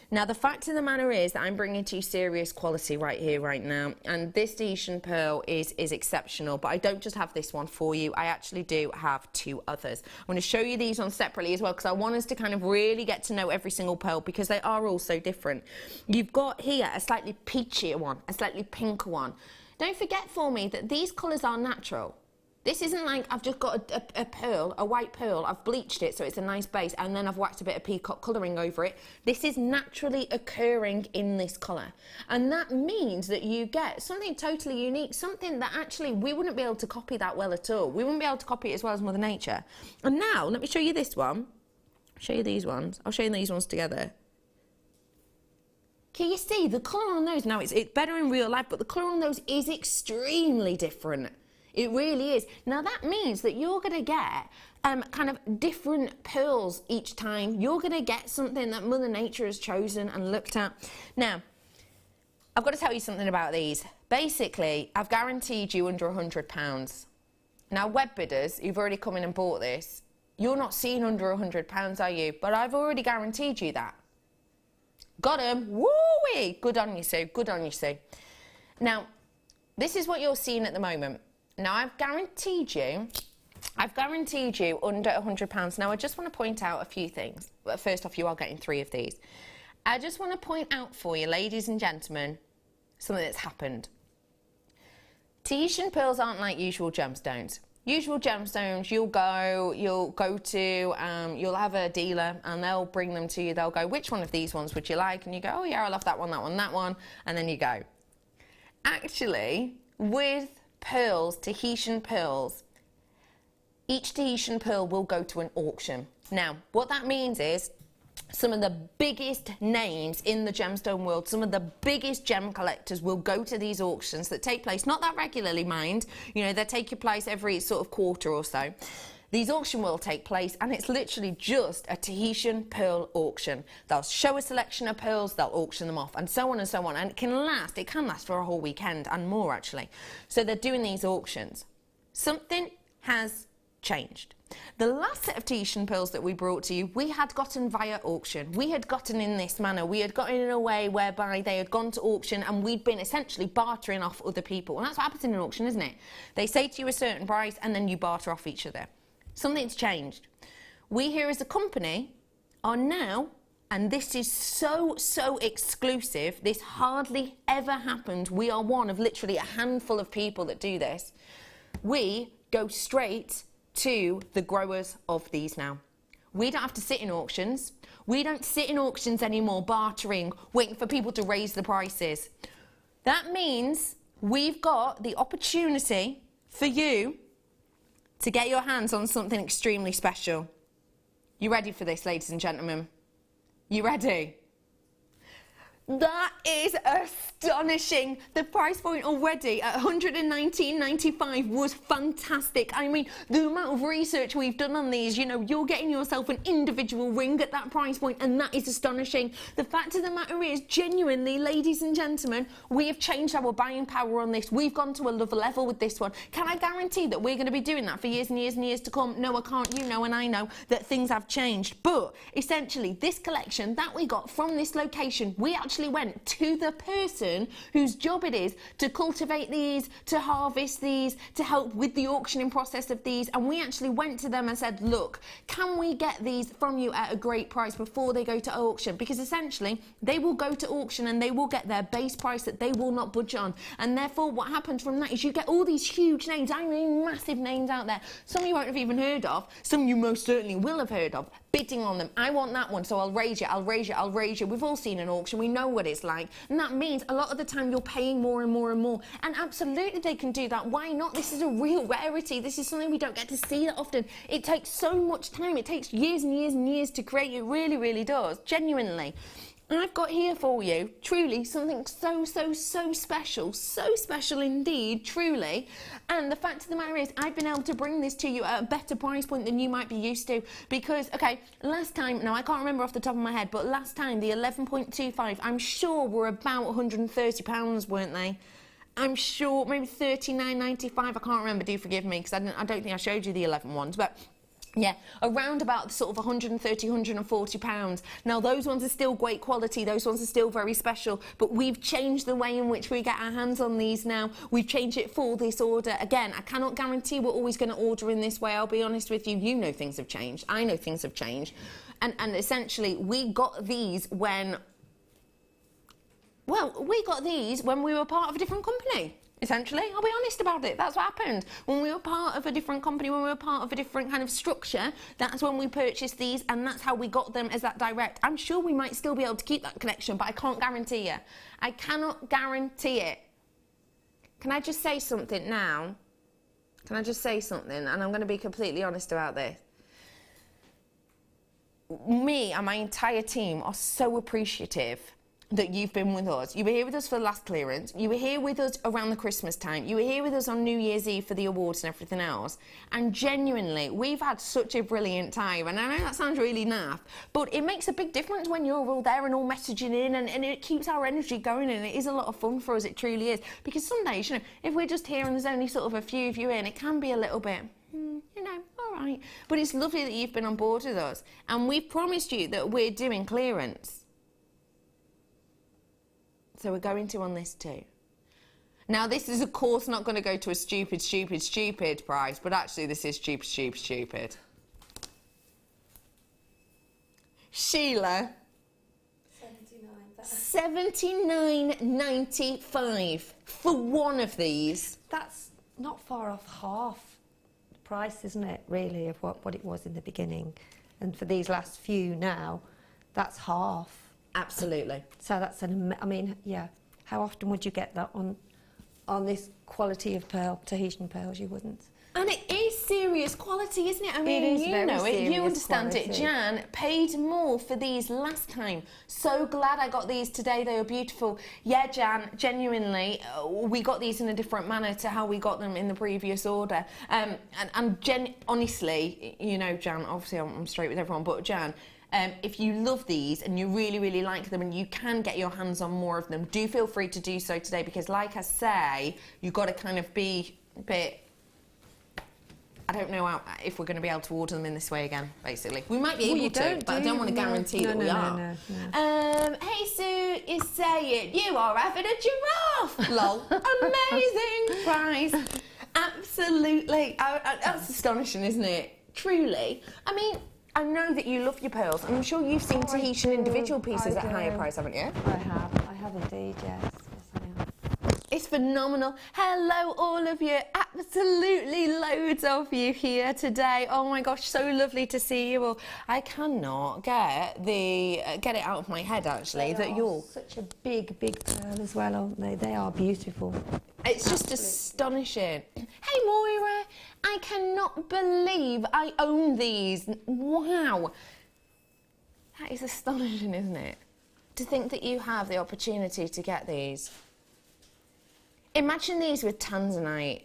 Now, the fact of the matter is that I'm bringing to you serious quality right here, right now, and this Tahitian pearl is exceptional, but I don't just have this one for you. I actually do have 2 others. I'm going to show you these on separately as well, because I want us to kind of really get to know every single pearl, because they are all so different. You've got here a slightly peachier one, a slightly pinker one. Don't forget for me that these colours are natural. This isn't like I've just got a pearl, a white pearl, I've bleached it so it's a nice base, and then I've whacked a bit of peacock colouring over it. This is naturally occurring in this colour. And that means that you get something totally unique, something that actually we wouldn't be able to copy that well at all. We wouldn't be able to copy it as well as Mother Nature. And now, let me show you this one. Show you these ones. I'll show you these ones together. Can you see the colour on those? Now, it's better in real life, but the colour on those is extremely different. It really is. Now, that means that you're going to get kind of different pearls each time. You're going to get something that Mother Nature has chosen and looked at. Now, I've got to tell you something about these. Basically, I've guaranteed you under £100. Now, web bidders who've already come in and bought this, you're not seeing under £100, are you? But I've already guaranteed you that. Got 'em. Woo-wee. Good on you, Sue. Good on you, Sue. Now, this is what you're seeing at the moment. Now, I've guaranteed you under £100. Now, I just want to point out a few things. But first off, you are getting 3 of these. I just want to point out for you, ladies and gentlemen, something that's happened. Tahitian pearls aren't like usual gemstones. Usual gemstones, you'll have a dealer and they'll bring them to you. They'll go, which one of these ones would you like? And you go, oh yeah, I love that one, that one, that one. And then you go. Actually, with pearls, Tahitian pearls, each Tahitian pearl will go to an auction. Now, what that means is some of the biggest names in the gemstone world, some of the biggest gem collectors will go to these auctions that take place, not that regularly, mind, you know, they take place every sort of quarter or so. These auctions will take place, and it's literally just a Tahitian pearl auction. They'll show a selection of pearls, they'll auction them off, and so on and so on. And it can last for a whole weekend and more, actually. So they're doing these auctions. Something has changed. The last set of Tahitian pearls that we brought to you, we had gotten via auction. We had gotten in this manner. We had gotten in a way whereby they had gone to auction and we'd been essentially bartering off other people. And that's what happens in an auction, isn't it? They say to you a certain price and then you barter off each other. Something's changed. We here as a company are now, and this is so exclusive, this hardly ever happened. We are one of literally a handful of people that do this. We go straight to the growers of these now. We don't have to sit in auctions. We don't sit in auctions anymore, bartering, waiting for people to raise the prices. That means we've got the opportunity for you to get your hands on something extremely special. You ready for this, ladies and gentlemen? You ready? That is astonishing. The price point already at $119.95 was fantastic. I mean, the amount of research we've done on these, you know, you're getting yourself an individual ring at that price point, and that is astonishing. The fact of the matter is, genuinely, ladies and gentlemen, we have changed our buying power on this. We've gone to another level with this one. Can I guarantee that we're going to be doing that for years and years and years to come? No, I can't. You know, and I know that things have changed. But essentially, this collection that we got from this location, we actually went to the person whose job it is to cultivate these, to harvest these, to help with the auctioning process of these, and we actually went to them and said, look, can we get these from you at a great price before they go to auction? Because essentially they will go to auction and they will get their base price that they will not budge on, and therefore what happens from that is you get all these huge names, I mean massive names out there, some you won't have even heard of, some you most certainly will have heard of, bidding on them. I want that one, so I'll raise you, I'll raise you, I'll raise you. We've all seen an auction, we know what it's like, and that means a lot of the time you're paying more and more and more, and absolutely they can do that. Why not? This is a real rarity. This is something we don't get to see that often. It takes so much time. It takes years and years and years to create. It really, really does, genuinely. And I've got here for you, truly, something so special indeed, truly. And the fact of the matter is, I've been able to bring this to you at a better price point than you might be used to. Because, okay, last time, now I can't remember off the top of my head, but last time, the 11.25, I'm sure were about £130, weren't they? I'm sure, maybe £39.95, I can't remember, do forgive me, because I don't think I showed you the 11 ones, but yeah, around about sort of £130, £140. Now, those ones are still great quality. Those ones are still very special. But we've changed the way in which we get our hands on these now. We've changed it for this order. Again, I cannot guarantee we're always going to order in this way. I'll be honest with you. You know things have changed. I know things have changed. And essentially, we got these when... Well, we got these when we were part of a different company. Essentially, I'll be honest about it. That's what happened. When we were part of a different company, when we were part of a different kind of structure, that's when we purchased these, and that's how we got them as that direct. I'm sure we might still be able to keep that connection, but I can't guarantee you. I cannot guarantee it. Can I just say something now? Can I just say something? And I'm going to be completely honest about this. Me and my entire team are so appreciative that you've been with us. You were here with us for the last clearance. You were here with us around the Christmas time. You were here with us on New Year's Eve for the awards and everything else. And genuinely, we've had such a brilliant time. And I know that sounds really naff, but it makes a big difference when you're all there and all messaging in, and it keeps our energy going, and it is a lot of fun for us. It truly is. Because some days, you know, if we're just here and there's only sort of a few of you in, it can be a little bit, you know, all right. But it's lovely that you've been on board with us. And we've promised you that we're doing clearance. So we're going to on this too. Now, this is, of course, not going to go to a stupid price, but actually this is stupid. Sheila. $79.95 for one of these. That's not far off half the price, isn't it, really, of what it was in the beginning. And for these last few now, that's half. Absolutely. So that's I mean, yeah. How often would you get that on this quality of pearl, Tahitian pearls? You wouldn't. And it is serious quality, isn't it? I mean, you know it, you understand it. Jan paid more for these last time. So glad I got these today. They were beautiful. Yeah, Jan, genuinely, we got these in a different manner to how we got them in the previous order. Honestly, you know, Jan, obviously I'm straight with everyone, but Jan, if you love these and you really, really like them and you can get your hands on more of them, do feel free to do so today, because like I say, you've got to kind of be a bit I don't know if we're going to be able to order them in this way again, basically. We might be able to, but I don't want to guarantee that we are. Hey Sue is saying, you are having a giraffe! Lol. Amazing price. Absolutely. That's astonishing, isn't it? Truly. I mean, I know that you love your pearls. I'm sure you've seen Tahitian individual pieces at higher price, haven't you? I have indeed, yes. Yes, I have. It's phenomenal. Hello, all of you. Absolutely loads of you here today. Oh my gosh, so lovely to see you all. I cannot get it out of my head, actually, that you're such a big pearl as well, aren't they? They are beautiful. It's just astonishing. Hey, Moira, I cannot believe I own these. Wow. That is astonishing, isn't it? To think that you have the opportunity to get these. Imagine these with tanzanite.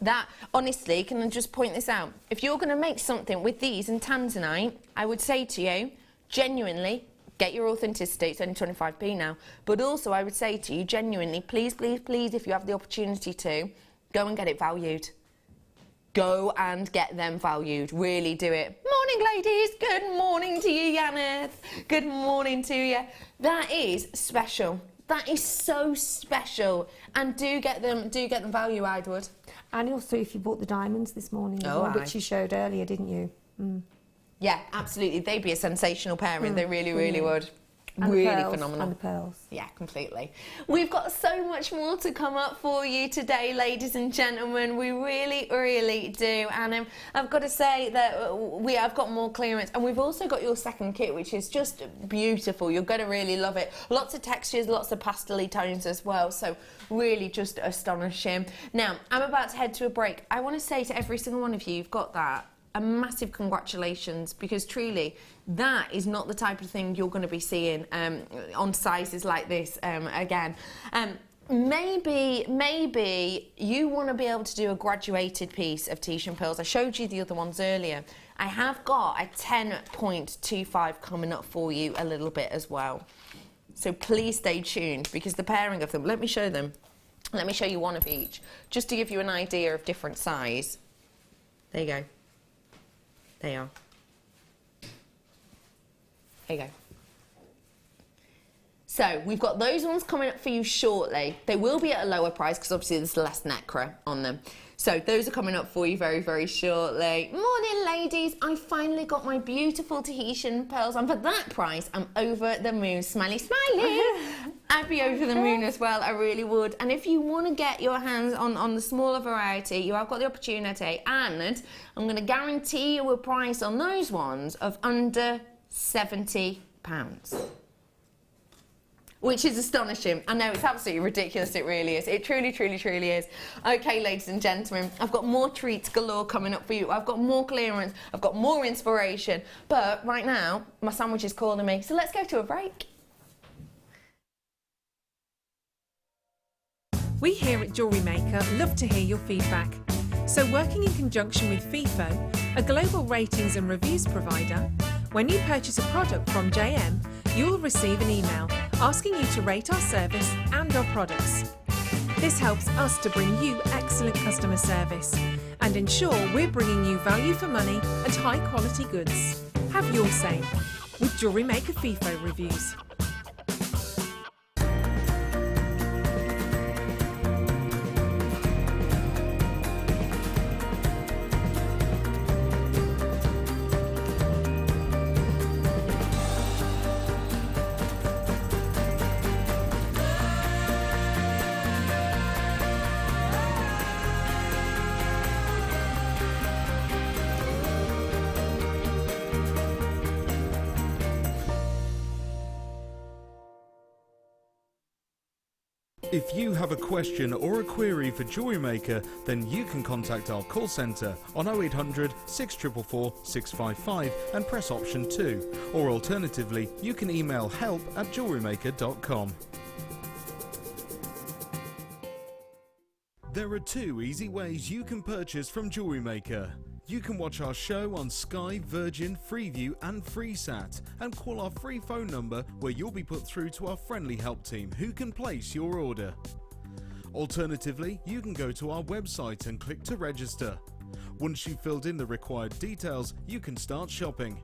That, honestly, can I just point this out? If you're going to make something with these and tanzanite, I would say to you, genuinely, get your authenticity. It's only 25p now. But also, I would say to you, genuinely, please, please, please, if you have the opportunity to, go and get it valued. Go and get them valued. Really do it. Morning, ladies. Good morning to you, Yaneth. Good morning to you. That is special. That is so special, and do get them value, I would. And also, if you bought the diamonds this morning, which you showed earlier, didn't you? Mm. Yeah, absolutely. They'd be a sensational pairing. They really, really would. And really the pearls, phenomenal. And the pearls. Yeah, completely. We've got so much more to come up for you today, ladies and gentlemen. We really, really do. And I've got to say that we have got more clearance, and we've also got your second kit, which is just beautiful. You're going to really love it. Lots of textures, lots of pastel-y tones as well. So really just astonishing. Now, I'm about to head to a break. I want to say to every single one of you, you've got that. A massive congratulations, because truly that is not the type of thing you're going to be seeing on sizes like this again. Maybe you want to be able to do a graduated piece of Tahitian pearls. I showed you the other ones earlier. I have got a 10.25 coming up for you a little bit as well. So please stay tuned, because the pairing of them, let me show them. Let me show you one of each, just to give you an idea of different size. There you go. They are. There you go. So we've got those ones coming up for you shortly. They will be at a lower price because obviously there's less nacre on them. So those are coming up for you very, very shortly. Morning, ladies. I finally got my beautiful Tahitian pearls on for that price. I'm over the moon. Smiley, smiley. I'd be over the moon as well. I really would. And if you want to get your hands on the smaller variety, you have got the opportunity. And I'm going to guarantee you a price on those ones of under £70. Which is astonishing. I know, it's absolutely ridiculous, it really is. It truly, truly, truly is. Okay, ladies and gentlemen, I've got more treats galore coming up for you. I've got more clearance, I've got more inspiration. But right now, my sandwich is calling me, so let's go to a break. We here at JewelleryMaker love to hear your feedback. So working in conjunction with FIFO, a global ratings and reviews provider, when you purchase a product from JM, you'll receive an email asking you to rate our service and our products. This helps us to bring you excellent customer service and ensure we're bringing you value for money and high quality goods. Have your say with JewelleryMaker FIFO reviews. If you have a question or a query for JewelleryMaker, then you can contact our call centre on 0800 644 655 and press option 2. Or alternatively, you can email help@jewellerymaker.com. There are 2 easy ways you can purchase from JewelleryMaker. You can watch our show on Sky, Virgin, Freeview and FreeSat and call our free phone number where you'll be put through to our friendly help team who can place your order. Alternatively, you can go to our website and click to register. Once you've filled in the required details, you can start shopping.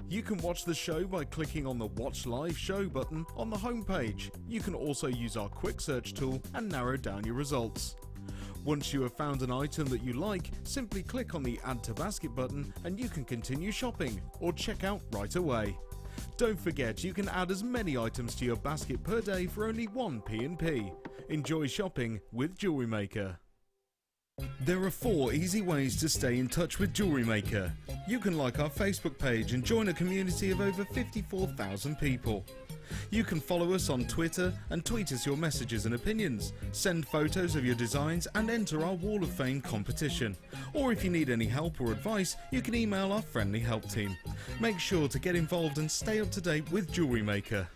You can watch the show by clicking on the Watch Live Show button on the homepage. You can also use our quick search tool and narrow down your results. Once you have found an item that you like, simply click on the Add to Basket button and you can continue shopping or check out right away. Don't forget, you can add as many items to your basket per day for only 1 P&P. Enjoy shopping with JewelleryMaker. There are 4 easy ways to stay in touch with JewelleryMaker. You can like our Facebook page and join a community of over 54,000 people. You can follow us on Twitter and tweet us your messages and opinions, send photos of your designs and enter our Wall of Fame competition. Or if you need any help or advice, you can email our friendly help team. Make sure to get involved and stay up to date with JewelleryMaker.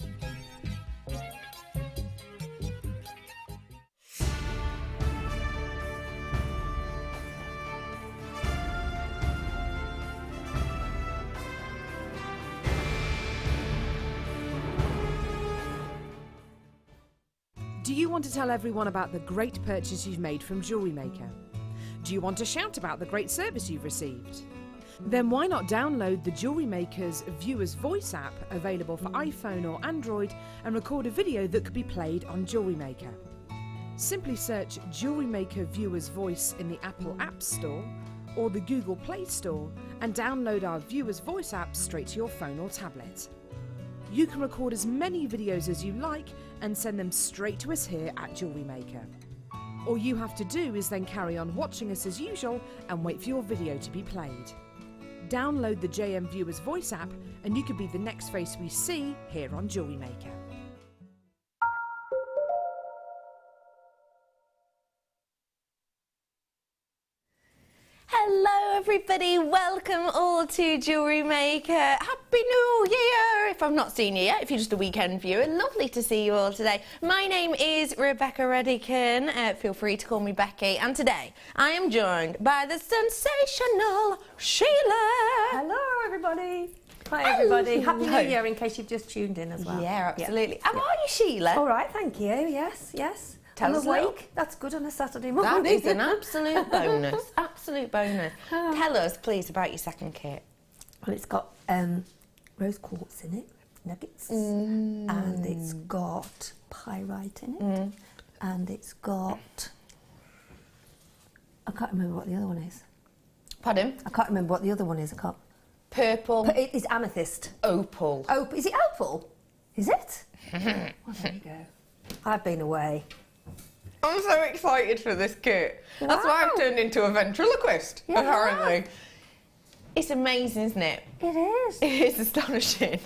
Do you want to tell everyone about the great purchase you've made from JewelleryMaker? Do you want to shout about the great service you've received? Then why not download the JewelleryMaker's Viewer's Voice app, available for iPhone or Android, and record a video that could be played on JewelleryMaker. Simply search JewelleryMaker Viewer's Voice in the Apple App Store or the Google Play Store and download our Viewer's Voice app straight to your phone or tablet. You can record as many videos as you like and send them straight to us here at JewelleryMaker. All you have to do is then carry on watching us as usual and wait for your video to be played. Download the JM Viewers Voice app and you could be the next face we see here on JewelleryMaker. Hello everybody, welcome all to JewelleryMaker. Happy New Year! If I've not seen you yet, if you're just a weekend viewer, lovely to see you all today. My name is Redican, feel free to call me Becky, and today I am joined by the sensational Sheila. Hello, everybody. Hi, everybody. Happy New Year, in case you've just tuned in as well. Yeah, absolutely. How are you, Sheila? All right, thank you. Yes, yes. Tell us awake. little. That's good on a Saturday morning. That is an absolute bonus. Absolute bonus. Tell us, please, about your second kit. Well, it's got rose quartz in it, nuggets, and it's got pyrite in it, and it's got... I can't remember what the other one is. Pardon? I can't remember what the other one is. I can't... Purple. But it is amethyst. Opal. Is it opal? Is it? Well, there you go. I've been away. I'm so excited for this kit. Wow. That's why I've turned into a ventriloquist, apparently. It's amazing, isn't it? It is. It is astonishing.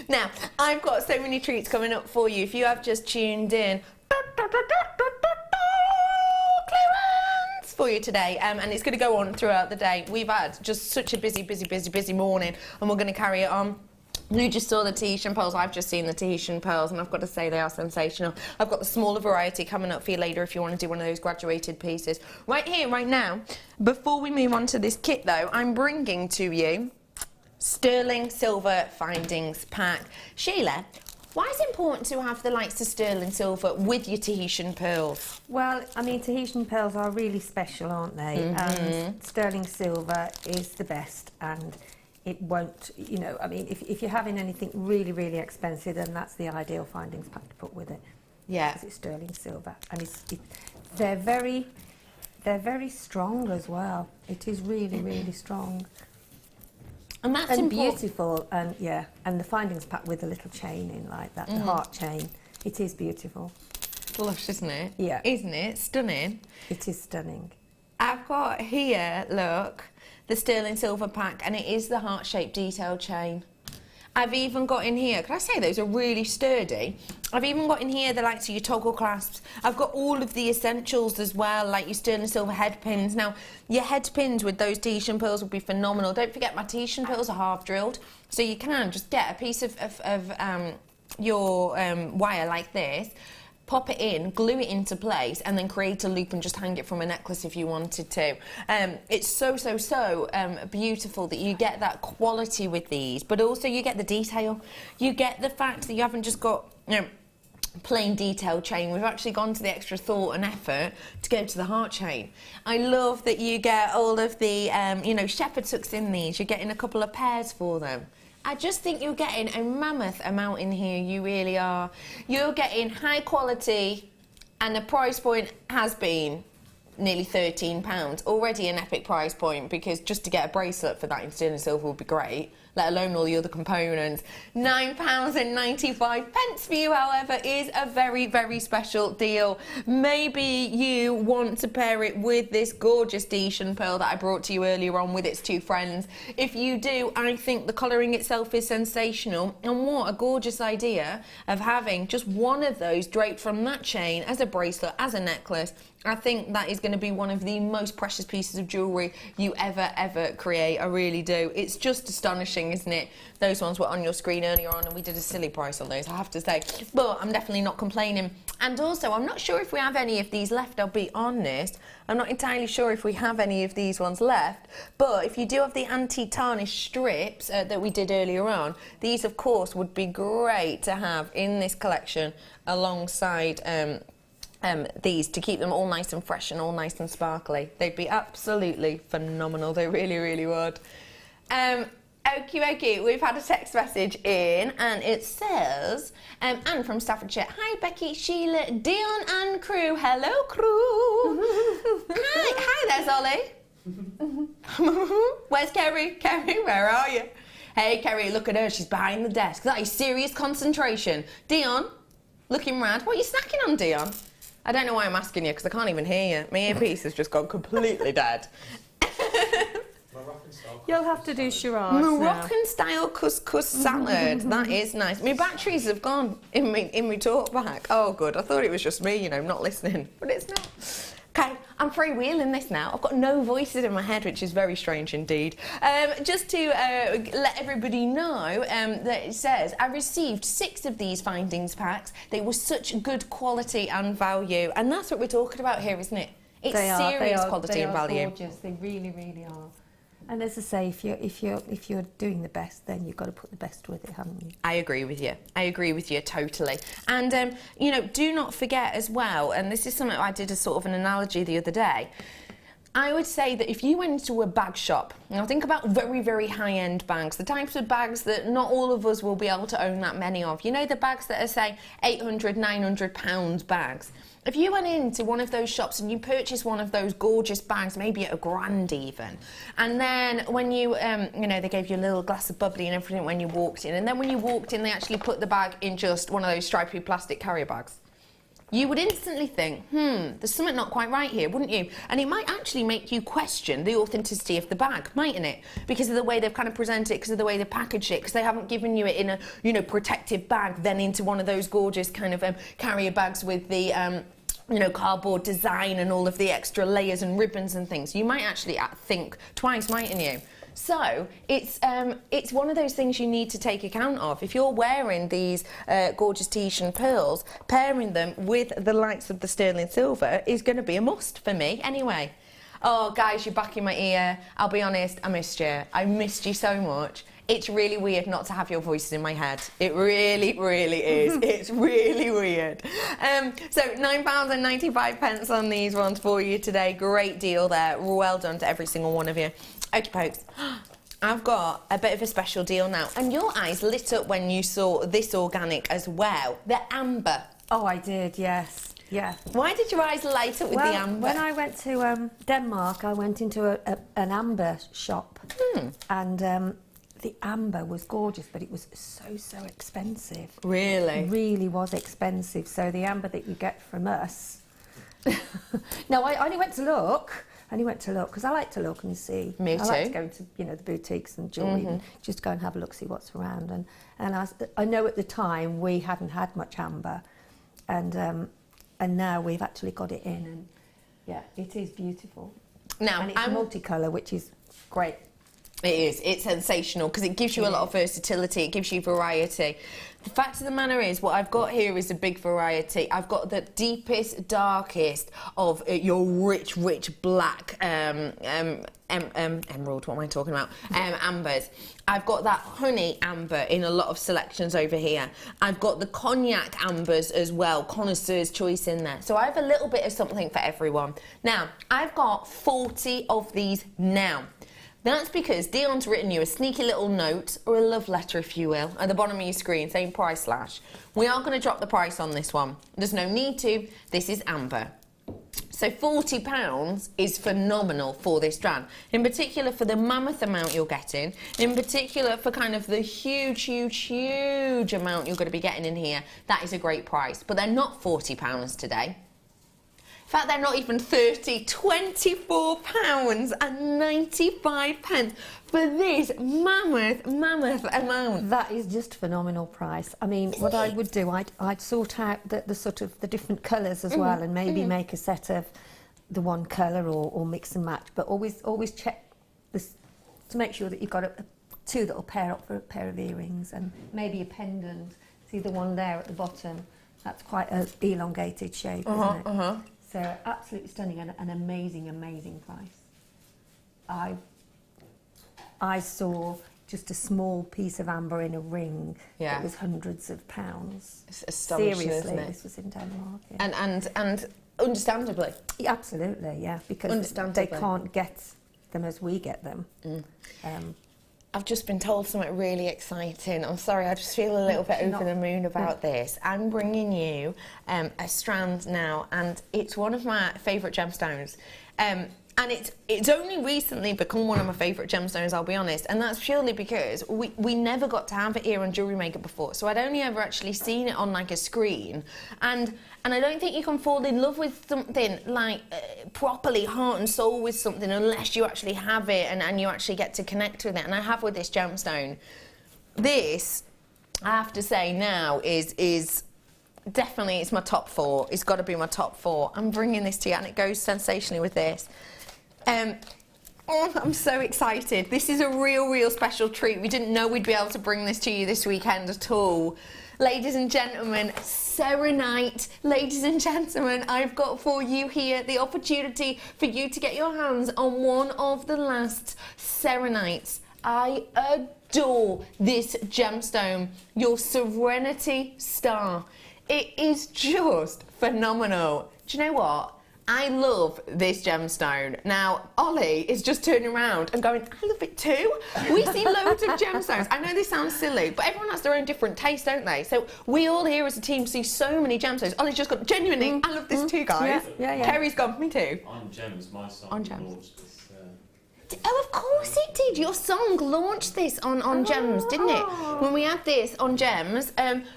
Now, I've got so many treats coming up for you. If you have just tuned in, clearance for you today, and it's going to go on throughout the day. We've had just such a busy morning, and we're going to carry it on. You just saw the Tahitian pearls. I've just seen the Tahitian pearls, and I've got to say they are sensational. I've got the smaller variety coming up for you later if you want to do one of those graduated pieces. Right here, right now, before we move on to this kit though, I'm bringing to you Sterling Silver Findings Pack. Sheila, why is it important to have the likes of sterling silver with your Tahitian pearls? Well, I mean, Tahitian pearls are really special, aren't they? And sterling silver is the best, and it won't, you know, I mean, if you're having anything really, really expensive, then that's the ideal findings pack to put with it. Yeah. Because it's sterling silver. And they're very strong as well. It is really, really strong. And that's and important. Beautiful, and yeah, and the findings pack with a little chain in like that, the heart chain. It is beautiful. Lush, isn't it? Yeah. Isn't it? Stunning. It is stunning. I've got here, look, the sterling silver pack, and it is the heart-shaped detail chain. I've even got in here, can I say those are really sturdy? I've even got in here the likes of your toggle clasps. I've got all of the essentials as well, like your sterling silver head pins. Now, your head pins with those Tahitian pearls would be phenomenal. Don't forget, my Tahitian pearls are half drilled, so you can just get a piece of your wire like this, pop it in, glue it into place, and then create a loop and just hang it from a necklace if you wanted to. It's so beautiful that you get that quality with these, but also you get the detail. You get the fact that you haven't just got, you know, plain detail chain. We've actually gone to the extra thought and effort to go to the heart chain. I love that you get all of the, you know, shepherd's hooks in these. You're getting a couple of pairs for them. I just think you're getting a mammoth amount in here, you really are. You're getting high quality, and the price point has been nearly £13. Already an epic price point, because just to get a bracelet for that in sterling silver would be great, let alone all the other components. £9.95 for you, however, is a very, very special deal. Maybe you want to pair it with this gorgeous Redican pearl that I brought to you earlier on with its two friends. If you do, I think the colouring itself is sensational, and what a gorgeous idea of having just one of those draped from that chain as a bracelet, as a necklace. I think that is going to be one of the most precious pieces of jewellery you ever create. I really do. It's just astonishing, isn't it? Those ones were on your screen earlier on, and we did a silly price on those, I have to say. But I'm definitely not complaining. And also, I'm not sure if we have any of these left, I'll be honest. I'm not entirely sure if we have any of these ones left. But if you do have the anti-tarnish strips that we did earlier on, these, of course, would be great to have in this collection alongside these, to keep them all nice and fresh and all nice and sparkly. They'd be absolutely phenomenal. They really, really would. Okie dokie, we've had a text message in, and it says, Anne from Staffordshire. Hi Becky, Sheila, Dion and crew. Hello crew. Hi there Zolly. Where's Kerry? Kerry, where are you? Hey Kerry, look at her, she's behind the desk. That is serious concentration. Dion, looking rad. What are you snacking on, Dion? I don't know why I'm asking you, because I can't even hear you. My earpiece has just gone completely dead. You'll have to do charades Moroccan style couscous salad. That is nice. My batteries have gone in my talk back. Oh good, I thought it was just me, you know, not listening, but it's not. Okay, I'm freewheeling this now. I've got no voices in my head, which is very strange indeed. Just to let everybody know that it says, I received 6 of these findings packs. They were such good quality and value. And that's what we're talking about here, isn't it? It's serious quality and value. They are gorgeous. They really, really are. And as I say, if you're doing the best, then you've got to put the best with it, haven't you? I agree with you. I agree with you totally. And you know, do not forget as well, and this is something I did as sort of an analogy the other day. I would say that if you went to a bag shop, now think about very, very high-end bags, the types of bags that not all of us will be able to own that many of. You know, the bags that are, say, £800, £900 bags. If you went into one of those shops and you purchased one of those gorgeous bags, maybe at £1,000 even, and then when you, you know, they gave you a little glass of bubbly and everything when you walked in, and then when you walked in, they actually put the bag in just one of those stripy plastic carrier bags. You would instantly think, there's something not quite right here, wouldn't you? And it might actually make you question the authenticity of the bag, mightn't it? Because of the way they've kind of presented it, because of the way they've packaged it, because they haven't given you it in a, you know, protective bag, then into one of those gorgeous kind of carrier bags with the, you know, cardboard design and all of the extra layers and ribbons and things. You might actually think twice, mightn't you? So it's one of those things you need to take account of. If you're wearing these gorgeous Redican pearls, pairing them with the likes of the sterling silver is going to be a must for me anyway. Oh, guys, you're back in my ear. I'll be honest, I missed you. I missed you so much. It's really weird not to have your voices in my head. It really, really is. It's really weird. So £9.95 on these ones for you today. Great deal there. Well done to every single one of you. Okay, folks. I've got a bit of a special deal now. And your eyes lit up when you saw this organic as well. The amber. Oh, I did, yes. Yeah. Why did your eyes light up with the amber? When I went to Denmark, I went into an amber shop. And the amber was gorgeous, but it was so expensive. Really? It really was expensive. So the amber that you get from us... No, I only went to look. Because I like to look and see. Me too. I like to go into, you know, the boutiques and jewellery and just go and have a look, see what's around. And I know at the time we hadn't had much amber, and now we've actually got it in, and yeah, it is beautiful. Now, and it's multicolour, which is great. It is. It's sensational because it gives you a lot of versatility. It gives you variety. The fact of the matter is, what I've got here is a big variety. I've got the deepest, darkest of your rich, rich black emerald. What am I talking about? Ambers. I've got that honey amber in a lot of selections over here. I've got the cognac ambers as well, connoisseur's choice in there. So I have a little bit of something for everyone. Now, I've got 40 of these now. That's because Dion's written you a sneaky little note, or a love letter if you will, at the bottom of your screen saying price slash. We are going to drop the price on this one. There's no need to. This is amber. So £40 is phenomenal for this strand. In particular for the mammoth amount you're getting, in particular for kind of the huge, huge, huge amount you're going to be getting in here, that is a great price. But they're not £40 today. In fact, they're not even 30, £24.95 for this mammoth amount. That is just phenomenal price. I mean, what I would do, I'd sort out the sort of the different colours as well, and maybe make a set of the one colour or mix and match. But always check this to make sure that you've got two that will pair up for a pair of earrings, and maybe a pendant. See the one there at the bottom? That's quite an elongated shape, isn't it? So absolutely stunning and an amazing, amazing price. I saw just a small piece of amber in a ring that was hundreds of pounds. It's astonishing, Seriously, isn't it? this was in Denmark. Yeah. And understandably. Yeah, absolutely, yeah, because they can't get them as we get them. I've just been told something really exciting. I'm sorry, I just feel a little bit over the moon about this. I'm bringing you a strand now, and it's one of my favourite gemstones. And it's only recently become one of my favourite gemstones, I'll be honest, and that's purely because we never got to have it here on JewelleryMaker before, so I'd only ever actually seen it on like a screen, and I don't think you can fall in love with something like properly heart and soul with something unless you actually have it and you actually get to connect with it, and I have with this gemstone. This, I have to say now, is definitely, it's my top 4. It's got to be my top 4. I'm bringing this to you, and it goes sensationally with this. Oh, I'm so excited. This is a real special treat. We didn't know we'd be able to bring this to you this weekend at all. Ladies and gentlemen, serenite. Ladies and gentlemen, I've got for you here the opportunity for you to get your hands on one of the last serenites. I adore this gemstone, your Serenity Star. It is just phenomenal. Do you know what? I love this gemstone. Now, Ollie is just turning around and going, I love it too. We see loads of gemstones. I know this sounds silly, but everyone has their own different taste, don't they? So we all here as a team see so many gemstones. Ollie's just got, genuinely, I love this too, guys. Yeah. Kerry's gone, me too. On Gems, my song On Gems. launched this. Oh, of course it did. Your song launched this on Gems, didn't it? When we had this on Gems,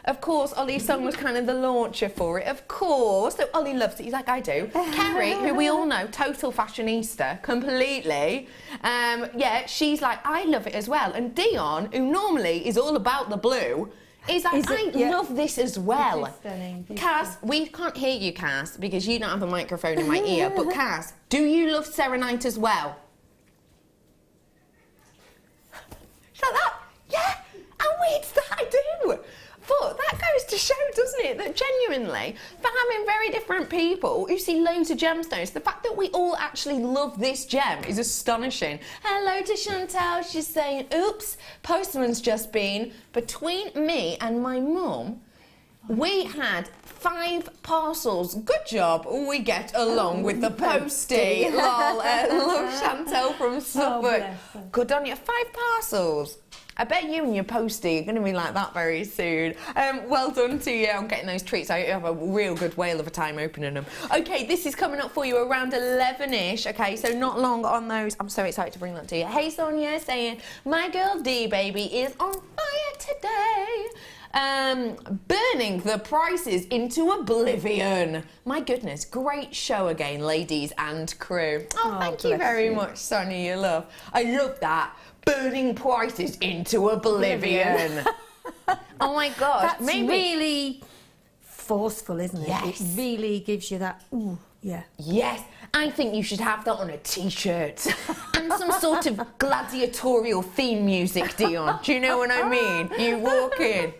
of course, Ollie's song was kind of the launcher for it, of course. So Ollie loves it. He's like, I do. Kerry, who we all know, total fashionista, completely. Yeah, she's like, I love it as well. And Dion, who normally is all about the blue, is like, I love this as well. It is stunning. Cass, we can't hear you, Cass, because you don't have a microphone in my ear. But Cass, do you love Serenite as well? Like that? Yeah, how weird's that? I do. But that goes to show, doesn't it, that genuinely, for having very different people who see loads of gemstones, the fact that we all actually love this gem is astonishing. Hello to Chantal, she's saying, oops, postman's just been. Between me and my mum, we had 5 parcels. Good job, we get along with the postie. Lol, love Chantal from Suffolk. Good on you, 5 parcels. I bet you and your postie are going to be like that very soon. Well done to you on getting those treats. I have a real good whale of a time opening them. Okay, this is coming up for you around 11ish. Okay, so not long on those. I'm so excited to bring that to you. Hey Sonia saying, my girl D baby is on fire today. Burning the prices into oblivion. My goodness, great show again, ladies and crew. Oh, thank you very much, Sonia, you love. I love that. Burning prices into oblivion. Oh my gosh. That's really forceful, isn't it? Yes. It really gives you that, ooh, yeah. Yes, I think you should have that on a t-shirt. And and some sort of gladiatorial theme music, Dion. Do you know what I mean? You walk in.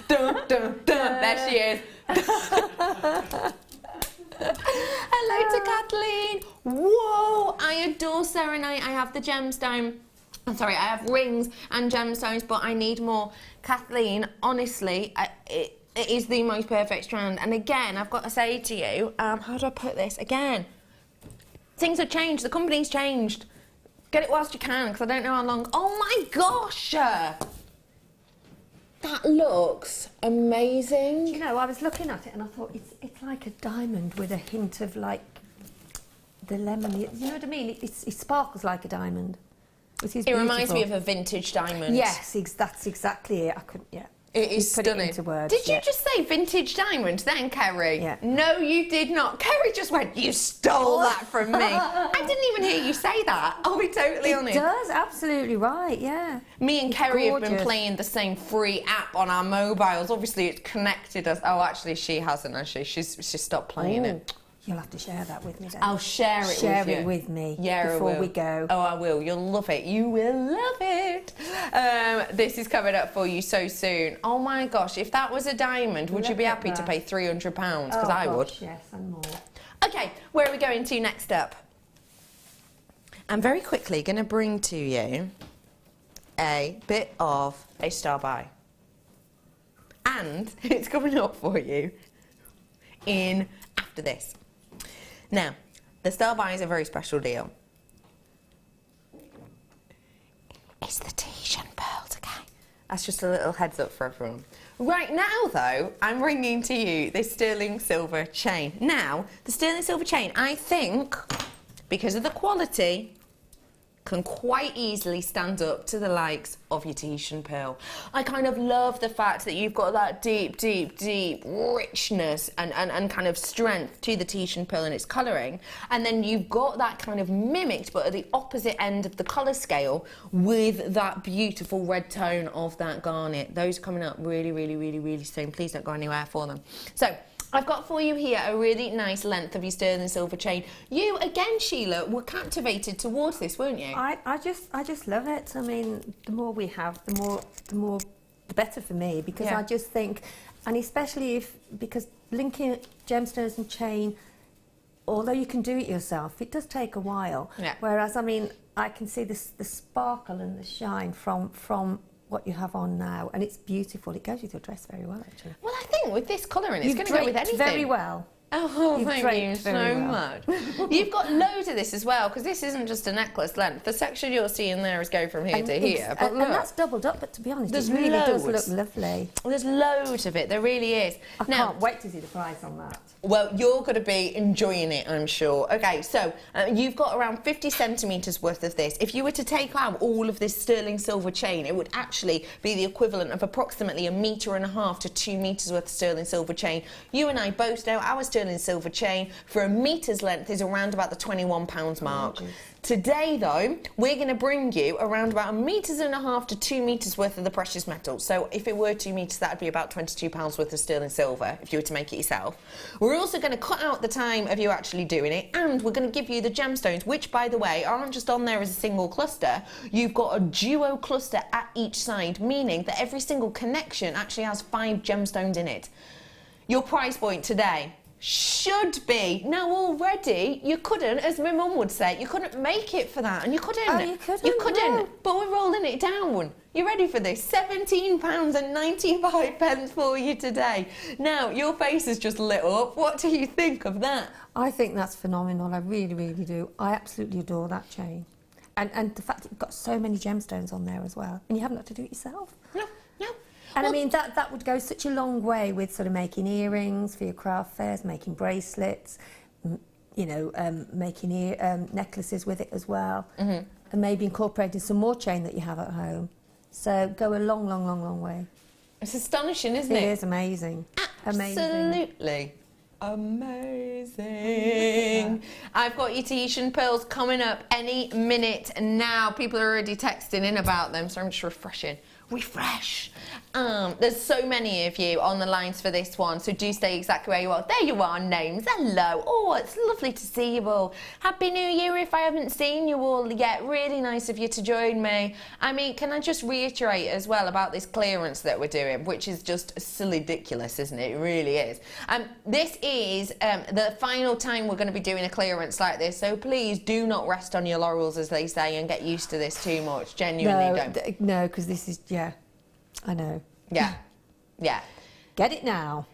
Dun, dun, dun. There she is. Hello to Kathleen. Whoa, I adore serenite. I have the gemstone. I'm sorry, I have rings and gemstones, but I need more. Kathleen, honestly, it is the most perfect strand. And again, I've got to say to you, how do I put this? Again, things have changed. The company's changed. Get it whilst you can, because I don't know how long. Oh my gosh! That looks amazing. You know, I was looking at it and I thought it's like a diamond with a hint of like the lemon. You know what I mean? It sparkles like a diamond. It reminds me of a vintage diamond. Yes, that's exactly it. I couldn't. Yeah. It is put stunning. it into words, Did you just say vintage diamond then, Kerry? Yeah. No, you did not. Kerry just went, you stole that from me. I didn't even hear you say that. I'll be totally honest. It does, absolutely right, yeah. Me and It's Kerry have gorgeous. been playing the same free app on our mobiles. Obviously, it's connected us. Oh, actually, she hasn't, has she? She's stopped playing it. You'll have to share that with me then. I'll share it Share with you. it with me Yeah, before I will. we go. Oh, I will. You'll love it. You will love it. This is coming up for you so soon. Oh my gosh, if that was a diamond, would you Look be at happy to that. pay £300? Because Oh, I would. gosh, yes, and more. Okay, where are we going to next up? I'm very quickly going to bring to you a bit of a star buy. And it's coming up for you in after this. Now, the star buy is a very special deal. It's the Tahitian pearls, okay? That's just a little heads up for everyone. Right now, though, I'm bringing to you this sterling silver chain. Now, the sterling silver chain, I think, because of the quality, can quite easily stand up to the likes of your Tahitian pearl. I kind of love the fact that you've got that deep, deep, deep richness and kind of strength to the Tahitian pearl and its colouring. And then you've got that kind of mimicked, but at the opposite end of the colour scale with that beautiful red tone of that garnet. Those are coming up really, really, really, really soon. Please don't go anywhere for them. So, I've got for you here a really nice length of your sterling silver chain. You, again, Sheila, were captivated towards this, weren't you? I just love it. I mean, the more we have, the better for me, because Yeah. I just think, and especially because linking gemstones and chain, although you can do it yourself, it does take a while. Yeah. Whereas, I mean, I can see the sparkle and the shine from what you have on now, and it's beautiful. It goes with your dress very well, actually. Well, I think with this colouring, it's You've going to go with draped anything. very well. Oh, You've thank you draped very so well. much. You've got loads of this as well, because this isn't just a necklace length. The section you're seeing there is going from here to here. But look, and that's doubled up, but to be honest, There's it really does loads. look lovely. there's loads of it. There really is. I Now, can't wait to see the price on that. well, you're going to be enjoying it, I'm sure. Okay, so you've got around 50 centimetres worth of this. If you were to take out all of this sterling silver chain, it would actually be the equivalent of approximately 1.5 metres to 2 metres worth of sterling silver chain. You and I both know our sterling silver chain for a metre's length is around about the £21 mark. Today, though, we're going to bring you around about 1.5 metres to 2 metres worth of the precious metal. So if it were 2 metres, that would be about £22 worth of sterling silver if you were to make it yourself. We're also going to cut out the time of you actually doing it, and we're going to give you the gemstones, which, by the way, aren't just on there as a single cluster. You've got a duo cluster at each side, meaning that every single connection actually has 5 gemstones in it. Your price point today should be, now already, you couldn't, as my mum would say, you couldn't make it for that, and you couldn't. Oh, you couldn't, You couldn't, no. but we're rolling it down. You ready for this? £17.95 for you today. Now, your face has just lit up. What do you think of that? I think that's phenomenal. I really, really do. I absolutely adore that chain. And the fact that you've got so many gemstones on there as well. And you haven't had to do it yourself. No, no. And Well, I mean, that would go such a long way with sort of making earrings for your craft fairs, making bracelets, you know, making necklaces with it as well. And maybe incorporating some more chain that you have at home. So go a long, long, long, long way. it's astonishing, isn't It it? is amazing. Amazing. Absolutely amazing. I've got your Tahitian pearls coming up any minute now. People are already texting in about them, so I'm just refreshing refresh. There's so many of you on the lines for this one, so do stay exactly where you are. There you are, names. Hello. Oh, it's lovely to see you all. Happy New Year if I haven't seen you all yet. Really nice of you to join me. I mean, can I just reiterate as well about this clearance that we're doing, which is just so ridiculous, isn't it? It really is. This is the final time we're going to be doing a clearance like this, so please do not rest on your laurels, as they say, and get used to this too much. Genuinely don't. No, because this is, yeah, I know. Yeah, yeah. Get it now.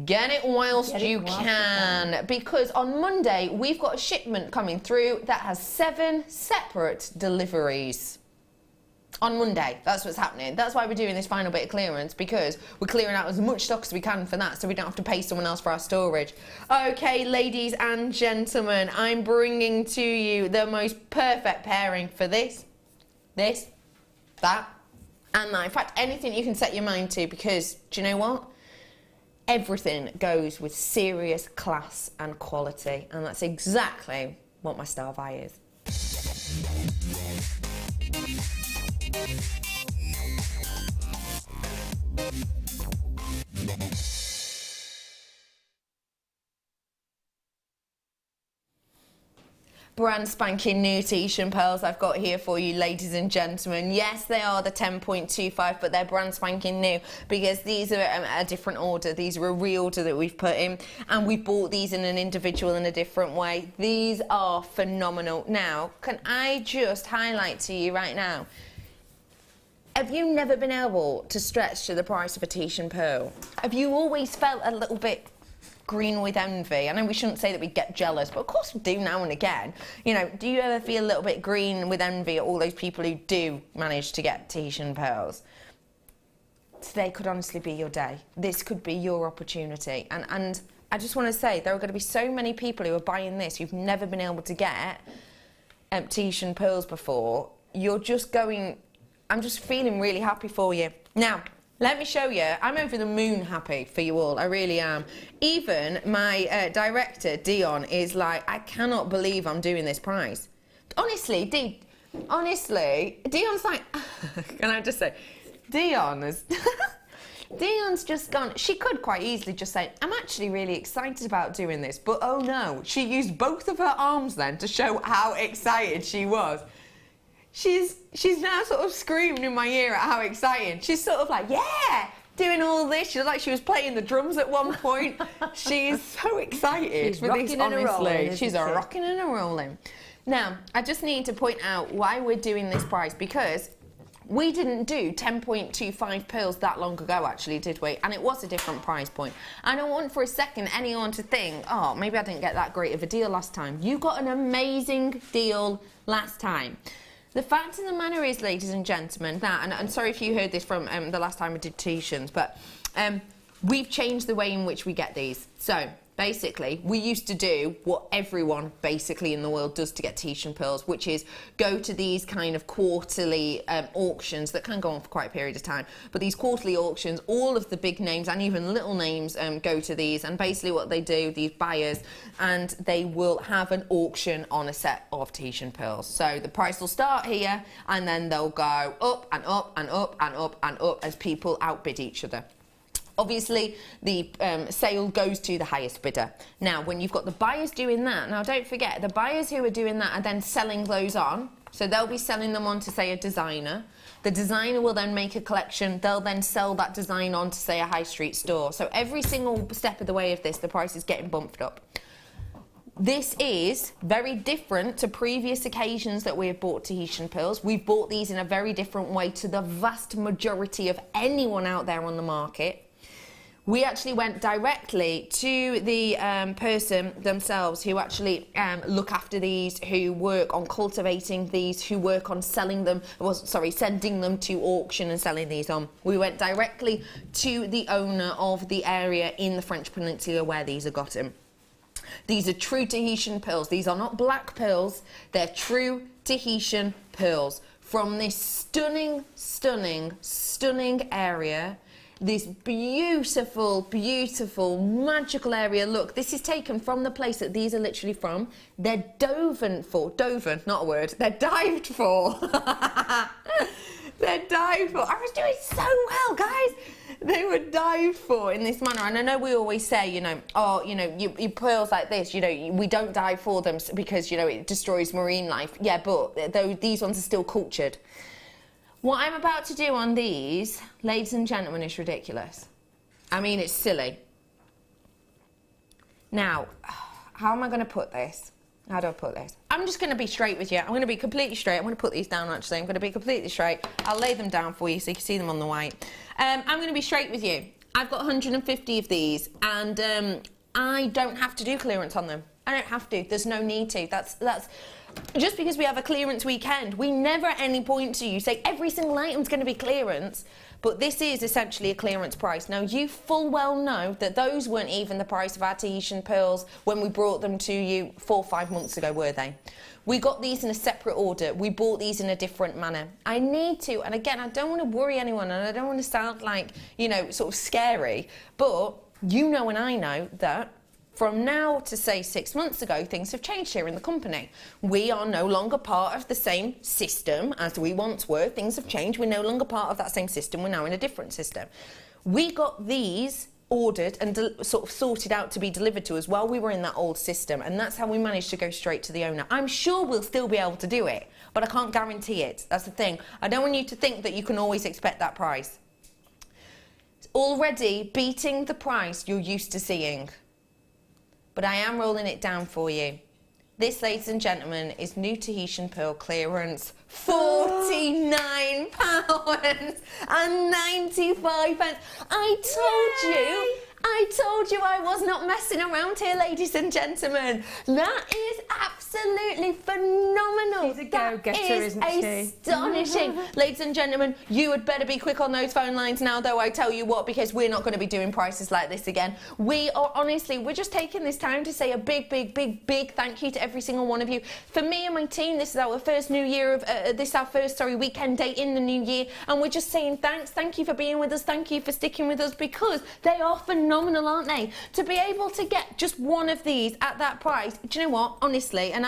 Get it whilst you can, because on Monday we've got a shipment coming through that has 7 separate deliveries. On Monday, that's what's happening. That's why we're doing this final bit of clearance, because we're clearing out as much stock as we can for that, so we don't have to pay someone else for our storage. Okay, ladies and gentlemen, I'm bringing to you the most perfect pairing for this, that, and that. In fact, anything you can set your mind to, because do you know what? Everything goes with serious class and quality, and that's exactly what my star buy is. Brand spanking new Tahitian pearls I've got here for you, ladies and gentlemen. Yes, they are the 10.25, but they're brand spanking new because these are a different order. These are a reorder that we've put in, and we bought these in an individual in a different way. These are phenomenal. Now, can I just highlight to you right now, have you never been able to stretch to the price of a Tahitian pearl? Have you always felt a little bit green with envy? I know we shouldn't say that we get jealous, but of course we do now and again. You know, do you ever feel a little bit green with envy at all those people who do manage to get Tahitian pearls? Today could honestly be your day. This could be your opportunity. And I just want to say, there are going to be so many people who are buying this who've never been able to get Tahitian pearls before. You're just going... I'm just feeling really happy for you. Now, let me show you. I'm over the moon happy for you all. I really am. Even my director, Dion, is like, I cannot believe I'm doing this price. Honestly, Dion's like, can I just say, Dion's just gone. She could quite easily just say, I'm actually really excited about doing this. But oh no, she used both of her arms then to show how excited she was. She's now sort of screaming in my ear at how exciting. She's sort of like, yeah, doing all this. She was like she was playing the drums at one point. She's so excited She's for this, honestly. She's a rolling. rocking and a rolling. Now, I just need to point out why we're doing this price, because we didn't do 10.25 pearls that long ago, actually, did we? And it was a different price point. I don't want for a second anyone to think, oh, maybe I didn't get that great of a deal last time. You got an amazing deal last time. The fact of the matter is, ladies and gentlemen, that, and I'm sorry if you heard this from the last time we did Tahitians, but we've changed the way in which we get these. So, basically, we used to do what everyone basically in the world does to get Tahitian pearls, which is go to these kind of quarterly auctions that can go on for quite a period of time. But these quarterly auctions, all of the big names and even little names go to these, and basically what they do, these buyers, and they will have an auction on a set of Tahitian pearls. So the price will start here, and then they'll go up and up and up and up and up as people outbid each other. Obviously, the sale goes to the highest bidder. Now, when you've got the buyers doing that, now don't forget, the buyers who are doing that are then selling those on. So they'll be selling them on to, say, a designer. The designer will then make a collection. They'll then sell that design on to, say, a high street store. So every single step of the way of this, the price is getting bumped up. This is very different to previous occasions that we have bought Tahitian pearls. We've bought these in a very different way to the vast majority of anyone out there on the market. We actually went directly to the person themselves who actually look after these, who work on cultivating these, who work on selling them, sending them to auction and selling these on. We went directly to the owner of the area in the French Peninsula where these are gotten. These are true Tahitian pearls. These are not black pearls. They're true Tahitian pearls from this stunning, stunning, stunning area. This beautiful, beautiful, magical area. Look, this is taken from the place that these are literally from. They're doven, not a word, they're dived for. They're dived for. I was doing so well, guys. They were dived for in this manner. And I know we always say, you know, oh, you know, you pearls like this, you know, we don't dive for them because, you know, it destroys marine life. Yeah, but these ones are still cultured. What I'm about to do on these, ladies and gentlemen, is ridiculous. I mean, it's silly. Now, how am I going to put this? How do I put this? I'm just going to be straight with you. I'm going to be completely straight. I'm going to put these down, actually. I'm going to be completely straight. I'll lay them down for you so you can see them on the white. I'm going to be straight with you. I've got 150 of these, and I don't have to do clearance on them. I don't have to. There's no need to. That's just because we have a clearance weekend. We never at any point to you say every single item's going to be clearance. But this is essentially a clearance price. Now, you full well know that those weren't even the price of our Tahitian pearls when we brought them to you 4 or 5 months ago, were they? We got these in a separate order. We bought these in a different manner. I need to, and again, I don't want to worry anyone, and I don't want to sound like, you know, sort of scary, but you know and I know that from now to, say, 6 months ago, things have changed here in the company. We are no longer part of the same system as we once were. Things have changed. We're no longer part of that same system. We're now in a different system. We got these ordered and sort of sorted out to be delivered to us while we were in that old system, and that's how we managed to go straight to the owner. I'm sure we'll still be able to do it, but I can't guarantee it. That's the thing. I don't want you to think that you can always expect that price. It's already beating the price you're used to seeing. But I am rolling it down for you. This, ladies and gentlemen, is new Tahitian pearl clearance, £49 and 95 pence. I told you I was not messing around here, ladies and gentlemen. That is absolutely phenomenal. She's a go-getter, isn't she? Astonishing. Ladies and gentlemen, you had better be quick on those phone lines now, though, I tell you what, because we're not going to be doing prices like this again. We are, honestly, we're just taking this time to say a big, big, big, big thank you to every single one of you. For me and my team, this is our first new year of, our first weekend day in the new year, and we're just saying thanks. Thank you for being with us. Thank you for sticking with us, because they are phenomenal, aren't they? To be able to get just one of these at that price, do you know what? Honestly, and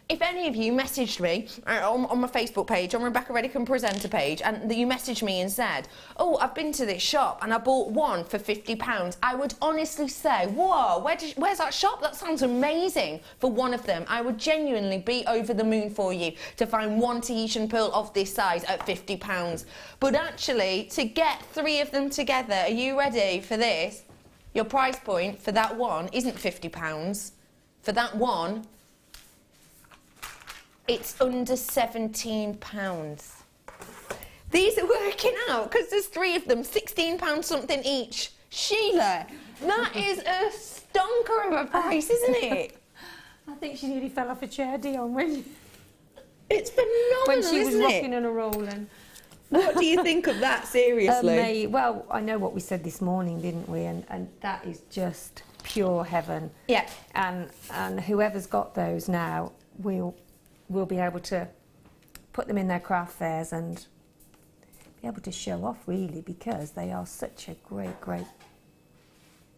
if any of you messaged me on my Facebook page, on Rebecca Redican Presenter page, and you messaged me and said, oh, I've been to this shop and I bought one for £50, I would honestly say, whoa, where's that shop? That sounds amazing for one of them. I would genuinely be over the moon for you to find one Tahitian pearl of this size at £50. But actually, to get 3 of them together, are you ready for this? Your price point for that one isn't £50. For that one, it's under £17. These are working out because there's 3 of them, £16 something each. Sheila, that is a stonker of a price, isn't it? I think she nearly fell off a chair, Dion, when it's phenomenal, when she was isn't rocking it? and a rolling. What do you think of that, seriously? Well, I know what we said this morning, didn't we? And that is just pure heaven. Yeah. And whoever's got those now will be able to put them in their craft fairs and be able to show off, really, because they are such a great, great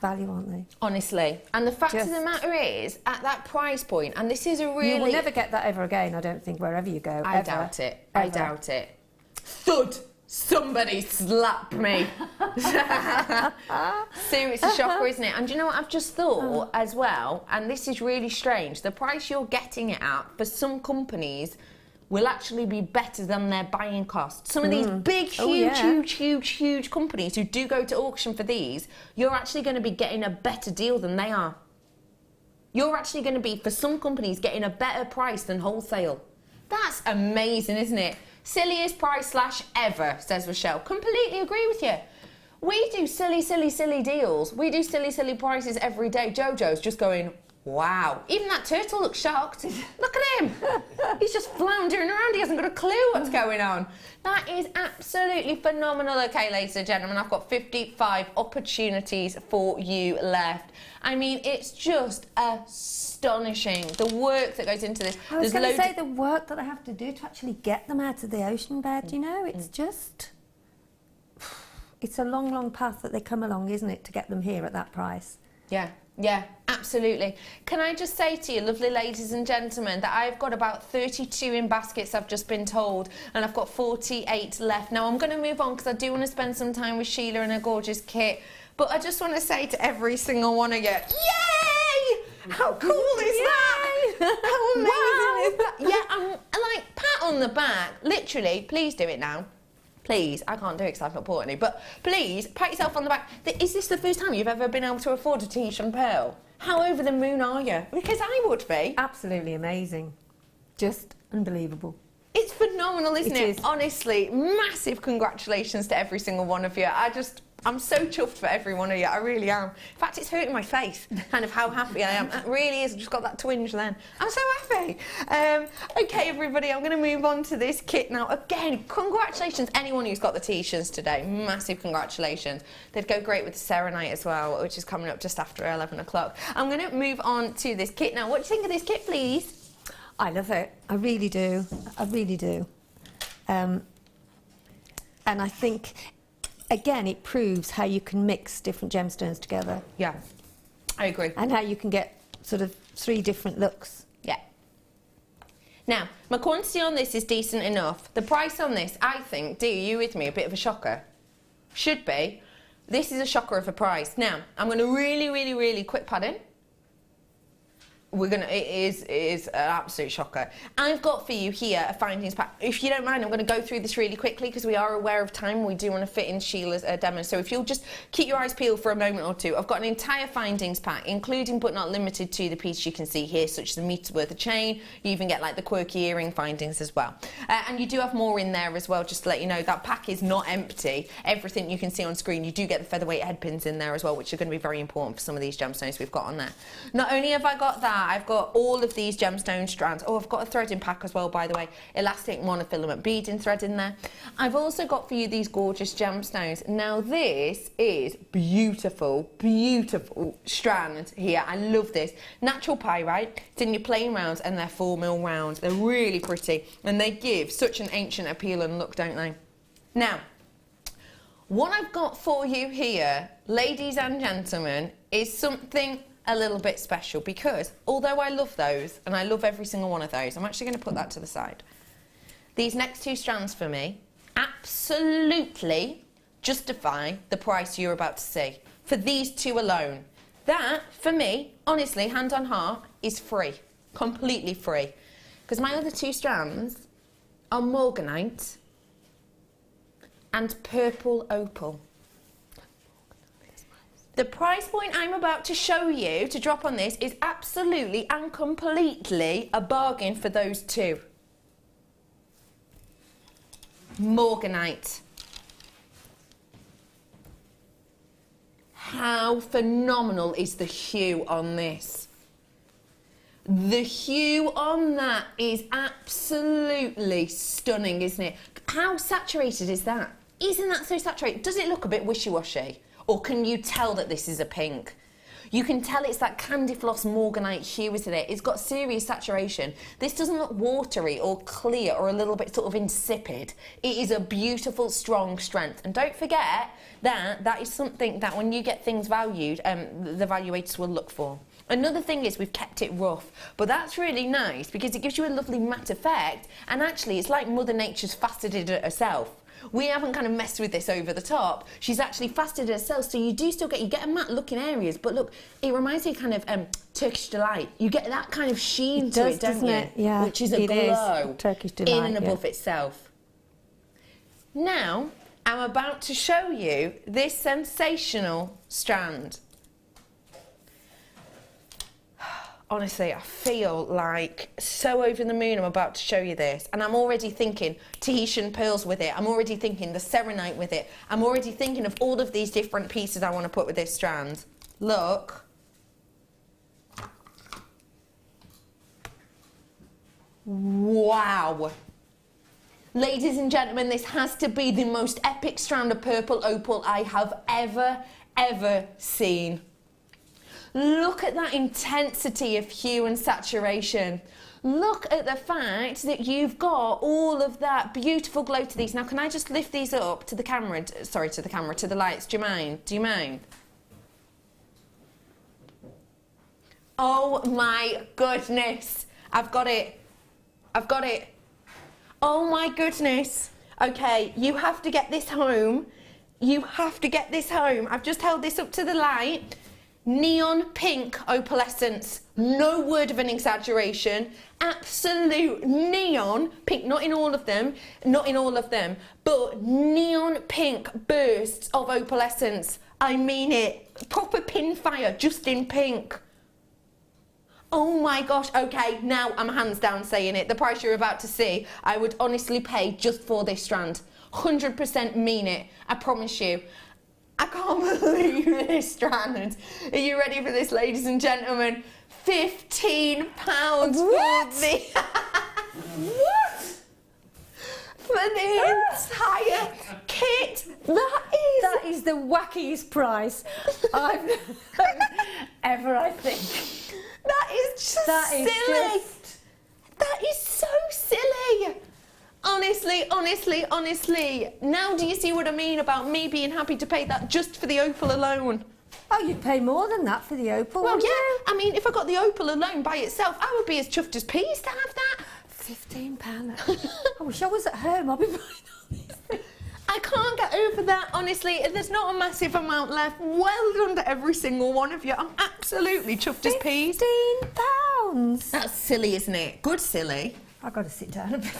value, aren't they? Honestly. And the fact of the matter is, at that price point, and this is a really... You will never get that ever again, I don't think, wherever you go. I doubt it. I doubt it. Thud! Somebody slap me. Seriously, shocker, isn't it? And do you know what I've just thought as well? And this is really strange. The price you're getting it at for some companies will actually be better than their buying costs. Some of these big, huge companies who do go to auction for these, you're actually going to be getting a better deal than they are. You're actually going to be, for some companies, getting a better price than wholesale. That's amazing, isn't it? Silliest price slash ever, says Rochelle. Completely agree with you. We do silly deals. We do silly prices every day. Jojo's just going, wow. Even that turtle looks shocked. Look at him. He's just floundering around. He hasn't got a clue what's going on. That is absolutely phenomenal. Okay, ladies and gentlemen, I've got 55 opportunities for you left. I mean, it's just astonishing, the work that goes into this. I was going to say the work that I have to do to actually get them out of the ocean bed, you know, it's just... It's a long path that they come along, isn't it, to get them here at that price? Yeah. Yeah, absolutely. Can I just say to you, lovely ladies and gentlemen, that I've got about 32 in baskets, I've just been told, and I've got 48 left. Now, I'm going to move on because I do want to spend some time with Sheila and her gorgeous kit, but I just want to say to every single one of you, yay! How cool is that? How amazing is that? Yeah, I'm like, pat on the back. Literally, please do it now. Please, I can't do it because I've not bought any, but please, pat yourself on the back. Is this the first time you've ever been able to afford a Tahitian pearl? How over the moon are you? Because I would be. Absolutely amazing. Just unbelievable. It's phenomenal, isn't it? It is. Honestly, massive congratulations to every single one of you. I'm so chuffed for every one of you, I really am. In fact, it's hurting my face, kind of how happy I am. It really is, I've just got that twinge then. I'm so happy. Okay, everybody, I'm going to move on to this kit now. Again, congratulations, anyone who's got the Tahitians today. Massive congratulations. They'd go great with the Serenite as well, which is coming up just after 11 o'clock. I'm going to move on to this kit now. What do you think of this kit, please? I love it. I really do. I really do. And I think, again, it proves how you can mix different gemstones together. Yeah, I agree. And how you can get sort of 3 different looks. Yeah. Now, my quantity on this is decent enough. The price on this, I think, are you with me, a bit of a shocker? Should be. This is a shocker of a price. Now, I'm going to really quick pad in. It is an absolute shocker. I've got for you here a findings pack. If you don't mind, I'm going to go through this really quickly because we are aware of time. We do want to fit in Sheila's demo. So if you'll just keep your eyes peeled for a moment or two, I've got an entire findings pack, including but not limited to the piece you can see here, such as a meter's worth of chain. You even get like the quirky earring findings as well. And you do have more in there as well, just to let you know. That pack is not empty. Everything you can see on screen, you do get the featherweight head pins in there as well, which are going to be very important for some of these gemstones we've got on there. Not only have I got that, I've got all of these gemstone strands. Oh, I've got a threading pack as well, by the way. Elastic monofilament beading thread in there. I've also got for you these gorgeous gemstones. Now, this is beautiful, beautiful strand here. I love this. Natural pyrite. It's in your plain rounds and they're 4mm rounds. They're really pretty and they give such an ancient appeal and look, don't they? Now, what I've got for you here, ladies and gentlemen, is something a little bit special because although I love those and I love every single one of those, I'm actually going to put that to the side. These next 2 strands for me absolutely justify the price you're about to see. For these 2 alone. That, for me, honestly, hand on heart, is free. Completely free. Because my other 2 strands are morganite and purple opal. The price point I'm about to show you to drop on this is absolutely and completely a bargain for those 2. Morganite. How phenomenal is the hue on this? The hue on that is absolutely stunning, isn't it? How saturated is that? Isn't that so saturated? Does it look a bit wishy-washy? Or can you tell that this is a pink? You can tell it's that candy floss morganite hue, isn't it? It's got serious saturation. This doesn't look watery or clear or a little bit sort of insipid. It is a beautiful, strong strength. And don't forget that that is something that when you get things valued, the valuators will look for. Another thing is we've kept it rough, but that's really nice because it gives you a lovely matte effect. And actually, it's like Mother Nature's faceted it herself. We haven't kind of messed with this over the top. She's actually faceted herself, so you do still get a matte look in areas, but look, it reminds me kind of Turkish Delight. You get that kind of sheen to it, don't you? It? Yeah, which is a glow Turkish Delight, in and above itself. Now, I'm about to show you this sensational strand. Honestly, I feel like so over the moon. I'm about to show you this. And I'm already thinking Tahitian pearls with it. I'm already thinking the Serenite with it. I'm already thinking of all of these different pieces I want to put with this strand. Look. Wow. Ladies and gentlemen, this has to be the most epic strand of purple opal I have ever seen. Look at that intensity of hue and saturation. Look at the fact that you've got all of that beautiful glow to these. Now, can I just lift these up to the camera? Sorry, to the camera, to the lights. Do you mind? Do you mind? Oh my goodness. I've got it. I've got it. Oh my goodness. Okay, you have to get this home. You have to get this home. I've just held this up to the light. Neon pink opalescence. No word of an exaggeration. Absolute neon pink. Not in all of them. Not in all of them. But neon pink bursts of opalescence. I mean it. Proper pin fire, just in pink. Oh my gosh. Okay, now I'm hands down saying it. The price you're about to see, I would honestly pay just for this strand. 100% mean it. I promise you. I can't believe this strand. Are you ready for this, ladies and gentlemen? £15 for the... What? For the entire kit. That is the wackiest price I've known ever, I think. That is just That is silly. just- That is so silly. Honestly, honestly, honestly. Now do you see what I mean about me being happy to pay that just for the opal alone? Oh, you'd pay more than that for the opal, Well, wouldn't yeah. you? I mean, if I got the opal alone by itself, I would be as chuffed as peas to have that. £15. I wish I was at home. I'll be buying all these things. I can't get over that, honestly. There's not a massive amount left. Well done to every single one of you. I'm absolutely chuffed as peas. £15. That's silly, isn't it? Good silly. I've got to sit down a bit.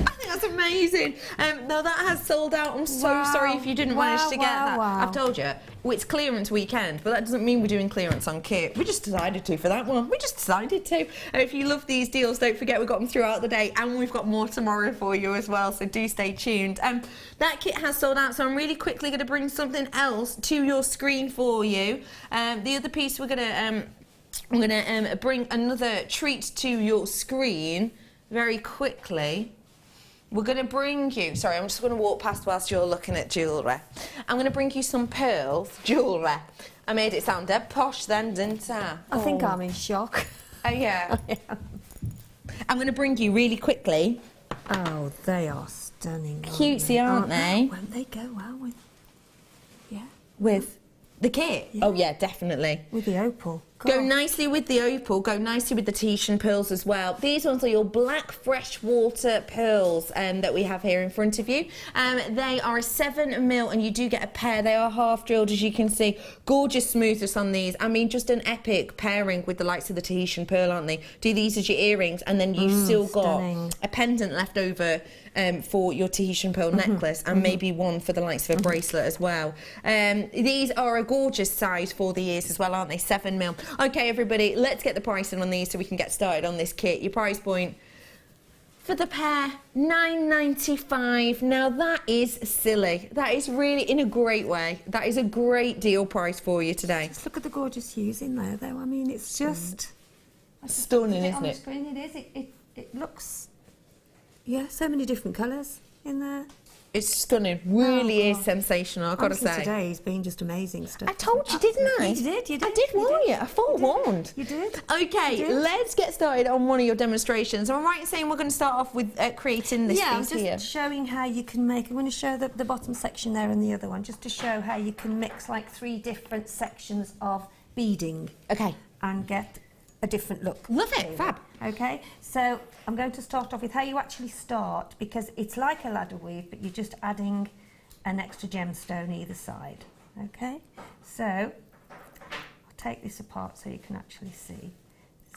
I think that's amazing. Now that has sold out. I'm so Wow. sorry if you didn't manage to get that. Wow. I've told you, it's clearance weekend, but that doesn't mean we're doing clearance on kit. We just decided to for that one. We just decided to. If you love these deals, don't forget we've got them throughout the day, and we've got more tomorrow for you as well, so do stay tuned. That kit has sold out, so I'm really quickly going to bring something else to your screen for you. The other piece we're going to bring another treat to your screen very quickly. We're going to bring you, sorry, I'm just going to walk past whilst you're looking at jewellery. I'm going to bring you some pearls jewellery. I made it sound dead posh then, didn't I? I think I'm in shock. Oh, yeah. I'm going to bring you really quickly. Oh, they are stunning. Cutesy, aren't they? Won't they go well with... Yeah. With the kit? Yeah. Oh, yeah, definitely. With the opal. Go God. nicely with the opal, go nicely with the Tahitian pearls as well. These ones are your black freshwater pearls that we have here in front of you. They are a 7mm and you do get a pair. They are half drilled, as you can see. Gorgeous smoothness on these. I mean, just an epic pairing with the likes of the Tahitian pearl, aren't they? Do these as your earrings and then you've still stunning. got a pendant left over for your Tahitian pearl necklace and maybe one for the likes of a bracelet as well. These are a gorgeous size for the ears as well, aren't they? 7mm. Okay, everybody, let's get the pricing on these so we can get started on this kit. Your price point for the pair, £9.95. Now that is silly. That is really, in a great way, that is a great deal price for you today. Just look at the gorgeous hues in there, though. I mean, it's just... Stunning, isn't On the it? screen it is. It looks... Yeah, so many different colours in there. It's stunning. Really Oh, is God. sensational, I've got to Honestly, say. Today's been just amazing stuff. I told you, didn't I? You did. I did warn you. I forewarned. You did. Okay, You did. let's get started on one of your demonstrations. Am I right in saying we're going to start off with creating this Yeah, I'm piece just here? showing how you can make... I'm going to show the bottom section there and the other one, just to show how you can mix like 3 different sections of beading Okay. and get a different look. Love it, fab. Okay, so I'm going to start off with how you actually start, because it's like a ladder weave, but you're just adding an extra gemstone either side. Okay, so I'll take this apart so you can actually see.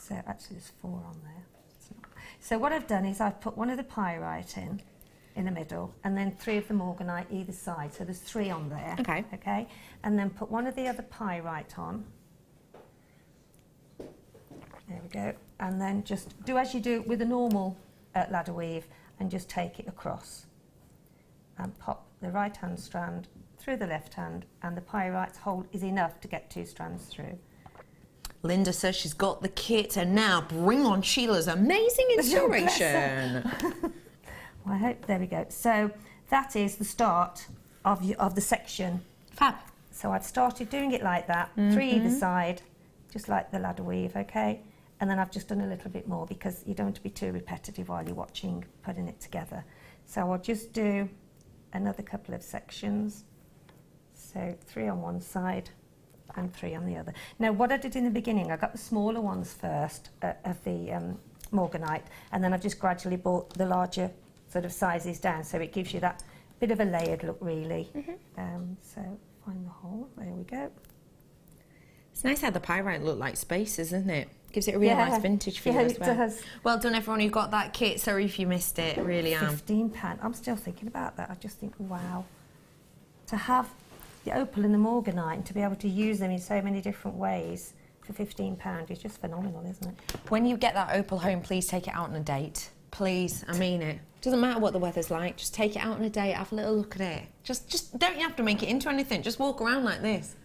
So actually there's 4 on there. It's not. So what I've done is I've put one of the pyrite in the middle, and then 3 of the morganite either side. So there's 3 on there. Okay. Okay, and then put one of the other pyrite on. There we go. And then just do as you do with a normal ladder weave, and just take it across. And pop the right hand strand through the left hand, and the pyrite's hole is enough to get 2 strands through. Linda says she's got the kit, and now bring on Sheila's amazing inspiration. Well, I hope, there we go. So that is the start of the section. Fab. So I've started doing it like that, 3 either side, just like the ladder weave, okay? And then I've just done a little bit more because you don't want to be too repetitive while you're watching, putting it together. So I'll just do another couple of sections. So 3 on one side and 3 on the other. Now, what I did in the beginning, I got the smaller ones first of the morganite, and then I've just gradually brought the larger sort of sizes down, so it gives you that bit of a layered look, really. So find the hole. There we go. It's nice how the pyrite look like spaces, isn't it? Gives it a really nice vintage feel as well. It does. Well done, everyone who got that kit. Sorry if you missed it. Really am. £15. I'm still thinking about that. I just think, wow, to have the opal and the morganite and to be able to use them in so many different ways for £15 is just phenomenal, isn't it? When you get that opal home, please take it out on a date. Please, I mean it. Doesn't matter what the weather's like. Just take it out on a date. Have a little look at it. Just don't you have to make it into anything. Just walk around like this.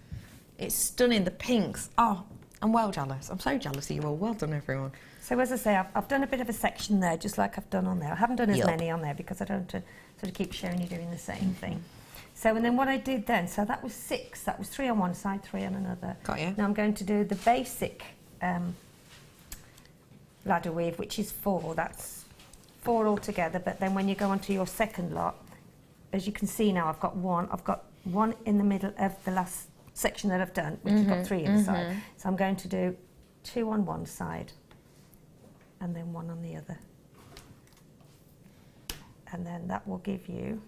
It's stunning. The pinks. Oh. I'm well jealous. I'm so jealous of you all. Well done, everyone. So as I say, I've done a bit of a section there, just like I've done on there. I haven't done as many on there because I don't want to sort of keep showing you doing the same thing. So, and then what I did then, so that was 6. That was 3 on one side, 3 on another. Got you. Now I'm going to do the basic ladder weave, which is 4. That's 4 altogether. But then when you go onto your second lot, as you can see now, I've got one in the middle of the last section that I've done, which has got 3 in the side. So I'm going to do 2 on one side and then 1 on the other. And then that will give you,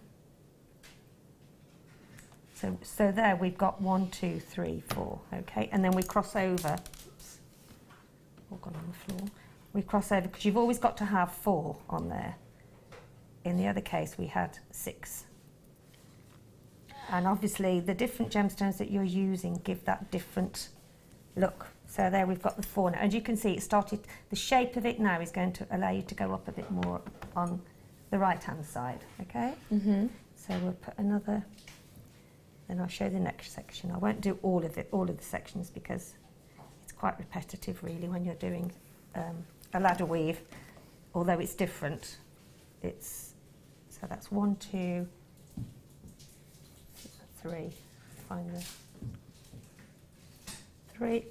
so there we've got 1, 2, 3, 4, okay? And then we cross over, all gone on the floor. We cross over, because you've always got to have 4 on there. In the other case, we had 6. And obviously the different gemstones that you're using give that different look. So there we've got the 4 now. And you can see it started, the shape of it now is going to allow you to go up a bit more on the right hand side, okay? So we'll put another, then I'll show the next section. I won't do all of the sections because it's quite repetitive really when you're doing a ladder weave, although it's different. So that's 1, 2, 3, find the 3,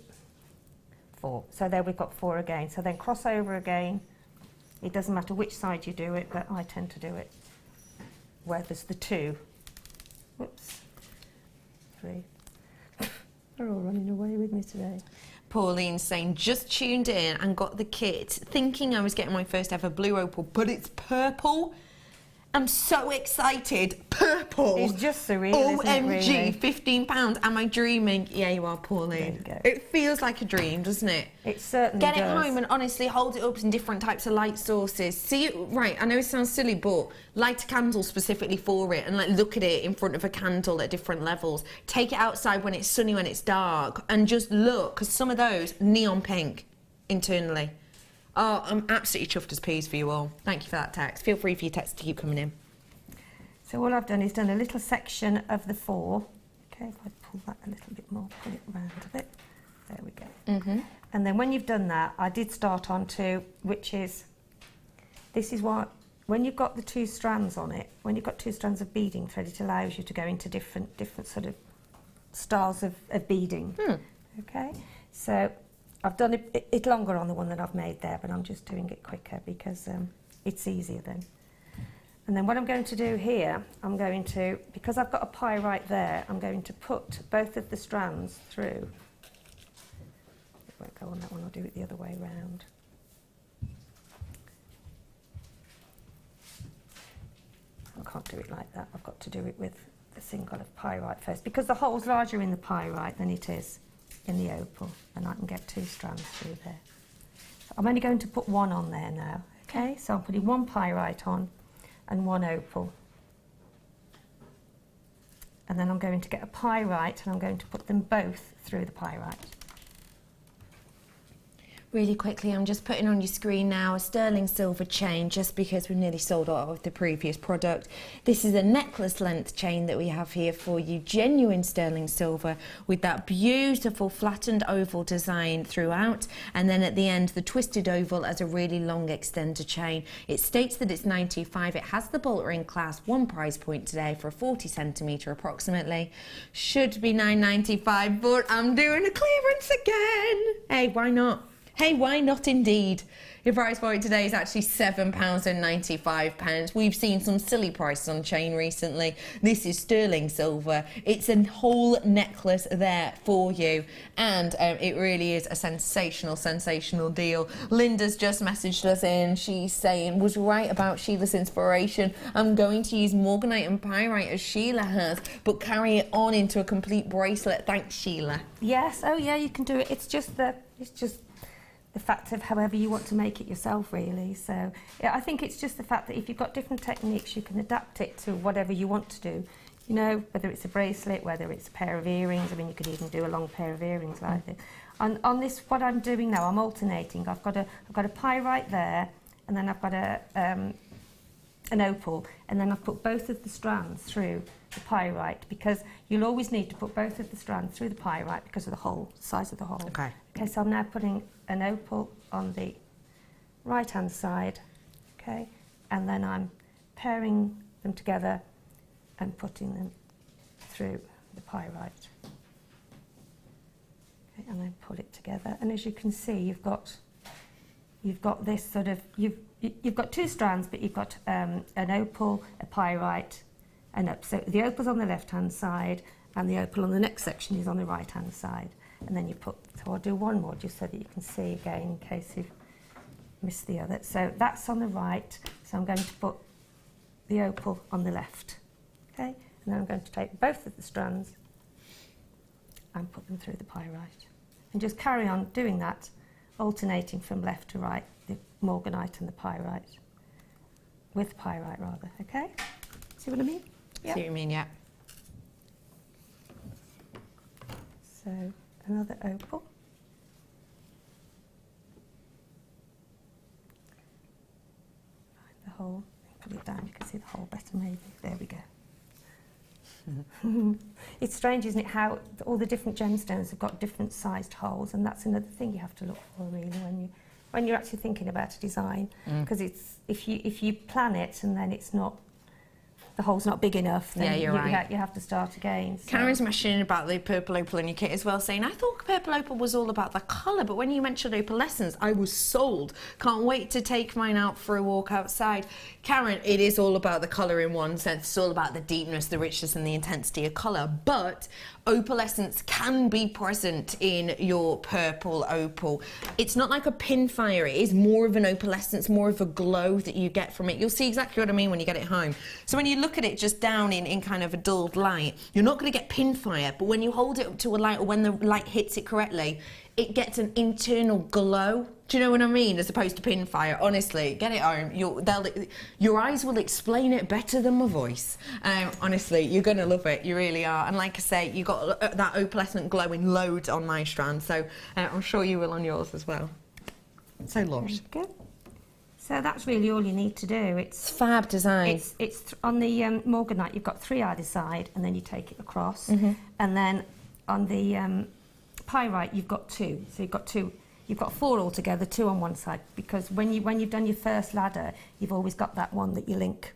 4. So there we've got 4 again. So then cross over again. It doesn't matter which side you do it, but I tend to do it where there's the 2. Whoops. 3. They're all running away with me today. Pauline's saying, just tuned in and got the kit, thinking I was getting my first ever blue opal, but it's purple. I'm so excited. Purple. It's just surreal, OMG, isn't it, really? £15. Am I dreaming? Yeah, you are, Pauline. There you go. It feels like a dream, doesn't it? It certainly Get does. it home and honestly hold it up in different types of light sources. See it, right, I know it sounds silly, but light a candle specifically for it and like look at it in front of a candle at different levels. Take it outside when it's sunny, when it's dark, and just look, because some of those, neon pink internally. Oh, I'm absolutely chuffed as peas for you all. Thank you for that text. Feel free for your text to keep coming in. So all I've done is done a little section of the 4. Okay, if I pull that a little bit more, pull it round a bit. There we go. And then when you've done that, I did start on 2, which is, this is what, when you've got the 2 strands on it, when you've got 2 strands of beading thread, it allows you to go into different sort of styles of beading. Okay, so I've done it longer on the one that I've made there, but I'm just doing it quicker because it's easier then. And then what I'm going to do here, I'm going to, because I've got a pyrite there, I'm going to put both of the strands through. It won't go on that one, I'll do it the other way round. I can't do it like that, I've got to do it with the single of pyrite first, because the hole's larger in the pyrite than it is in the opal, and I can get 2 strands through there. So I'm only going to put 1 on there now, okay? So I'm putting 1 pyrite on and 1 opal. And then I'm going to get a pyrite and I'm going to put them both through the pyrite. Really quickly, I'm just putting on your screen now a sterling silver chain, just because we've nearly sold out of the previous product. This is a necklace length chain that we have here for you, genuine sterling silver with that beautiful flattened oval design throughout, and then at the end the twisted oval as a really long extender chain. It states that it's 925. It has the bolt ring clasp, 1 price point today for a 40 centimetre approximately. Should be $9.95, but I'm doing a clearance again. Hey, why not? Hey, why not indeed? Your price for it today is actually £7.95. We've seen some silly prices on chain recently. This is sterling silver. It's a whole necklace there for you. And it really is a sensational deal. Linda's just messaged us in. She's saying, was right about Sheila's inspiration. I'm going to use morganite and pyrite as Sheila has, but carry it on into a complete bracelet. Thanks, Sheila. Yes, oh yeah, you can do it. It's just the fact of however you want to make it yourself, really. So yeah, I think it's just the fact that if you've got different techniques, you can adapt it to whatever you want to do. You know, whether it's a bracelet, whether it's a pair of earrings. I mean, you could even do a long pair of earrings like this. On this, what I'm doing now, I'm alternating. I've got a pyrite there, and then I've got an opal, and then I've put both of the strands through the pyrite, because you'll always need to put both of the strands through the pyrite because of the hole, size of the hole. Okay. Okay, so I'm now putting an opal on the right hand side, okay, and then I'm pairing them together and putting them through the pyrite. Okay, and then pull it together, and as you can see, you've got this sort of, you've got two strands, but you've got an opal, a pyrite, and up. So the opal's on the left hand side, and the opal on the next section is on the right hand side. And then you put, so I'll do one more just so that you can see again in case you've missed the other. So that's on the right, so I'm going to put the opal on the left, okay? And then I'm going to take both of the strands and put them through the pyrite. And just carry on doing that, alternating from left to right, the morganite and the pyrite, with pyrite rather, okay? See what I mean? Yep. See what you mean, yeah. So another opal. Find the hole, pull it down, you can see the hole better maybe. There we go. It's strange, isn't it, how all the different gemstones have got different sized holes, and that's another thing you have to look for really when you're actually thinking about a design, because it's if you plan it and then it's not, the hole's not big enough, then you have to start again. So. Karen's mentioning about the purple opal in your kit as well, saying, I thought purple opal was all about the colour, but when you mentioned opalescence, I was sold. Can't wait to take mine out for a walk outside. Karen, it is all about the colour in one sense. It's all about the deepness, the richness and the intensity of colour, but opalescence can be present in your purple opal. It's not like a pinfire, it is more of an opalescence, more of a glow that you get from it. You'll see exactly what I mean when you get it home. So when you look at it just down in kind of a dulled light, you're not going to get pinfire, but when you hold it up to a light, or when the light hits it correctly, it gets an internal glow. Do you know what I mean? As opposed to pinfire. Honestly, get it home. Your eyes will explain it better than my voice. Honestly, you're going to love it. You really are. And like I say, you got that opalescent glow in loads on my strand, so I'm sure you will on yours as well. So lush. Good. So that's really all you need to do. It's fab design. It's on the morganite, you've got 3 either side, and then you take it across. And then on the pyrite, you've got 2. So you've got 2. You've got 4 altogether, 2 on one side, because when you've done your first ladder, you've always got that one that you link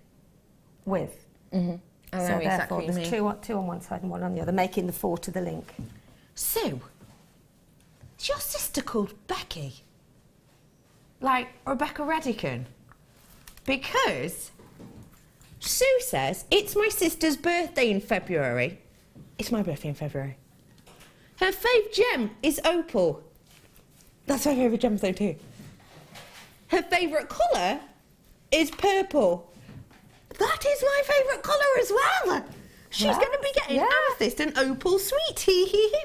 with. I know so exactly therefore, there's 2 on one side and 1 on the other, making the 4 to the link. Sue, is your sister called Becky? Like Rebecca Redican? Because Sue says, it's my sister's birthday in February. It's my birthday in February. Her fave gem is opal. That's my favourite gem though too. Her favourite colour is purple. That is my favourite colour as well. She's going to be getting amethyst and opal sweet.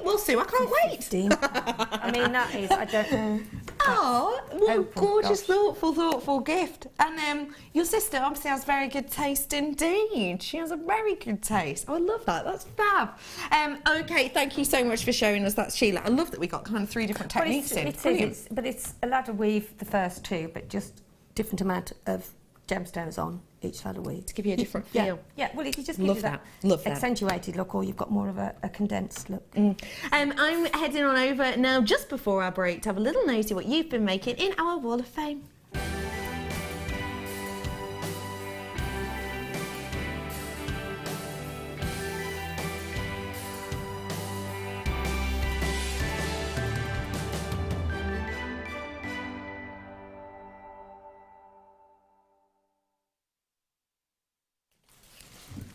Well, Sue, I can't wait. I mean, that is, I don't know. Oh, what a Opal, gorgeous, gosh. thoughtful gift. And your sister obviously has very good taste indeed. She has a very good taste. Oh, I love that. That's fab. Okay, thank you so much for showing us that, Sheila. I love that we got kind of 3 different techniques in. But it's a ladder weave, the first 2, but just different amount of gemstones on each ladder weave. To give you a different feel. Yeah, well, if you just Love give that. you Love that. accentuated look, or you've got more of a condensed look. I'm heading on over now, just before our break, to have a little nosy what you've been making in our Wall of Fame.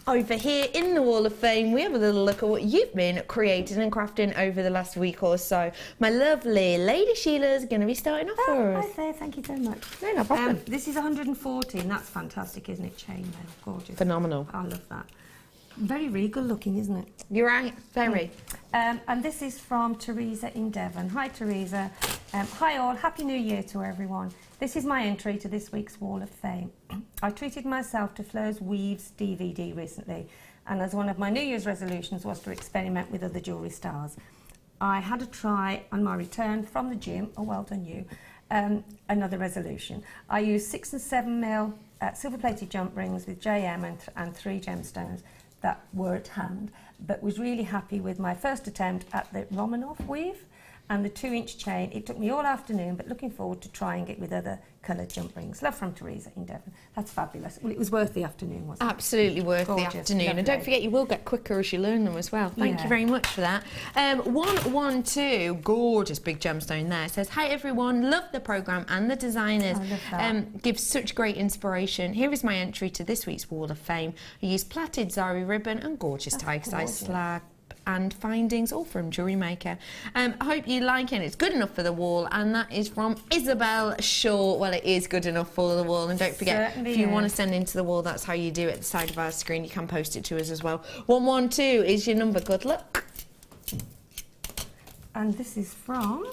Over here in the Wall of Fame, we have a little look at what you've been creating and crafting over the last week or so. My lovely Lady Sheila is going to be starting off for us. Hi there, thank you so much. No problem. This is 114, that's fantastic, isn't it? Chainmail, gorgeous. Phenomenal. I love that. Very regal looking, isn't it? You're right, very. And this is from Teresa in Devon. Hi Teresa. Hi all, Happy New Year to everyone. This is my entry to this week's Wall of Fame. I treated myself to Fleur's Weaves DVD recently, and as one of my New Year's resolutions was to experiment with other jewellery styles. I had a try on my return from the gym, oh well done you, another resolution. I used 6 and 7 mil silver-plated jump rings with JM and 3 gemstones that were at hand, but was really happy with my first attempt at the Romanov weave and the 2-inch chain. It took me all afternoon, but looking forward to trying it with other coloured jump rings. Love from Teresa in Devon. That's fabulous. Well, it was worth the afternoon, wasn't it? Absolutely worth Gorgeous, the afternoon. lovely. And don't forget, you will get quicker as you learn them as well. Thank you very much for that. 112, gorgeous big gemstone there. Says, hi everyone, love the programme and the designers. I love that. Gives such great inspiration. Here is my entry to this week's Wall of Fame. I used plaited zari ribbon and gorgeous tiger size slab and findings, all from JewelleryMaker. I hope you like it. It's good enough for the wall, and that is from Isabel Shaw. Well, it is good enough for the wall, and don't forget, Certainly if you is. want to send into the wall, that's how you do it at the side of our screen. You can post it to us as well. 112 is your number. Good luck. And this is from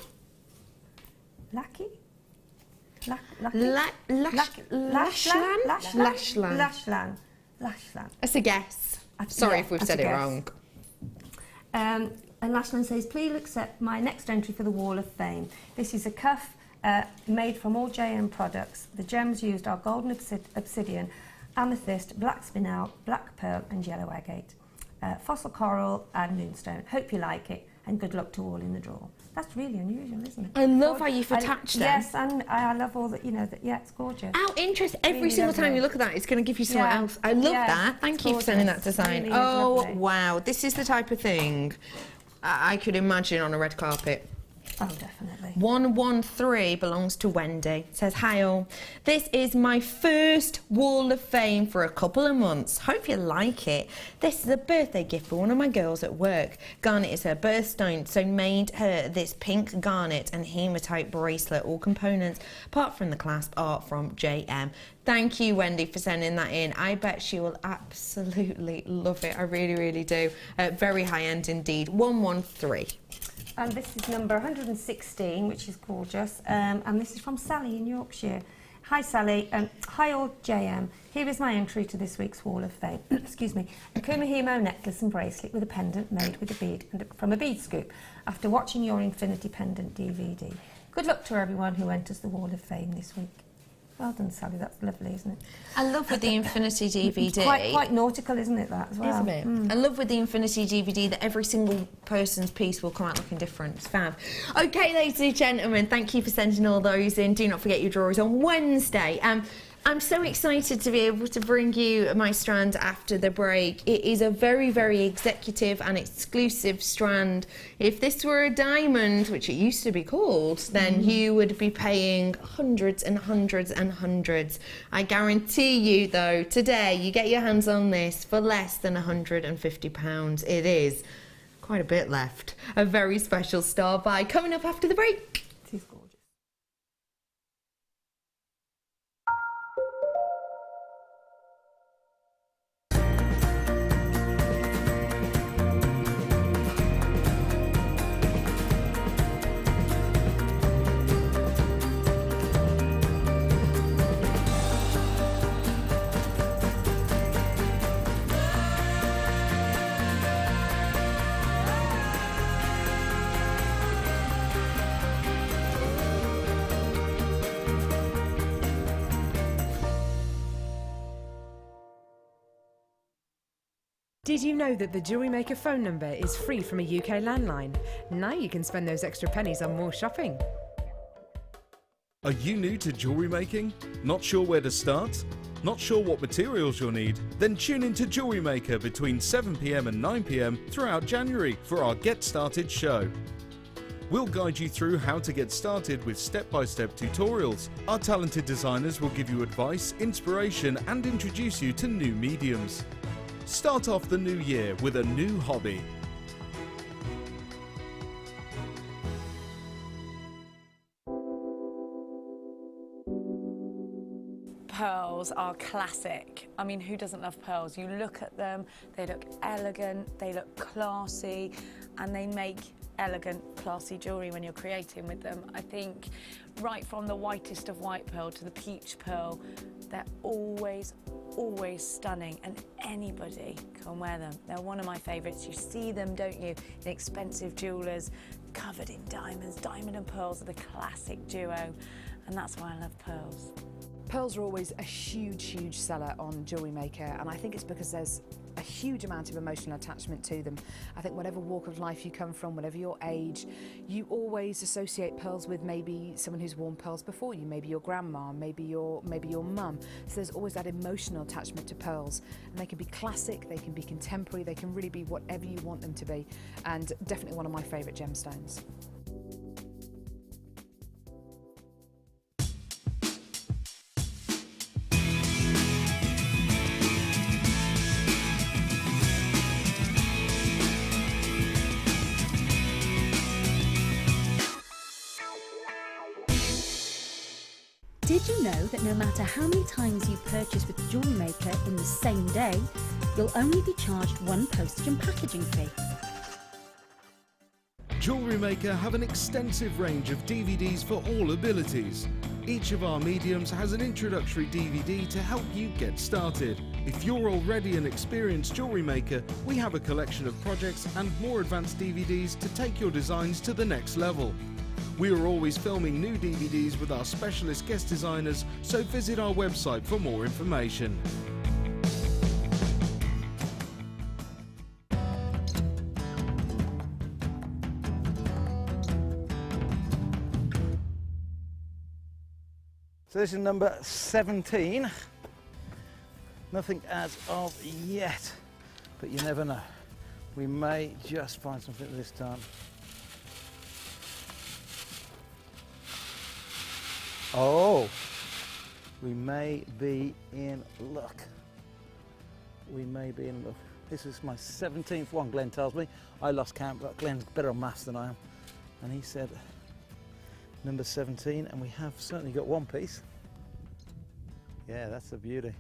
Lucky? Lashland. That's a guess. Sorry if we've that's said a it guess. wrong. And Lashland says, please accept my next entry for the Wall of Fame. This is a cuff made from all JM products. The gems used are golden obsidian, amethyst, black spinel, black pearl and yellow agate, fossil coral and moonstone. Hope you like it, and good luck to all in the draw. That's really unusual, isn't it? I love how you've attached them. Yes, and I love all that, yeah, it's gorgeous. How interesting. Every Really single time lovely. you look at that, it's going to give you something Yeah. else. I love Yeah, that. Thank it's you for sending that gorgeous. design. Really is Oh, lovely. wow. This is the type of thing I could imagine on a red carpet. Oh, definitely. 113 belongs to Wendy. It says, hi all. This is my first Wall of Fame for a couple of months. Hope you like it. This is a birthday gift for one of my girls at work. Garnet is her birthstone, so made her this pink garnet and hematite bracelet, all components, apart from the clasp, art from JM. Thank you, Wendy, for sending that in. I bet she will absolutely love it. I really, really do. Very high end indeed. 113. And this is number 116, which is gorgeous. And this is from Sally in Yorkshire. Hi, Sally. Hi, all JM. Here is my entry to this week's Wall of Fame. Excuse me. A Kumahimo necklace and bracelet with a pendant made with a bead from a bead scoop after watching your Infinity Pendant DVD. Good luck to everyone who enters the Wall of Fame this week. Well done, Sally. That's lovely, isn't it? I love with the Infinity DVD. Quite nautical, isn't it, that as well? Isn't it? I love with the Infinity DVD that every single person's piece will come out looking different. It's fab. Okay, ladies and gentlemen, thank you for sending all those in. Do not forget your draw is on Wednesday. I'm so excited to be able to bring you my strand after the break. It is a very, very executive and exclusive strand. If this were a diamond, which it used to be called, then you would be paying hundreds and hundreds and hundreds. I guarantee you, though, today you get your hands on this for less than £150. It is quite a bit left. A very special star buy coming up after the break. It is gorgeous. Did you know that the JewelleryMaker phone number is free from a UK landline? Now you can spend those extra pennies on more shopping. Are you new to jewellery making? Not sure where to start? Not sure what materials you'll need? Then tune in to JewelleryMaker between 7 PM and 9 PM throughout January for our Get Started show. We'll guide you through how to get started with step-by-step tutorials. Our talented designers will give you advice, inspiration and introduce you to new mediums. Start off the new year with a new hobby. Pearls are classic. I mean, who doesn't love pearls? You look at them, they look elegant, they look classy, and they make elegant, classy jewellery when you're creating with them. I think right from the whitest of white pearl to the peach pearl, they're always stunning, and anybody can wear them. They're one of my favourites. You see them, don't you, in expensive jewellers, covered in diamonds. Diamond and pearls are the classic duo, and that's why I love pearls. Pearls are always a huge seller on JewelleryMaker, and I think it's because there's a huge amount of emotional attachment to them. I think whatever walk of life you come from, whatever your age, you always associate pearls with maybe someone who's worn pearls before you, maybe your grandma, maybe your mum. So there's always that emotional attachment to pearls, and they can be classic, they can be contemporary, they can really be whatever you want them to be, and definitely one of my favourite gemstones. Did you know that no matter how many times you purchase with JewelleryMaker in the same day, you'll only be charged one postage and packaging fee? JewelleryMaker have an extensive range of DVDs for all abilities. Each of our mediums has an introductory DVD to help you get started. If you're already an experienced jewellery maker, we have a collection of projects and more advanced DVDs to take your designs to the next level. We are always filming new DVDs with our specialist guest designers, so visit our website for more information. So this is number 17. Nothing as of yet, but you never know. We may just find something this time. Oh, we may be in luck. We may be in luck. This is my 17th one, Glenn tells me. I lost count, but Glenn's better on maths than I am. And he said number 17, and we have certainly got one piece. Yeah, that's a beauty.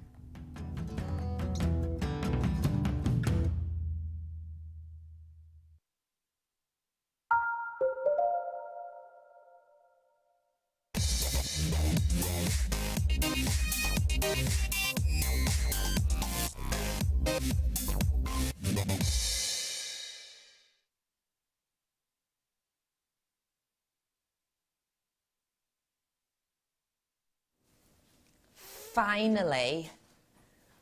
Finally,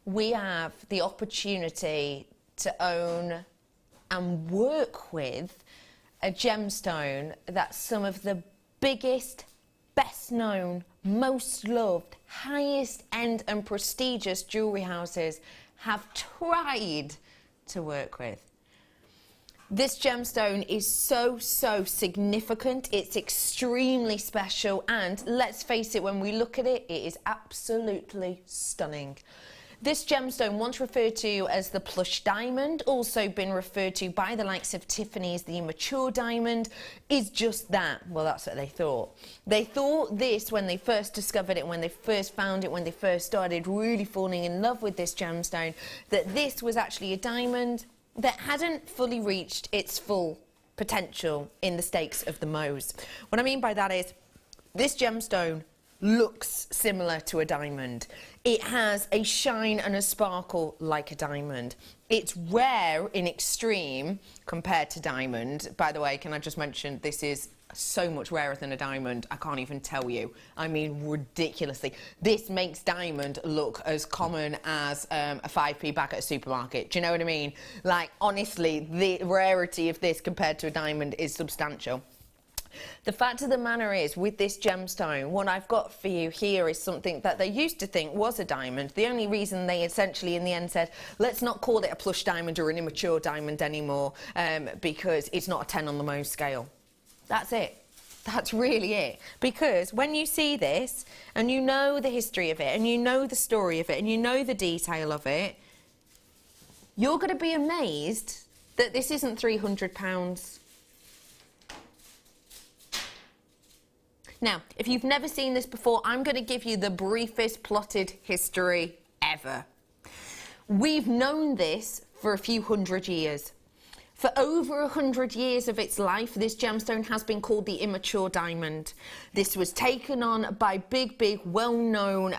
we have the opportunity to own and work with a gemstone that some of the biggest, best known, most loved, highest end and prestigious jewellery houses have tried to work with. This gemstone is so significant, it's extremely special, and let's face it, when we look at it, it is absolutely stunning. This gemstone, once referred to as the plush diamond, also been referred to by the likes of Tiffany as the immature diamond, is just that. Well, that's what they thought. They thought this when they first discovered it, when they first found it, when they first started really falling in love with this gemstone, that this was actually a diamond that hadn't fully reached its full potential in the stakes of the Moes. What I mean by that is, this gemstone looks similar to a diamond. It has a shine and a sparkle like a diamond. It's rare in extreme compared to diamond. By the way, can I just mention, this is so much rarer than a diamond, I can't even tell you. I mean, ridiculously. This makes diamond look as common as a 5p bag at a supermarket. Do you know what I mean? Like, honestly, the rarity of this compared to a diamond is substantial. The fact of the matter is, with this gemstone, what I've got for you here is something that they used to think was a diamond. The only reason they essentially in the end said, let's not call it a plush diamond or an immature diamond anymore, because it's not a 10 on the Mohs scale. That's it. That's really it. Because when you see this, and you know the history of it, and you know the story of it, and you know the detail of it, You're going to be amazed that this isn't £300. Now, if you've never seen this before, I'm going to give you the briefest plotted history ever. We've known this for a few hundred years. For over 100 years of its life, this gemstone has been called the immature diamond. This was taken on by big, well-known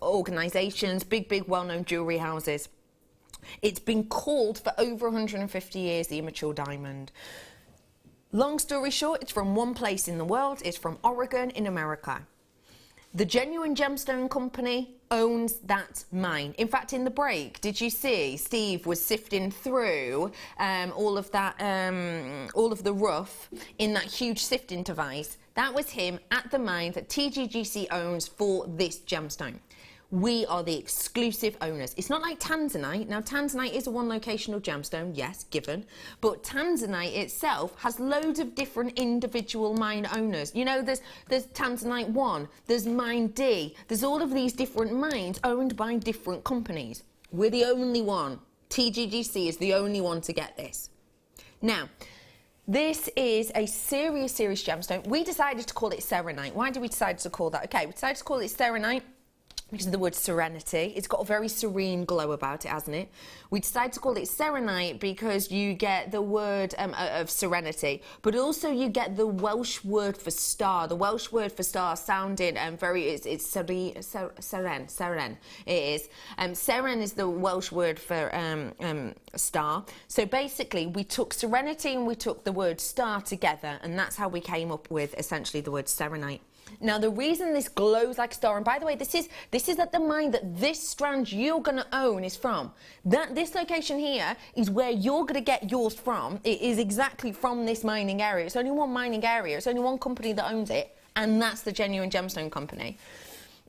organisations, big, well-known jewellery houses. It's been called for over 150 years the immature diamond. Long story short, it's from one place in the world. It's from Oregon in America. The Genuine Gemstone Company owns that mine. In fact, in the break, did you see Steve was sifting through all of the rough in that huge sifting device? That was him at the mine that TGGC owns for this gemstone. We are the exclusive owners. It's not like tanzanite. Now, tanzanite is a one-locational gemstone, yes, given, but tanzanite itself has loads of different individual mine owners. You know, there's Tanzanite 1, there's Mine D, there's all of these different mines owned by different companies. We're the only one. TGGC is the only one to get this. Now, this is a serious gemstone. We decided to call it serenite. Why did we decide to call that? Okay, we decided to call it serenite because of the word serenity. It's got a very serene glow about it, hasn't it? We decided to call it serenite because you get the word of serenity, but also you get the Welsh word for star. The Welsh word for star sounded it's seren. It is. Seren is the Welsh word for star. So basically, we took serenity and we took the word star together, and that's how we came up with essentially the word serenite. Now, the reason this glows like a star, and by the way, this is at the mine that this strand you're going to own is from. This location here is where you're going to get yours from. It is exactly from this mining area. It's only one mining area. It's only one company that owns it, and that's the Genuine Gemstone Company.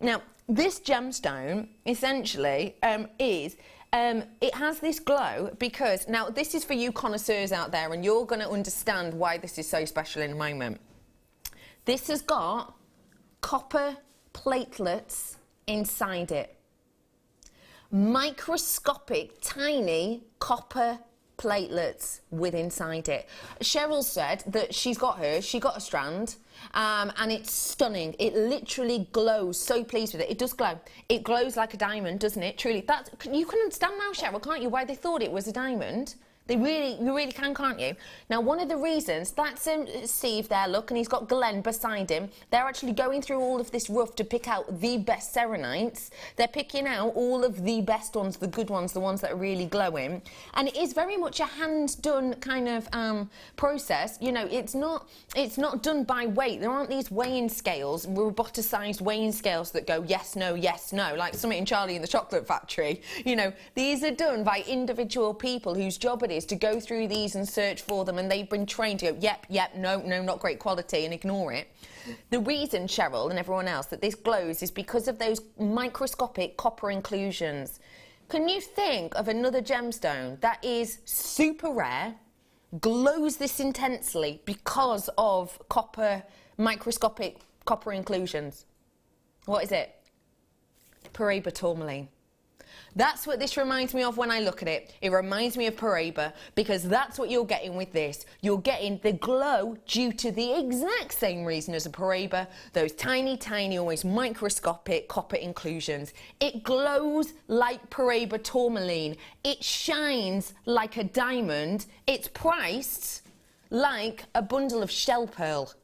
Now, this gemstone essentially it has this glow because, now this is for you connoisseurs out there, and you're going to understand why this is so special in a moment. This has got copper platelets inside it. Microscopic, tiny copper platelets inside it. Cheryl said that she got a strand, and it's stunning. It literally glows. So pleased with it. It does glow. It glows like a diamond, doesn't it? Truly. You can understand now, Cheryl, can't you, why they thought it was a diamond? You really can, can't you? Now, one of the reasons, that's Steve there, look, and he's got Glenn beside him. They're actually going through all of this rough to pick out the best serenites. They're picking out all of the best ones, the good ones, the ones that are really glowing. And it is very much a hand-done kind of process. You know, it's not done by weight. There aren't these weighing scales, roboticized weighing scales that go yes, no, like something in Charlie in the Chocolate Factory. You know, these are done by individual people whose job it is to go through these and search for them, and they've been trained to go yep, no, not great quality, and ignore it. The reason, Cheryl and everyone else, that this glows is because of those microscopic copper inclusions. Can you think of another gemstone that is super rare, glows this intensely because of microscopic copper inclusions? What is it? Paraiba tourmaline. That's what this reminds me of when I look at it. It reminds me of Paraiba, because that's what you're getting with this. You're getting the glow due to the exact same reason as a Paraiba, those tiny, almost microscopic copper inclusions. It glows like Paraiba tourmaline. It shines like a diamond. It's priced like a bundle of shell pearl.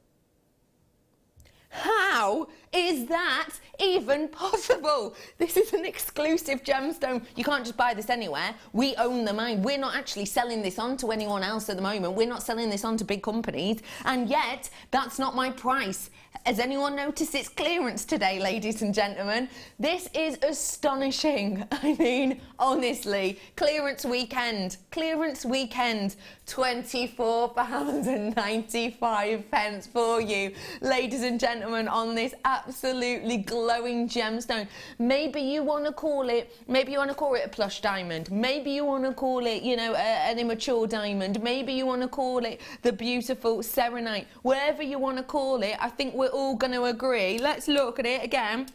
How is that even possible? This is an exclusive gemstone. You can't just buy this anywhere. We own the mine. We're not actually selling this on to anyone else at the moment. We're not selling this on to big companies. And yet, that's not my price. Has anyone noticed its clearance today, ladies and gentlemen? This is astonishing. I mean, honestly, clearance weekend, £24.95 for you, ladies and gentlemen, on this absolutely glowing gemstone. Maybe you want to call it a plush diamond. Maybe you want to call it, you know, an immature diamond. Maybe you want to call it the beautiful serenite. Whatever you want to call it, I think we're all going to agree. Let's look at it again.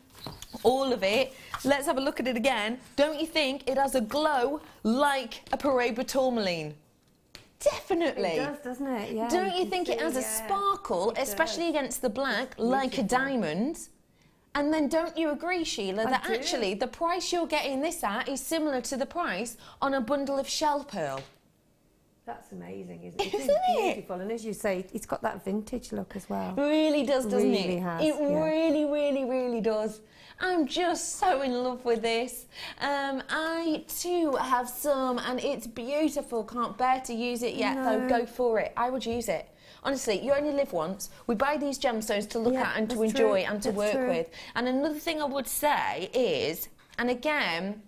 All of it Let's have a look at it again. Don't you think it has a glow like a Paraiba tourmaline? Definitely. It does, doesn't it? Yeah. Don't you think it has a sparkle, especially against the black, like a diamond? And then don't you agree, Sheila, that actually the price you're getting this at is similar to the price on a bundle of shell pearl? That's amazing, isn't it? Isn't it? Beautiful, and as you say, it's got that vintage look as well. Really does, doesn't Really it? has, It yeah. really, really, really does. I'm just so in love with this. I too have some, and it's beautiful. Can't bear to use it yet, though. Go for it. I would use it. Honestly, you only live once. We buy these gemstones to look at and to enjoy and to work with. And another thing I would say is, and again,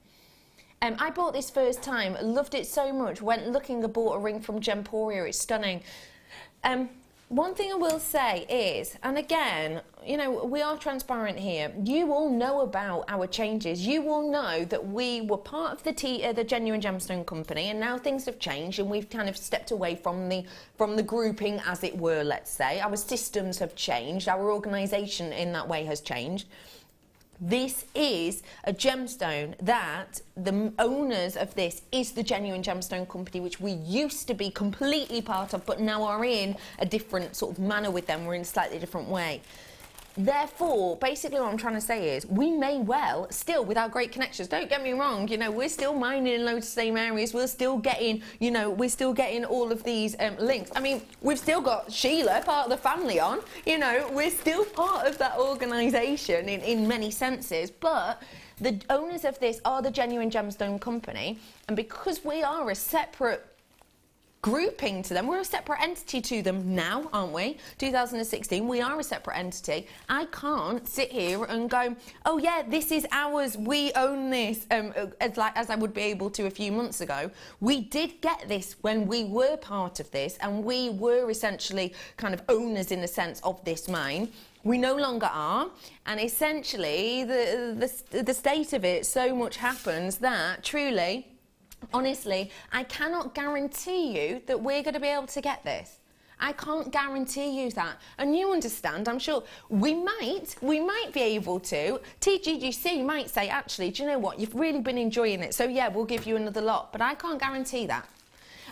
I bought this first time, loved it so much, went looking, I bought a ring from Gemporia, it's stunning. One thing I will say is, and again, you know, we are transparent here. You all know about our changes. You all know that we were part of the Genuine Gemstone Company, and now things have changed, and we've kind of stepped away from the grouping, as it were. Let's say our systems have changed. Our organisation in that way has changed. This is a gemstone that the owners of this is the Genuine Gemstone Company, which we used to be completely part of, but now are in a different sort of manner with them. We're in a slightly different way. Therefore, basically what I'm trying to say is we may well still, with our great connections, don't get me wrong, you know, we're still mining in loads of same areas, we're still getting, you know, we're still getting all of these links. I mean, we've still got Sheila, part of the family on, you know, we're still part of that organisation in many senses, but the owners of this are the Genuine Gemstone Company, and because we are a separate grouping to them, we're a separate entity to them now, aren't we? 2016, we are a separate entity. I can't sit here and go, oh yeah, this is ours, we own this, as I would be able to a few months ago. We did get this when we were part of this, and we were essentially kind of owners in a sense of this mine. We no longer are, and essentially the state of it, so much happens that truly, honestly, I cannot guarantee you that we're going to be able to get this. I can't guarantee you that. And you understand, I'm sure, we might be able to. TGGC might say, actually, do you know what, you've really been enjoying it, so yeah, we'll give you another lot. But I can't guarantee that.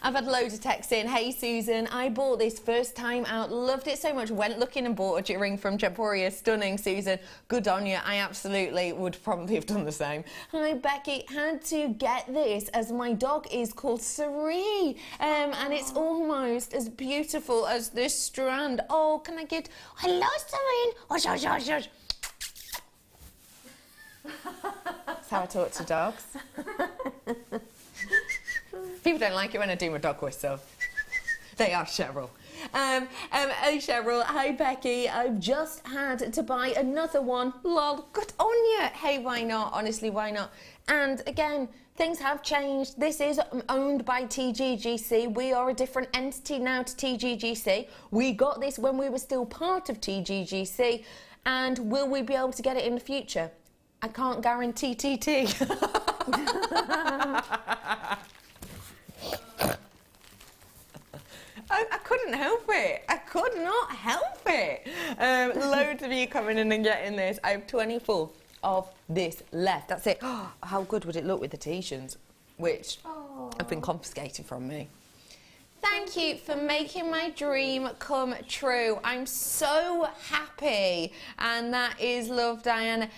I've had loads of texts in, hey Susan, I bought this first time out, loved it so much, went looking and bought a ring from Gemporia, stunning Susan, good on you, I absolutely would probably have done the same. Hi Becky, had to get this as my dog is called Sari, and it's almost as beautiful as this strand. Oh, can I get, hello Serene, hush, hush, hush, hush. That's how I talk to dogs. People don't like it when I do my dog whistle. They are Cheryl. Hey Cheryl, hi Becky, I've just had to buy another one. Lol, good on you. Hey, why not? Honestly, why not? And again, things have changed. This is owned by TGGC. We are a different entity now to TGGC. We got this when we were still part of TGGC. And will we be able to get it in the future? I can't guarantee TT. I couldn't help it. I could not help it. Loads of you coming in and getting this. I have 24 of this left. That's it. Oh, how good would it look with the Tahitians, which have been confiscated from me. Thank you for making my dream come true. I'm so happy. And that is love, Diana.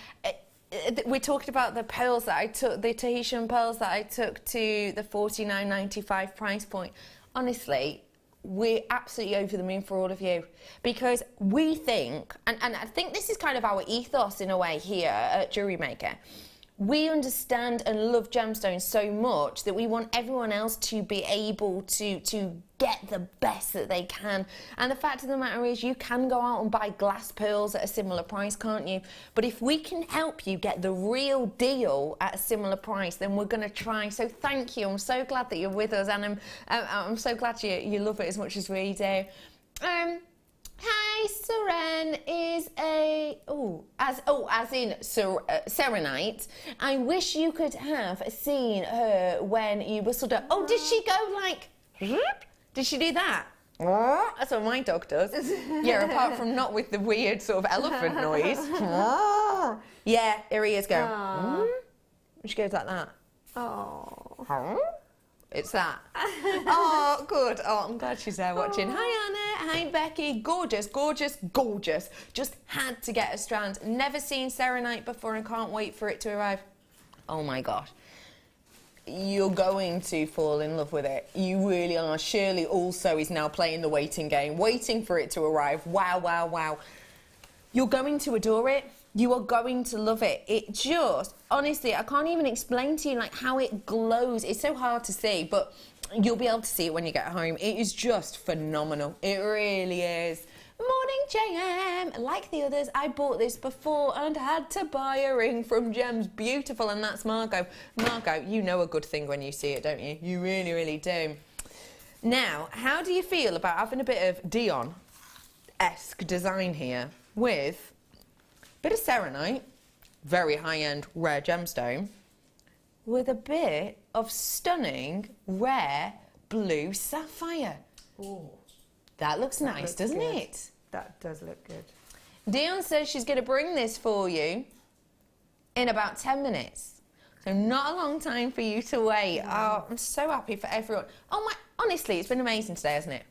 We talked about the pearls that I took, the Tahitian pearls that I took to the $49.95 price point. Honestly, we're absolutely over the moon for all of you, because we think, and I think this is kind of our ethos in a way here at JewelleryMaker, we understand and love gemstones so much that we want everyone else to be able to get the best that they can. And the fact of the matter is, you can go out and buy glass pearls at a similar price, can't you? But if we can help you get the real deal at a similar price, then we're going to try. So thank you. I'm so glad that you're with us, and I'm so glad you love it as much as we do. Hi, Seren is a as in Serenite. I wish you could have seen her when you whistled her. Oh, did she go like? Did she do that? That's what my dog does. Yeah, apart from not with the weird sort of elephant noise. Yeah, here he is going. She goes like that. Oh. It's that. Oh, good. Oh, I'm glad she's there watching. Hi, Anna. Hi, Becky. Gorgeous, gorgeous, gorgeous. Just had to get a strand. Never seen selenite before and can't wait for it to arrive. Oh, my gosh. You're going to fall in love with it. You really are. Shirley also is now playing the waiting game, waiting for it to arrive. Wow, wow, wow. You're going to adore it. You are going to love it. It just, honestly, I can't even explain to you like how it glows. It's so hard to see, but you'll be able to see it when you get home. It is just phenomenal. It really is. Morning, JM. Like the others, I bought this before and had to buy a ring from Gems. Beautiful, and that's Margot. Margot, you know a good thing when you see it, don't you? You really, really do. Now, how do you feel about having a bit of Dion-esque design here with bit of selenite, very high-end rare gemstone, with a bit of stunning rare blue sapphire? Oh, that looks nice, doesn't it? That does look good. Dion says she's going to bring this for you in about 10 minutes. So not a long time for you to wait. Oh, I'm so happy for everyone. Oh my, honestly, it's been amazing today, hasn't it?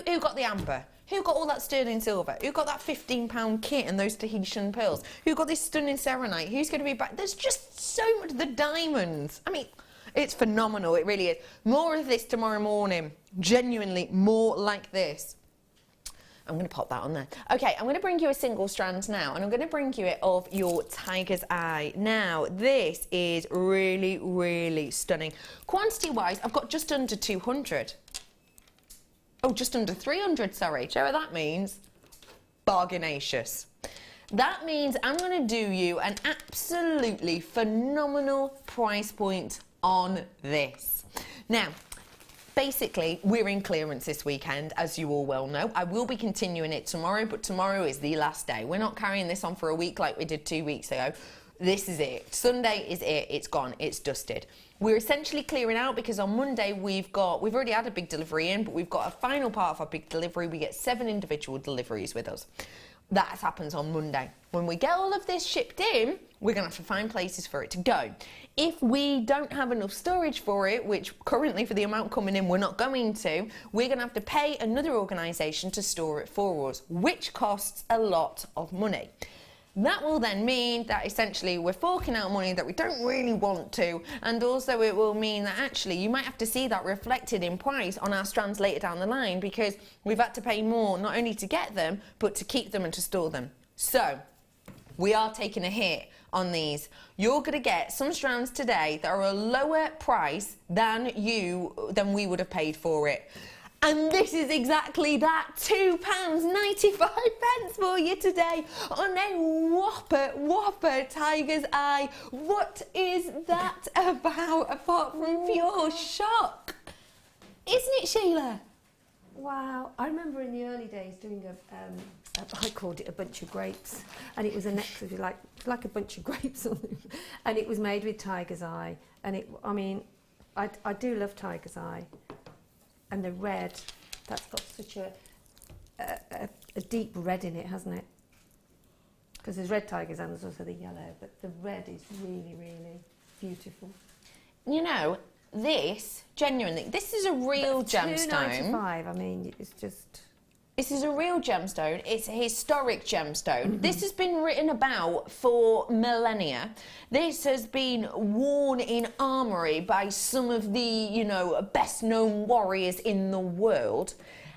Who got the amber? Who got all that sterling silver? Who got that £15 kit and those Tahitian pearls? Who got this stunning selenite? Who's going to be back? There's just so much. The diamonds. I mean, it's phenomenal. It really is. More of this tomorrow morning. Genuinely more like this. I'm going to pop that on there. Okay, I'm going to bring you a single strand now, and I'm going to bring you it of your tiger's eye. Now, this is really, really stunning. Quantity-wise, I've got just under 200. Oh, just under 300, sorry. Do you know what that means? Bargainacious. That means I'm going to do you an absolutely phenomenal price point on this. Now, basically, we're in clearance this weekend, as you all well know. I will be continuing it tomorrow, but tomorrow is the last day. We're not carrying this on for a week like we did 2 weeks ago. This is it. Sunday is it. It's gone. It's dusted. We're essentially clearing out because on Monday we've already had a big delivery in, but we've got a final part of our big delivery. We get 7 individual deliveries with us. That happens on Monday. When we get all of this shipped in, we're going to have to find places for it to go. If we don't have enough storage for it, which currently for the amount coming in we're not going to, we're going to have to pay another organisation to store it for us, which costs a lot of money. That will then mean that essentially we're forking out money that we don't really want to, and also it will mean that actually you might have to see that reflected in price on our strands later down the line, because we've had to pay more not only to get them but to keep them and to store them. So we are taking a hit on these. You're going to get some strands today that are a lower price than we would have paid for it. And this is exactly that, £2.95 for you today on a whopper tiger's eye. What is that about, apart from pure shock? Isn't it, Sheila? Wow, I remember in the early days doing I called it a bunch of grapes, and it was a necklace with like a bunch of grapes on it, and it was made with tiger's eye, and I do love tiger's eye. And the red, that's got such a deep red in it, hasn't it? Because there's red tigers and there's also the yellow, but the red is really, really beautiful. You know, this, genuinely, this is a real gemstone. £2.95, I mean, it's just... This is a real gemstone. It's a historic gemstone. This has been written about for millennia. This has been worn in armoury by some of the, best known warriors in the world.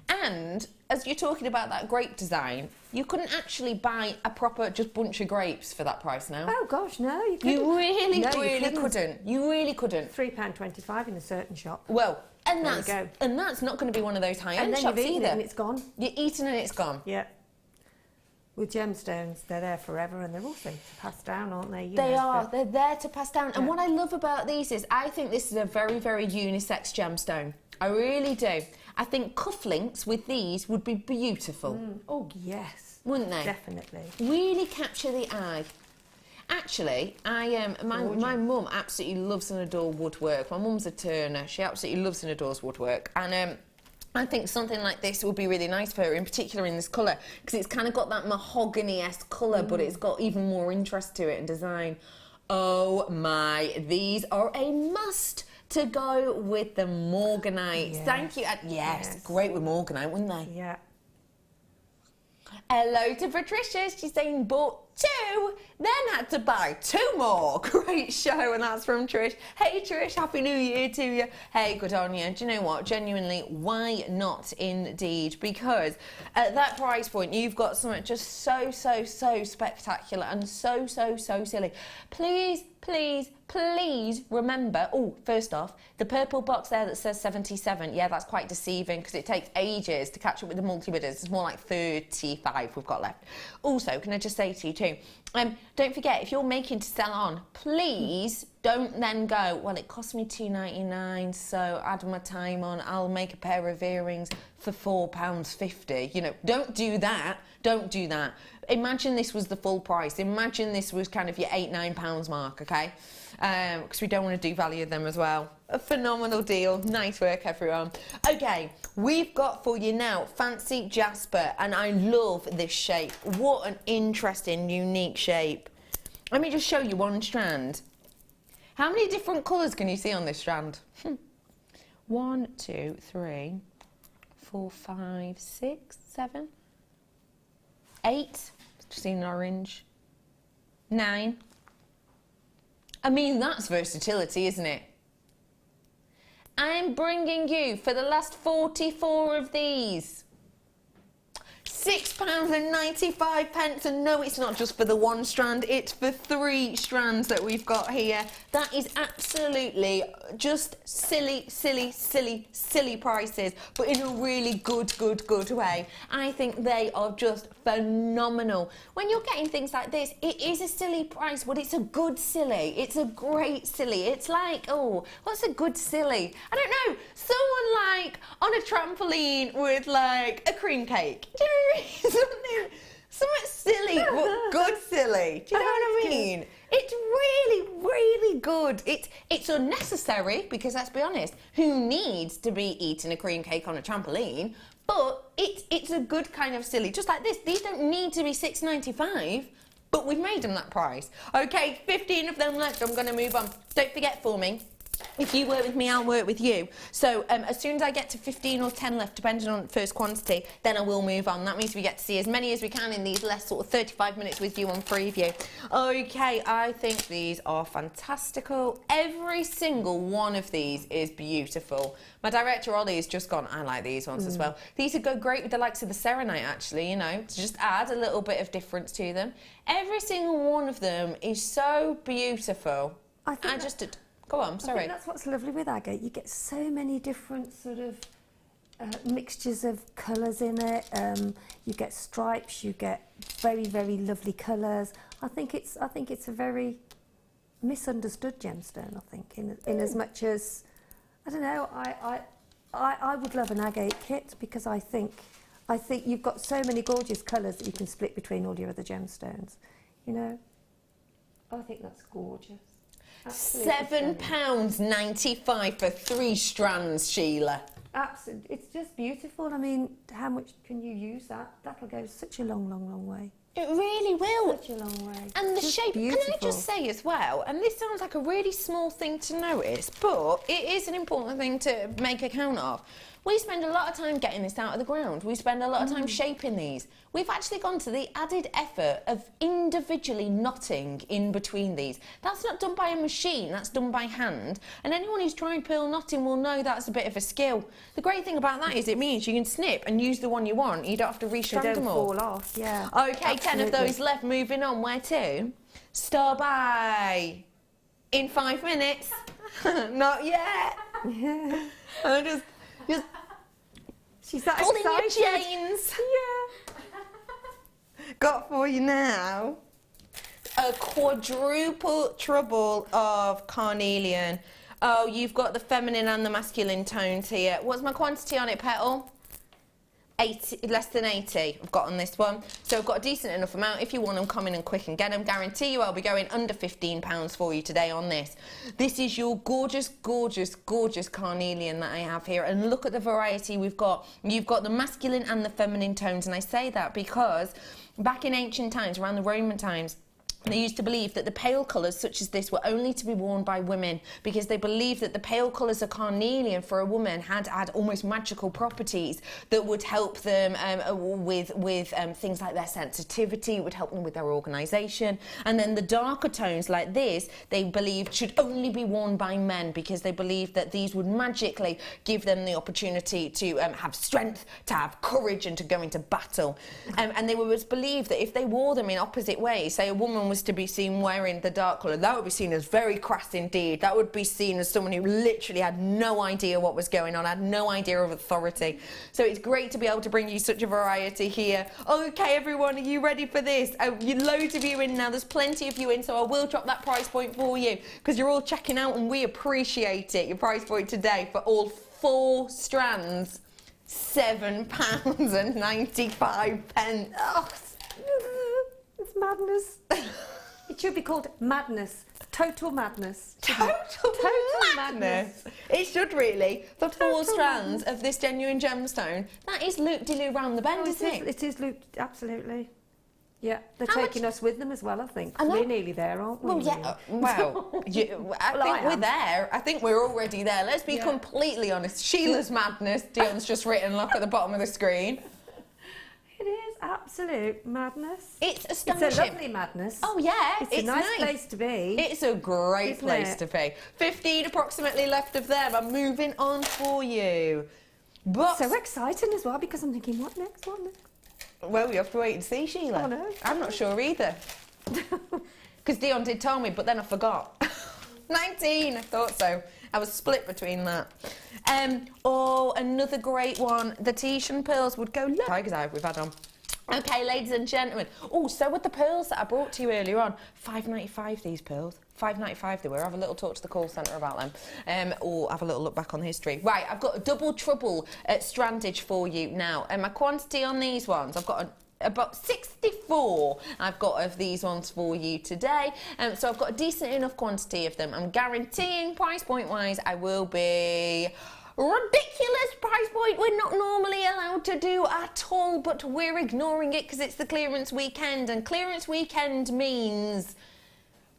And as you're talking about that grape design, you couldn't actually buy a proper just bunch of grapes for that price now. Oh gosh, no, you couldn't. You really couldn't. You really couldn't. £3.25 in a certain shop. Well, and that's not going to be one of those high-end shops either. And then you've eaten it and it's gone. You're eating and it's gone. Yeah. With gemstones, they're there forever, and they're also to pass down, aren't they? They're there to pass down. Yeah. And what I love about these is I think this is a very, very unisex gemstone. I really do. I think cufflinks with these would be beautiful. Oh, yes. Wouldn't they? Definitely. Really capture the eye. Actually, my mum absolutely loves and adores woodwork. My mum's a turner. She absolutely loves and adores woodwork. And I think something like this would be really nice for her, in particular in this colour, because it's kind of got that mahogany-esque colour, but it's got even more interest to it and design. Oh my, these are a must to go with the Morganite. Yes. Thank you. Yes, great with Morganite, wouldn't they? Yeah. Hello to Patricia. She's saying bought 2, then had to buy 2 more. Great show, and that's from Trish. Hey Trish, Happy New Year to you. Hey, good on you. Do you know what? Genuinely, why not indeed? Because at that price point, you've got something just so spectacular and so silly. Please, please, please remember, oh, first off, the purple box there that says 77, yeah, that's quite deceiving because it takes ages to catch up with the multi-bidders. It's more like 35 we've got left. Also, can I just say to you too, don't forget, if you're making to sell on, please don't then go, well, it cost me £2.99, so add my time on, I'll make a pair of earrings for £4.50. You know, don't do that. Don't do that. Imagine this was the full price. Imagine this was kind of your £8-9 mark, okay? Because we don't want to devalue them as well. A phenomenal deal. Nice work, everyone. Okay, we've got for you now Fancy Jasper, and I love this shape. What an interesting, unique shape. Let me just show you one strand. How many different colours can you see on this strand? 1, 2, 3, 4, 5, 6, 7, 8. Just seen orange. 9. I mean, that's versatility, isn't it? I'm bringing you, for the last 44 of these, £6.95, and no, it's not just for the one strand, it's for 3 strands that we've got here. That is absolutely just silly prices, but in a really good way. I think they are just phenomenal. When you're getting things like this, it is a silly price, but it's a good silly. It's a great silly. It's like, oh, what's a good silly? I don't know, someone like on a trampoline with like a cream cake. Do you know what I mean? Something silly, but good silly. Do you know what I mean? It's really good. It's unnecessary because, let's be honest, who needs to be eating a cream cake on a trampoline? But it's a good kind of silly. Just like this, these don't need to be £6.95, but we've made them that price. Okay, 15 of them left. I'm going to move on. Don't forget for me, if you work with me, I'll work with you. So as soon as I get to 15 or 10 left, depending on first quantity, then I will move on. That means we get to see as many as we can in these less sort of 35 minutes with you on preview. Okay, I think these are fantastical. Every single one of these is beautiful. My director, Ollie, has just gone, I like these ones as well. These would go great with the likes of the Serenite, actually, you know, to just add a little bit of difference to them. Every single one of them is so beautiful. I think Go on, sorry. I think that's what's lovely with agate. You get so many different sort of mixtures of colours in it. You get stripes. You get very lovely colours. I think it's a very misunderstood gemstone. I think in as much as I don't know. I would love an agate kit because I think you've got so many gorgeous colours that you can split between all your other gemstones. You know, I think that's gorgeous. £7.95 for 3 strands, Sheila. Absolutely, it's just beautiful. I mean, how much can you use that? That'll go such a long way. It really will. Such a long way. And the just shape, beautiful. Can I just say as well, and this sounds like a really small thing to notice, but it is an important thing to make account of. We spend a lot of time getting this out of the ground. We spend a lot of time shaping these. We've actually gone to the added effort of individually knotting in between these. That's not done by a machine, that's done by hand. And anyone who's tried pearl knotting will know that's a bit of a skill. The great thing about that is it means you can snip and use the one you want. You don't have to restrand them all. They don't fall off, yeah. Okay, absolutely. 10 of those left. Moving on. Where to? Star by. In 5 minutes. Not yet. Yeah. I'm just she's that pulling excited. your chains. Yeah. Got for you now a quadruple trouble of carnelian. Oh, you've got the feminine and the masculine tones here. What's my quantity on it, Petal? less than 80 I've got on this one. So I've got a decent enough amount. If you want them, come in and quick and get them. Guarantee you I'll be going under £15 for you today on this. This is your gorgeous, gorgeous, gorgeous carnelian that I have here. And look at the variety we've got. You've got the masculine and the feminine tones. And I say that because back in ancient times, around the Roman times, they used to believe that the pale colours such as this were only to be worn by women, because they believed that the pale colours of carnelian for a woman had almost magical properties that would help them with things like their sensitivity, would help them with their organisation. And then the darker tones like this, they believed should only be worn by men, because they believed that these would magically give them the opportunity to have strength, to have courage and to go into battle. And they was believed that if they wore them in opposite ways, say a woman was to be seen wearing the dark colour, that would be seen as very crass indeed. That would be seen as someone who literally had no idea what was going on, had no idea of authority. So it's great to be able to bring you such a variety here. Okay, everyone, are you ready for this? Loads of you in now. There's plenty of you in, so I will drop that price point for you because you're all checking out and we appreciate it. Your price point today for all 4 strands, £7.95. Oh, It's madness. It should be called madness. Total madness. Total madness. It should really. For 4 strands of this genuine gemstone, that is loop-de-loo round the bend, isn't it? It is looped, absolutely. Yeah, they're How taking us with them as well, I think. I know. We're nearly there, aren't we? Well, yeah. Well, I think we're there. I think we're already there. Let's be completely honest. Sheila's madness. Dion's just written, look at the bottom of the screen. It is absolute madness. It's astonishing. It's a lovely madness. Oh, yeah. It's a nice place to be. It's a great place to be. 15 approximately left of them. I'm moving on for you. But so exciting as well, because I'm thinking, what next? What next? Well, we have to wait and see, Sheila. Oh, no. I'm not sure either. Because Dion did tell me, but then I forgot. 19, I thought so. I was split between that. Oh, another great one. The Tahitian pearls would go... Tiger's eye we've had on. Okay, ladies and gentlemen. Oh, so with the pearls that I brought to you earlier on. £5.95 these pearls. £5.95 they were. Have a little talk to the call centre about them. Or have a little look back on the history. Right, I've got a double trouble strandage for you now. And my quantity on these ones, I've got about 64 I've got of these ones for you today. So I've got a decent enough quantity of them. I'm guaranteeing price point wise I will be ridiculous price point we're not normally allowed to do at all, but we're ignoring it because it's the clearance weekend, and clearance weekend means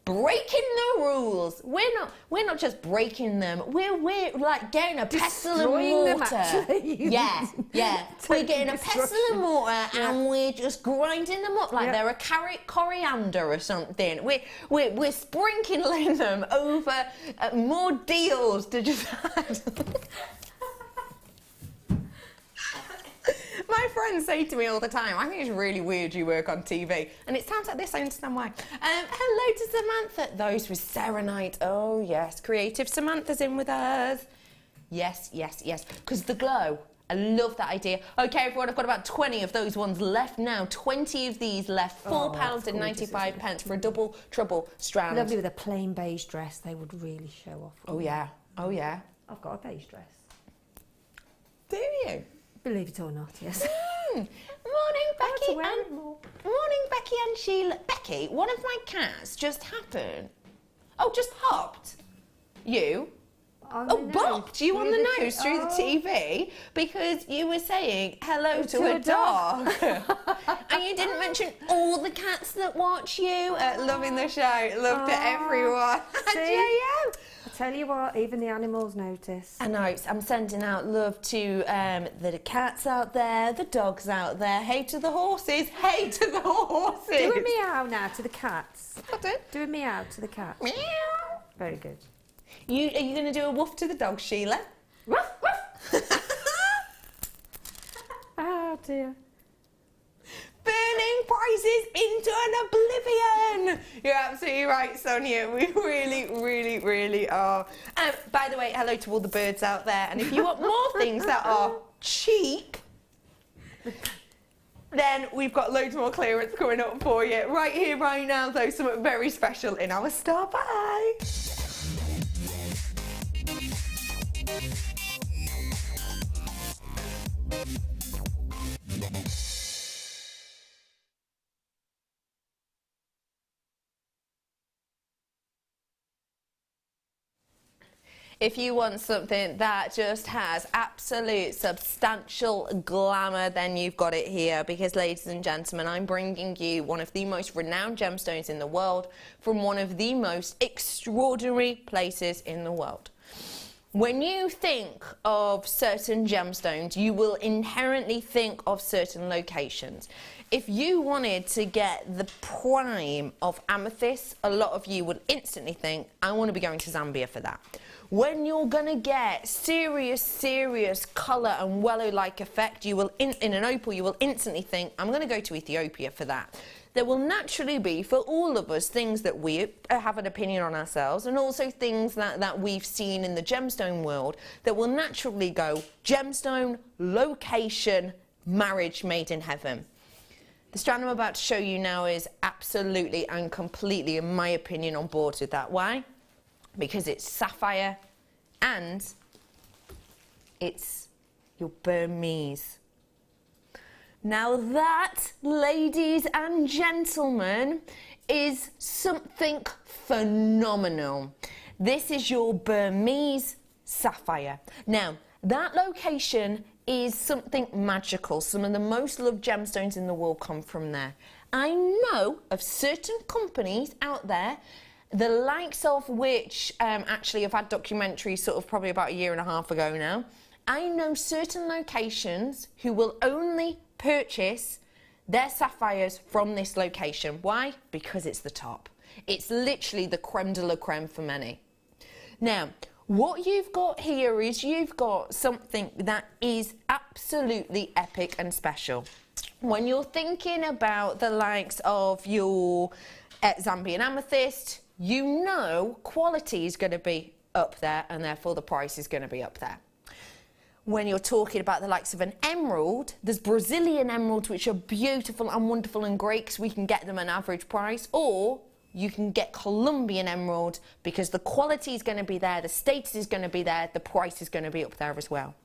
breaking the rules. We're not just breaking them. We're like getting a pestle and mortar. Yeah. We're getting a pestle and mortar and we're just grinding them up like they're a carrot coriander or something. We're sprinkling them over more deals to just add. My friends say to me all the time, I think it's really weird you work on TV. And it sounds like this, I understand why. Hello to Samantha. Those with serenite. Oh, yes. Creative Samantha's in with us. Yes. Because the glow. I love that idea. Okay, everyone, I've got about 20 of those ones left now. 20 of these left. £4.95 for a double trouble strand. Lovely with a plain beige dress. They would really show off. Oh, yeah. I've got a beige dress. Do you? Believe it or not, yes. Morning, Becky and Sheila. Becky, one of my cats just happened. Oh, just hopped. You? Bopped you on the nose through the TV because you were saying hello to a dog. And you didn't mention all the cats that watch you. Loving the show. Loved it, everyone. JM. Tell you what, even the animals notice. I know, I'm sending out love to the cats out there, the dogs out there. Hey to the horses, hey to the horses. Do a meow now to the cats. Pardon? Do a meow to the cats. Meow. Very good. Are you going to do a woof to the dog, Sheila? Woof, woof. Oh dear. Burning prices into an oblivion. You're absolutely right, Sonia. We really are. By the way, hello to all the birds out there. And if you want more things that are cheap, then we've got loads more clearance coming up for you. Right here, right now, though, something very special in our Star Buy. If you want something that just has absolute substantial glamour, then you've got it here, because ladies and gentlemen, I'm bringing you one of the most renowned gemstones in the world from one of the most extraordinary places in the world. When you think of certain gemstones, you will inherently think of certain locations. If you wanted to get the prime of amethyst, a lot of you would instantly think, I want to be going to Zambia for that. When you're going to get serious colour and willow-like effect, you will in an opal, you will instantly think, I'm going to go to Ethiopia for that. There will naturally be, for all of us, things that we have an opinion on ourselves, and also things that we've seen in the gemstone world that will naturally go gemstone, location, marriage made in heaven. The strand I'm about to show you now is absolutely and completely, in my opinion, on board with that. Why? Because it's sapphire and it's your Burmese. Now that, ladies and gentlemen, is something phenomenal. This is your Burmese sapphire. Now, that location is something magical. Some of the most loved gemstones in the world come from there. I know of certain companies out there, the likes of which actually have had documentaries sort of probably about 1.5 years ago now. I know certain locations who will only purchase their sapphires from this location. Why? Because it's the top. It's literally the creme de la creme for many. Now, what you've got here is you've got something that is absolutely epic and special. When you're thinking about the likes of your Zambian amethyst, you know quality is going to be up there, and therefore the price is going to be up there. When you're talking about the likes of an emerald, there's Brazilian emeralds which are beautiful and wonderful and great because we can get them at an average price, or you can get Colombian emerald because the quality is going to be there, the status is going to be there, the price is going to be up there as well.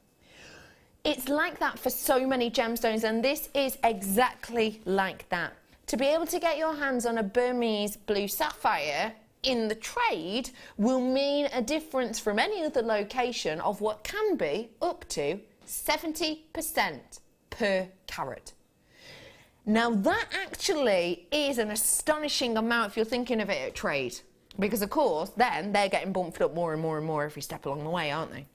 It's like that for so many gemstones, and this is exactly like that. To be able to get your hands on a Burmese blue sapphire in the trade will mean a difference from any other location of what can be up to 70% per carat. Now that actually is an astonishing amount if you're thinking of it at trade, because of course then they're getting bumped up more and more and more every step along the way, aren't they?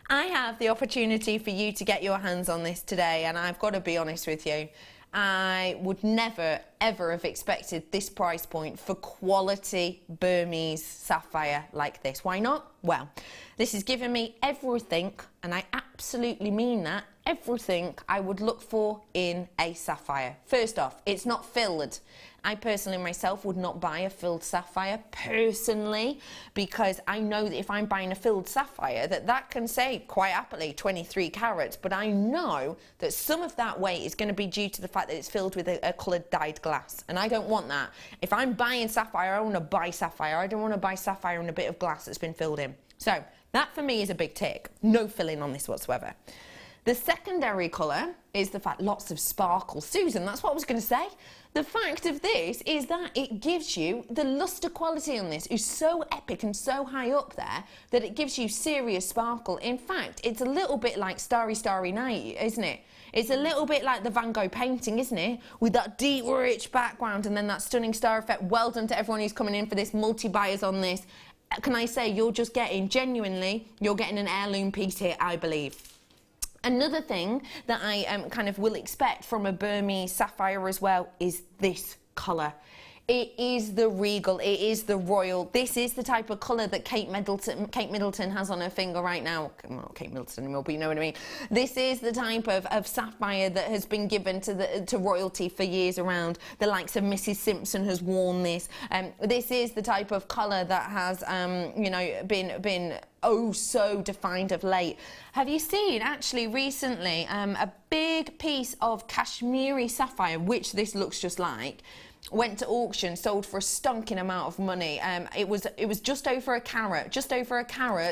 I have the opportunity for you to get your hands on this today, and I've got to be honest with you, I would never ever have expected this price point for quality Burmese sapphire like this. Why not? Well, this is giving me everything, and I absolutely mean that, everything I would look for in a sapphire. First off, it's not filled. I personally myself would not buy a filled sapphire personally, because I know that if I'm buying a filled sapphire that can say quite happily 23 carats, but I know that some of that weight is going to be due to the fact that it's filled with a coloured dyed glass, and I don't want that. If I'm buying sapphire, I want to buy sapphire. I don't want to buy sapphire in a bit of glass that's been filled in. So that for me is a big tick. No filling on this whatsoever. The secondary colour is the fact lots of sparkle. Susan, that's what I was going to say. The fact of this is that it gives you, the lustre quality on this is so epic and so high up there that it gives you serious sparkle. In fact, it's a little bit like Starry Starry Night, isn't it? It's a little bit like the Van Gogh painting, isn't it? With that deep, rich background and then that stunning star effect. Well done to everyone who's coming in for this, multi-buyers on this. Can I say, you're just getting, genuinely, you're getting an heirloom piece here, I believe. Another thing that I kind of will expect from a Burmese sapphire as well is this colour. It is the regal, it is the royal. This is the type of colour that Kate Middleton has on her finger right now. Well, not Kate Middleton anymore, but you know what I mean. This is the type of sapphire that has been given to royalty for years around. The likes of Mrs. Simpson has worn this. This is the type of colour that has, you know, been oh so defined of late. Have you seen actually recently a big piece of Kashmiri sapphire, which this looks just like, went to auction, sold for a stonking amount of money. It was just over a carat,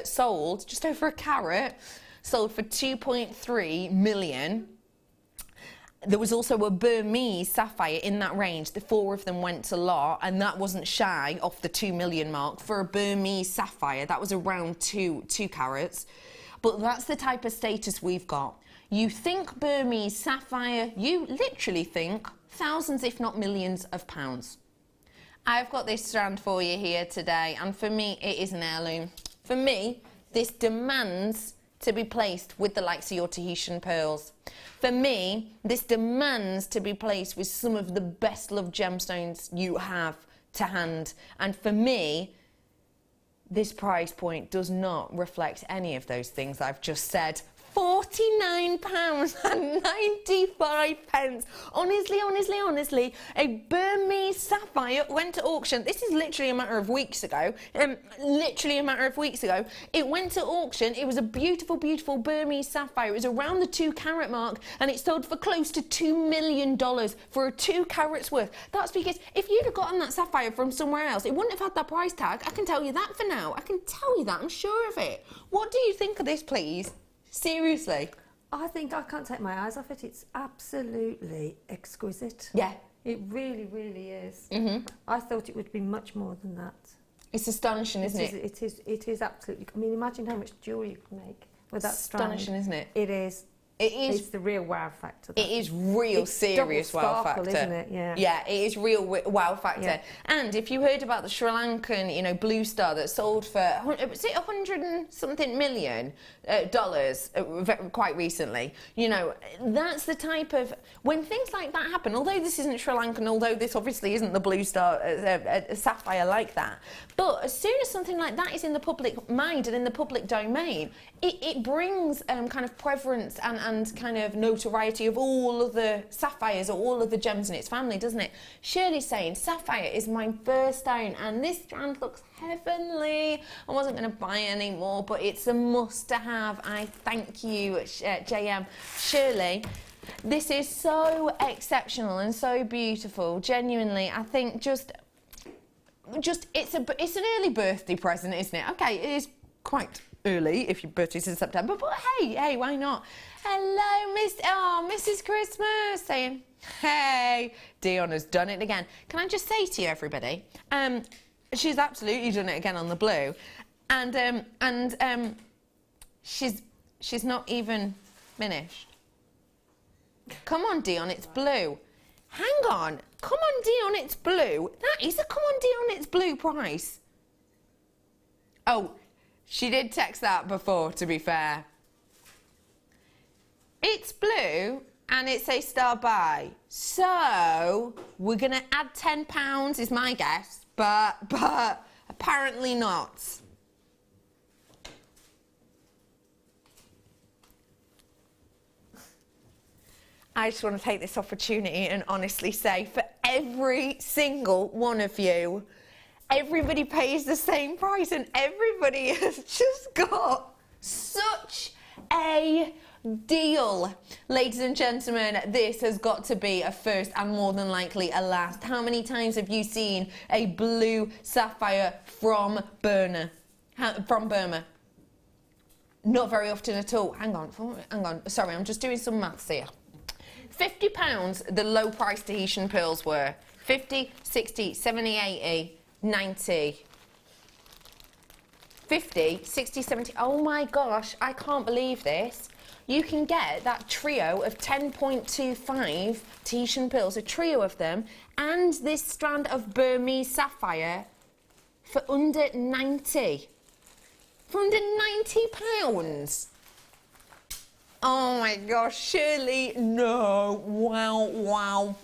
sold for 2.3 million. There was also a Burmese sapphire in that range. The 4 of them went to lot, and that wasn't shy off the 2 million mark. For a Burmese sapphire, that was around 2 carats. But that's the type of status we've got. You think Burmese sapphire, you literally think thousands, if not millions of pounds. I've got this strand for you here today, and for me, it is an heirloom. For me, this demands to be placed with the likes of your Tahitian pearls. For me, this demands to be placed with some of the best loved gemstones you have to hand. And for me, this price point does not reflect any of those things I've just said. £49.95. Honestly, a Burmese sapphire went to auction. This is literally a matter of weeks ago. It went to auction. It was a beautiful, beautiful Burmese sapphire. It was around the 2 carat mark, and it sold for close to $2 million for a 2 carats worth. That's because if you'd have gotten that sapphire from somewhere else, it wouldn't have had that price tag. I can tell you that for now. I can tell you that. I'm sure of it. What do you think of this, please? Seriously. I think I can't take my eyes off it. It's absolutely exquisite. Yeah. It really, really is. Mm-hmm. I thought it would be much more than that. It's astonishing, isn't it? It is absolutely. I mean, imagine how much jewellery you can make with that strand. Astonishing, isn't it? It is. It is. It's the real wow factor. It is real serious wow factor, isn't it? Yeah. Yeah, it is real wow factor. Yeah. And if you heard about the Sri Lankan, blue star that sold for was it $100 and something million quite recently? That's the type of when things like that happen. Although this isn't Sri Lankan, although this obviously isn't the blue star a sapphire like that, but as soon as something like that is in the public mind and in the public domain, it brings kind of prevalence and kind of notoriety of all of the sapphires or all of the gems in its family, doesn't it? Shirley's saying, sapphire is my birthstone, and this strand looks heavenly. I wasn't going to buy any more, but it's a must to have. I thank you, JM. Shirley, this is so exceptional and so beautiful. Genuinely, I think just it's an early birthday present, isn't it? Okay, it is quite early if your birthday's in September, but hey, why not? Hello, Mrs. Christmas, saying, hey, Dion has done it again. Can I just say to you, everybody, she's absolutely done it again on the blue, and she's not even finished. Come on, Dion, it's blue. Hang on, come on, Dion, it's blue. That is a come on, Dion, it's blue price. Oh, she did text that before, to be fair. It's blue and it's a star buy. So we're going to add £10 is my guess, but apparently not. I just want to take this opportunity and honestly say, for every single one of you, everybody pays the same price and everybody has just got such a deal. Ladies and gentlemen, this has got to be a first and more than likely a last. How many times have you seen a blue sapphire from Burma? Not very often at all. Hang on. Sorry, I'm just doing some maths here. £50 the low price Tahitian pearls were. 50, 60, 70, 80, 90. 50, 60, 70. Oh my gosh, I can't believe this. You can get that trio of 10.25 Tahitian pearls, a trio of them, and this strand of Burmese sapphire for under 90. For under £90. Oh my gosh, Shirley, no. Wow.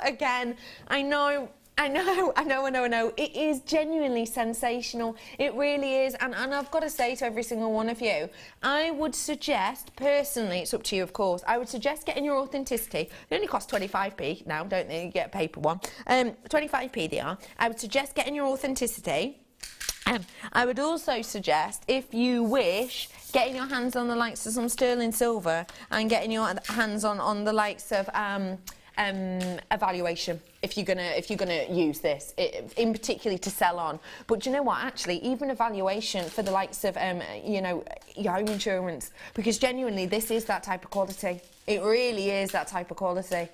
Again, I know. It is genuinely sensational. It really is. And I've got to say to every single one of you, I would suggest, personally, it's up to you, of course, I would suggest getting your authenticity. They only cost 25p now, don't they? You get a paper one. 25p they are. I would suggest getting your authenticity. I would also suggest, if you wish, getting your hands on the likes of some sterling silver and getting your hands on the likes of evaluation if you're gonna use this, in particularly to sell on. But do you know what? Actually, even evaluation for the likes of your home insurance, because genuinely this is that type of quality. It really is that type of quality.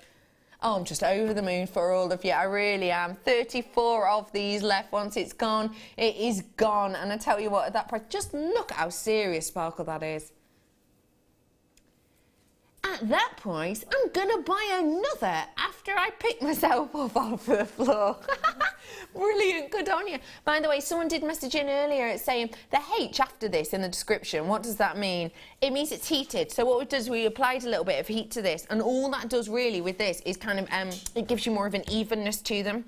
Oh, I'm just over the moon for all of you. I really am. 34 of these left. Once it's gone, it is gone. And I tell you what, at that price, just look at how serious sparkle that is. At that price, I'm gonna buy another after I pick myself up off the floor. Brilliant, good on you. By the way, someone did message in earlier saying the H after this in the description. What does that mean? It means it's heated. So what we did is we applied a little bit of heat to this, and all that does really with this is kind of, it gives you more of an evenness to them.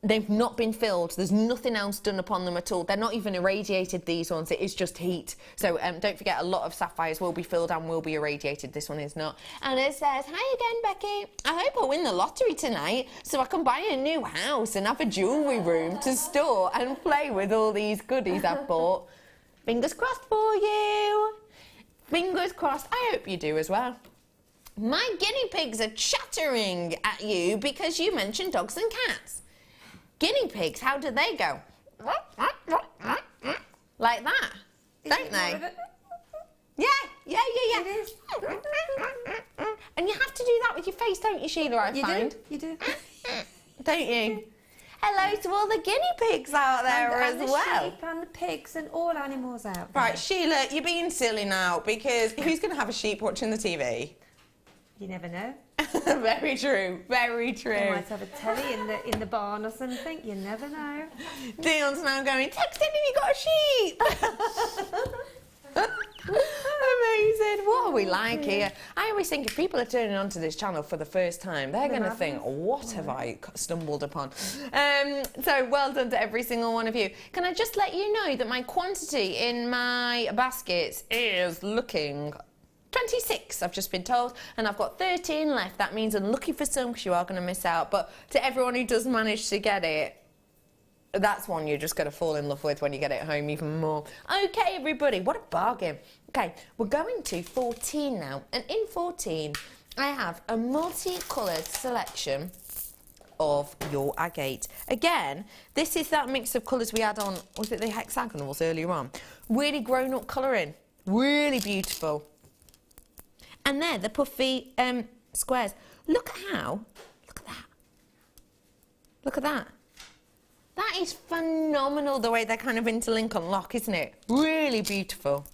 They've not been filled. There's nothing else done upon them at all. They're not even irradiated, these ones. It is just heat. So don't forget, a lot of sapphires will be filled and will be irradiated. This one is not. And it says, hi again, Becky. I hope I win the lottery tonight so I can buy a new house and have a jewellery room to store and play with all these goodies I've bought. Fingers crossed for you. Fingers crossed. I hope you do as well. My guinea pigs are chattering at you because you mentioned dogs and cats. Guinea pigs, how do they go? Like that, don't they? Yeah. It is. And you have to do that with your face, don't you, Sheila, I find? You do. Don't you? Hello to all the guinea pigs out there and as the well. sheep and the pigs and all animals out there. Right, Sheila, you're being silly now because who's going to have a sheep watching the TV? You never know. Very true, very true. They might have a telly in the barn or something. You never know. Dion's now going, text in if you got a sheep. Amazing. What are we like here? I always think if people are turning onto this channel for the first time, they're going to think, what have I stumbled upon? So well done to every single one of you. Can I just let you know that my quantity in my baskets is looking 26, I've just been told, and I've got 13 left. That means I'm lucky for some because you are going to miss out. But to everyone who does manage to get it, that's one you're just going to fall in love with when you get it home even more. Okay, everybody, what a bargain. Okay, we're going to 14 now. And in 14, I have a multicoloured selection of your agate. Again, this is that mix of colours we had on, was it the hexagonals earlier on? Really grown-up colouring. Really beautiful. And they're the puffy squares. Look at that. Look at that. That is phenomenal, the way they kind of interlink and lock, isn't it? Really beautiful.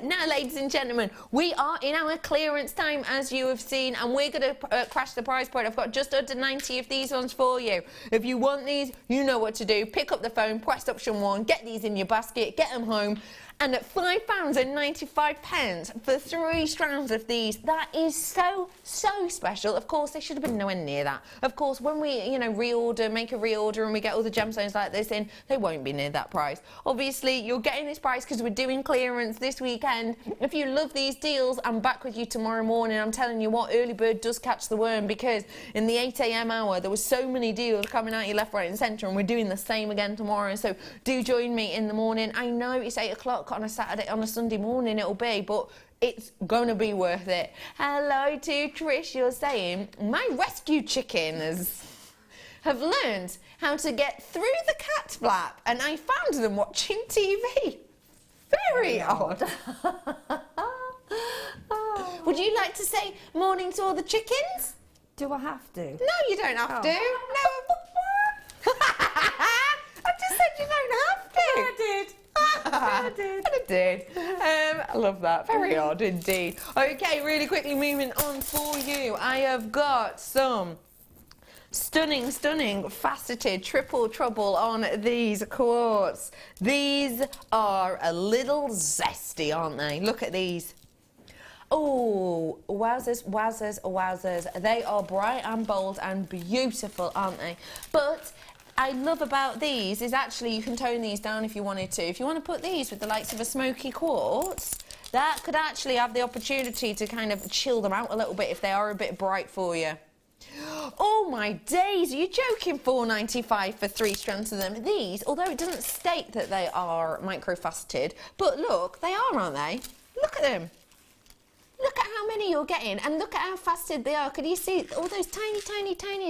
Now, ladies and gentlemen, we are in our clearance time, as you have seen, and we're going to crash the price point. I've got just under 90 of these ones for you. If you want these, you know what to do. Pick up the phone, press option 1, get these in your basket, get them home. And at £5.95 for 3 strands of these, that is so special. Of course, they should have been nowhere near that. Of course, when we, reorder, make a reorder, and we get all the gemstones like this in, they won't be near that price. Obviously, you're getting this price because we're doing clearance this weekend. If you love these deals, I'm back with you tomorrow morning. I'm telling you what, early bird does catch the worm, because in the 8 a.m. hour, there were so many deals coming at you left, right and centre, and we're doing the same again tomorrow. So do join me in the morning. I know it's 8 o'clock on a Saturday, on a Sunday morning it'll be, but it's gonna be worth it. Hello to Trish, you're saying, my rescue chickens have learned how to get through the cat flap and I found them watching TV. Very odd. Would you like to say morning to all the chickens? Do I have to? No, you don't have to. No. I just said you don't have to. I did. I did. I love that. Very odd indeed. Okay, really quickly moving on for you. I have got some stunning faceted triple trouble on these quartz. These are a little zesty, aren't they? Look at these. Oh, wowzers. They are bright and bold and beautiful, aren't they? But I love about these is actually you can tone these down if you wanted to. If you want to put these with the likes of a smoky quartz, that could actually have the opportunity to kind of chill them out a little bit if they are a bit bright for you. Oh my days, are you joking? £4.95 for 3 strands of them. These, although it doesn't state that they are microfaceted, but look, they are, aren't they? Look at them. Look at how many you're getting, and look at how faceted they are. Can you see all those tiny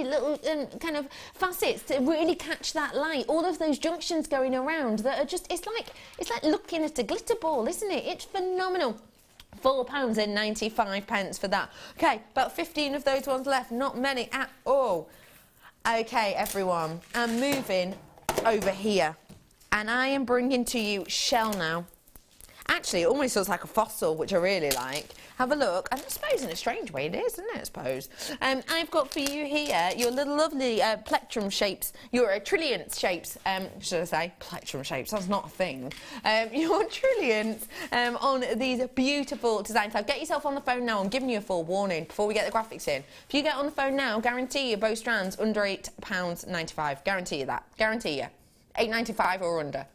little kind of facets to really catch that light? All of those junctions going around that are just, it's like looking at a glitter ball, isn't it? It's phenomenal. £4.95 for that. Okay, about 15 of those ones left, not many at all. Okay, everyone, I'm moving over here, and I am bringing to you shell now. Actually, it almost looks like a fossil, which I really like. Have a look. I suppose in a strange way it is, isn't it, I suppose? I've got for you here your little lovely plectrum shapes, your trillionth shapes, should I say? Plectrum shapes, that's not a thing. Your trillionths on these beautiful designs. So get yourself on the phone now. I'm giving you a full warning before we get the graphics in. If you get on the phone now, guarantee you both strands under £8.95. Guarantee you that. Guarantee you. £8.95 or under.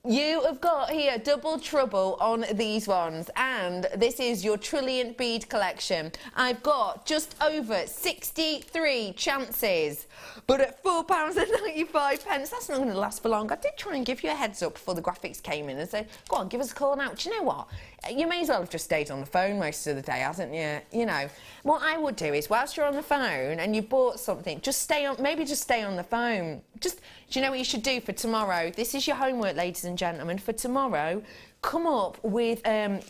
You have got here double trouble on these ones, and this is your Trilliant bead collection. I've got just over 63 chances, but at £4.95, that's not going to last for long. I did try and give you a heads up before the graphics came in and say, go on, give us a call now. Do you know what? You may as well have just stayed on the phone most of the day, hasn't you? You know, what I would do is, whilst you're on the phone and you bought something, just stay on, maybe just stay on the phone. Just, do you know what you should do for tomorrow? This is your homework, ladies and gentlemen. For tomorrow, come up with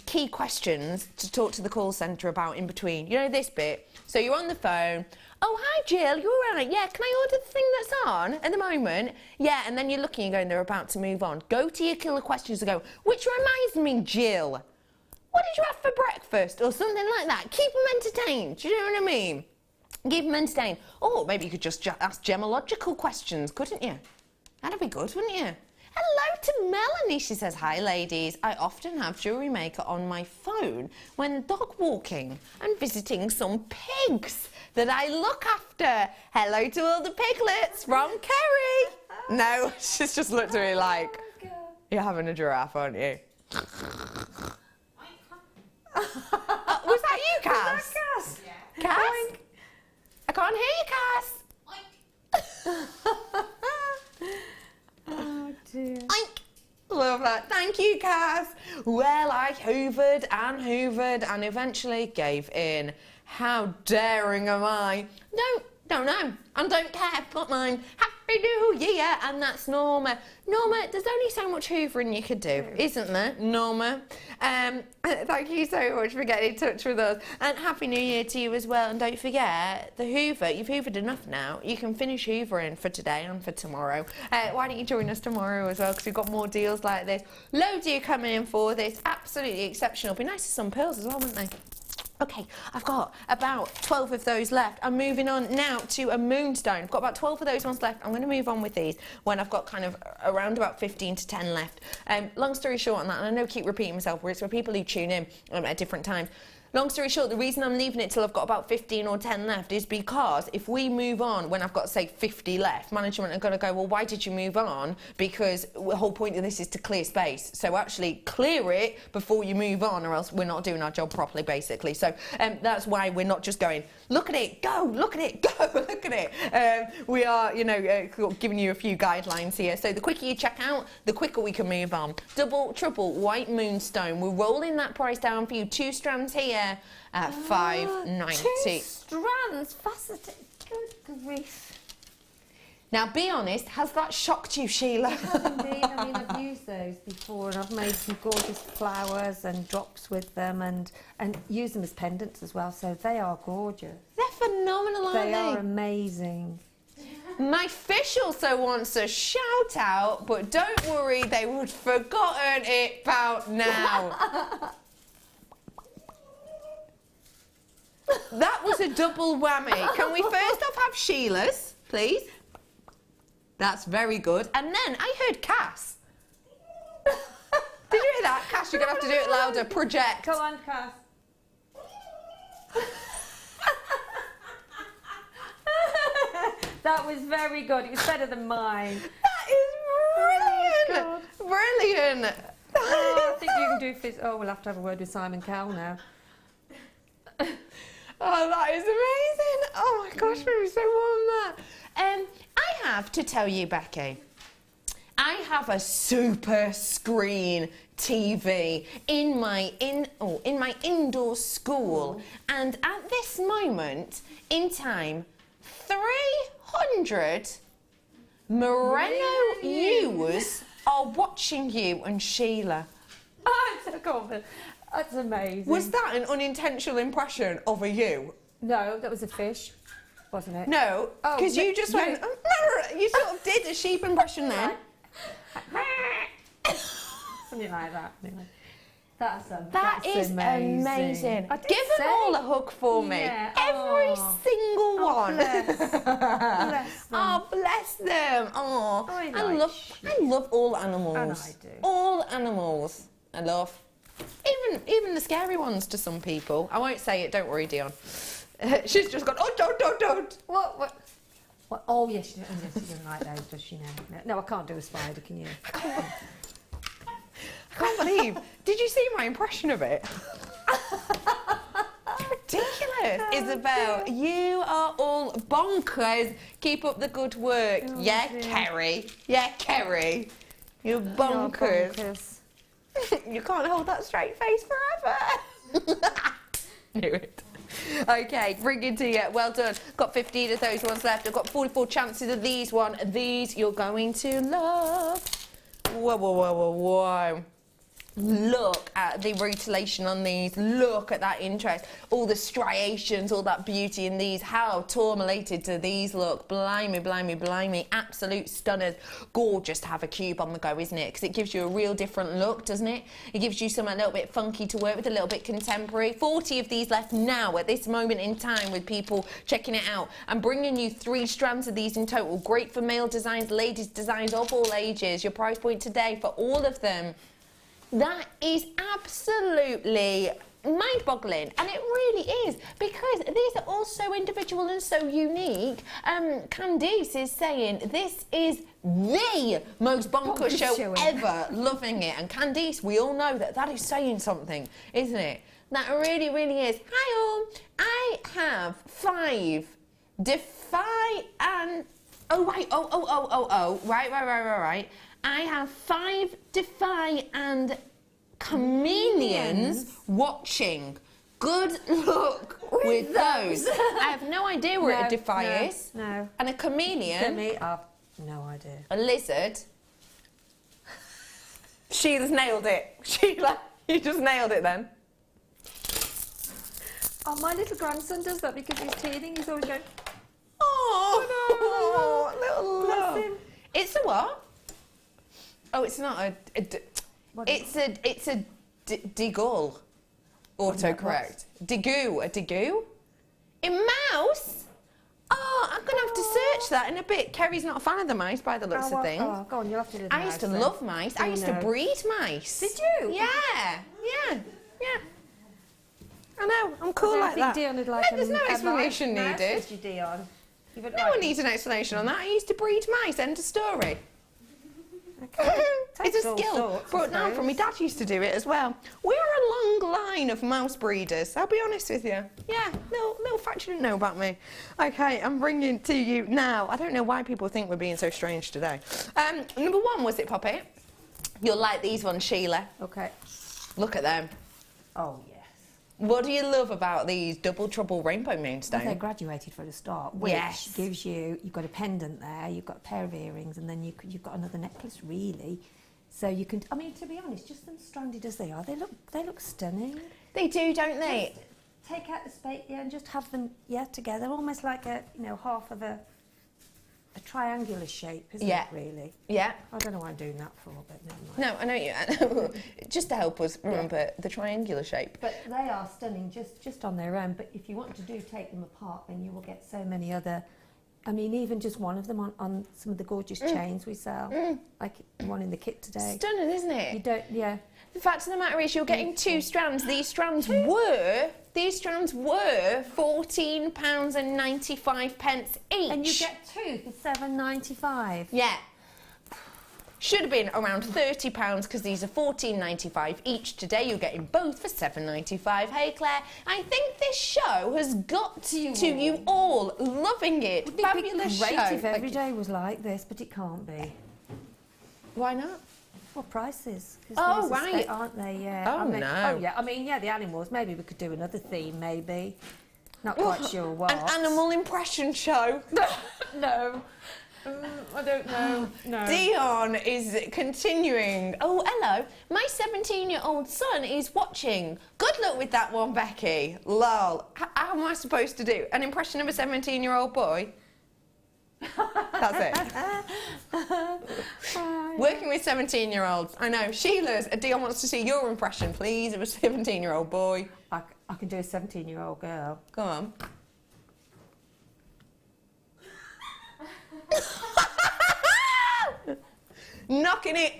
key questions to talk to the call centre about in between. You know this bit? So you're on the phone. Oh, hi, Jill, you all right? Yeah, can I order the thing that's on at the moment? Yeah, and then you're looking, you're going, they're about to move on. Go to your killer questions and go, which reminds me, Jill, what did you have for breakfast? Or something like that. Keep them entertained. Do you know what I mean? Keep them entertained. Or maybe you could just ask gemological questions, couldn't you? That'd be good, wouldn't you? Hello to Melanie. She says, hi, ladies. I often have JewelleryMaker on my phone when dog walking and visiting some pigs that I look after. Hello to all the piglets from Kerry. No, she's just looked at me like, you're having a giraffe, aren't you? Was that you, Cass? Was that Cass? Yeah. Cass? Oink. I can't hear you, Cass. Oh dear. Oink. Love that. Thank you, Cass. Well, I hoovered and eventually gave in. How daring am I? No, don't know. I don't care. Not mine. Happy New Year. And that's Norma. Norma, there's only so much hoovering you could do, isn't there, Norma? Thank you so much for getting in touch with us. And Happy New Year to you as well. And don't forget, the hoover, you've hoovered enough now. You can finish hoovering for today and for tomorrow. Why don't you join us tomorrow as well, because we've got more deals like this. Loads of you coming in for this. Absolutely exceptional. Be nice to some pearls as well, wouldn't they? Okay, I've got about 12 of those left. I'm moving on now to a moonstone. I've got about 12 of those ones left. I'm going to move on with these when I've got kind of around about 15 to 10 left. Long story short on that, and I know I keep repeating myself, where it's for people who tune in at different times. Long story short, the reason I'm leaving it till I've got about 15 or 10 left is because if we move on when I've got, say, 50 left, management are going to go, well, why did you move on? Because the whole point of this is to clear space. So actually clear it before you move on, or else we're not doing our job properly, basically. So that's why we're not just going, look at it, go, look at it, go, look at it. We are, you know, giving you a few guidelines here. So the quicker you check out, the quicker we can move on. Double, triple, white moonstone. We're rolling that price down for you. 2 strands here at £5.90. 2 strands faceted. Good grief. Now, be honest, has that shocked you, Sheila? It has indeed. I mean, I've used those before, and I've made some gorgeous flowers and drops with them, and used them as pendants as well. So they are gorgeous. They're phenomenal, aren't they? They are amazing. My fish also wants a shout out, but don't worry, they would have forgotten it about now. That was a double whammy. Can we first off have Sheila's, please? That's very good. And then I heard Cass. Did you hear that? Cass, you're going to have to do it louder. Project. Come on, Cass. That was very good. It was better than mine. That is brilliant. Oh, brilliant. Oh, I think you can do we'll have to have a word with Simon Cowell now. Oh, that is amazing. Oh my gosh, we so warm that. I have to tell you, Becky, I have a super screen TV in my indoor school, and at this moment in time, 300 Moreno viewers are watching you and Sheila. Oh, I'm so confident. That's amazing. Was that an unintentional impression of a you? No, that was a fish, wasn't it? No, because you just went. You sort of did a sheep impression then. Something like that. Anyway. That's That is amazing. Give them all a hug for me. Yeah. Every single one. Bless them. Oh, bless them. Oh, I love all animals. And I do. All animals. I love. Even the scary ones to some people. I won't say it. Don't worry, Dion. She's just gone. Oh, don't. What? Oh yes, she doesn't like those, does she? No, I can't do a spider. Can you? I can't believe. Did you see my impression of it? Ridiculous. Isabel, you are all bonkers. Keep up the good work. Oh, yeah, dear. Kerry. Yeah, Kerry. You're bonkers. You can't hold that straight face forever. Knew it. Okay, bring it to you. Well done. Got 15 of those ones left. I've got 44 chances of these one. These you're going to love. Whoa. Look at the rotulation on these. Look at that interest. All the striations, all that beauty in these. How tourmalated do these look? Blimey. Absolute stunners. Gorgeous to have a cube on the go, isn't it? Because it gives you a real different look, doesn't it? It gives you something a little bit funky to work with, a little bit contemporary. 40 of these left now at this moment in time with people checking it out. I'm bringing you 3 strands of these in total. Great for male designs, ladies designs of all ages. Your price point today for all of them. That is absolutely mind-boggling, and it really is, because these are all so individual and so unique. Candice is saying this is the most bonkers show ever, loving it. And Candice, we all know that is saying something, isn't it? That really is. Hi all, I have 5 defy and right. I have 5 defy and chameleons watching. Good luck with those. I have no idea what a defy is. No. And a chameleon. No idea. A lizard. Sheila's nailed it. Sheila, you just nailed it then. Oh, my little grandson does that because he's teething. He's always going, Oh, little love. bless him. It's a what? Oh, it's not it's a digul. Autocorrect. Digoo. A digoo? A mouse? Oh, I'm going to have to search that in a bit. Kerry's not a fan of the mice by the looks of things. Oh, go on, you'll have to do the I used to love mice. I used to breed mice. Did you? Yeah. I know, I'm cool like that. Dion would like There's no explanation needed. Dion. No one needs an explanation on that. I used to breed mice. End of story. Okay. It's a skill brought down from me. Dad used to do it as well. We're a long line of mouse breeders, I'll be honest with you. Yeah, little fact you didn't know about me. Okay, I'm bringing to you now. I don't know why people think we're being so strange today. Number 1, was it, Poppy? You'll like these ones, Sheila. Okay. Look at them. Oh, yes. What do you love about these double trouble rainbow moonstone? Well, they're graduated for the start, which gives you've got a pendant there, you've got a pair of earrings, and then you've got another necklace, really. So you can, I mean, to be honest, just them stranded as they are, they look stunning. They do, don't they? Just take out the spade, and just have them, together, almost like a, half of a triangular shape, isn't it, really? Yeah. I don't know why I'm doing that for, but never mind. No, I know you. Just to help us remember the triangular shape. But they are stunning just on their own. But if you want to take them apart, then you will get so many other. I mean, even just one of them on some of the gorgeous chains we sell, like one in the kit today. Stunning, isn't it? You don't, The fact of the matter is, you're getting 2 strands. These strands were £14.95 each. And you get 2 for £7.95. Yeah. Should have been around £30 because these are £14.95 each. Today you're getting both for £7.95. Hey Claire, I think this show has got to you all. Loving it. Fabulous show. It'd be great if every day was like this, but it can't be. Why not? Well, prices. Oh, right. Aren't they? Yeah. Oh, no. Oh, yeah. I mean, the animals. Maybe we could do another theme, maybe. Not quite sure what. An animal impression show. No. I don't know. No. Dion is continuing. Oh, hello. Also, my 17-year-old son is watching. Good luck with that one, Becky. Lol. How am I supposed to do? An impression of a 17-year-old boy? That's it. Working with 17-year-olds. I know. Sheila, Dion wants to see your impression, please, of a 17-year-old boy. I can do a 17-year-old girl. Come on. Knocking it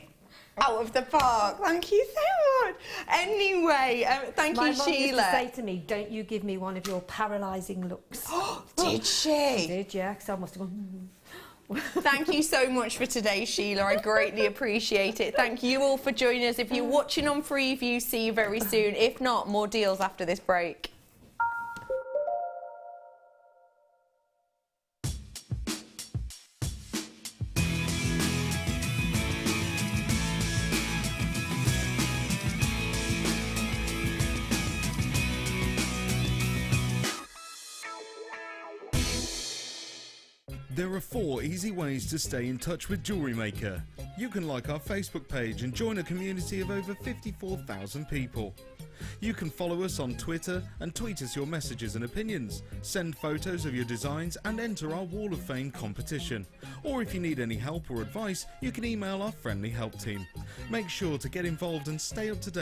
out of the park. Thank you so much. Anyway, thank you, My mum Sheila. used to say to me, don't you give me one of your paralysing looks. Did she? Did, yeah, because I must have gone... Thank you so much for today, Sheila. I greatly appreciate it. Thank you all for joining us. If you're watching on Freeview, see you very soon. If not, more deals after this break. There are 4 easy ways to stay in touch with Jewellery Maker. You can like our Facebook page and join a community of over 54,000 people. You can follow us on Twitter and tweet us your messages and opinions, send photos of your designs and enter our Wall of Fame competition. Or if you need any help or advice, you can email our friendly help team. Make sure to get involved and stay up to date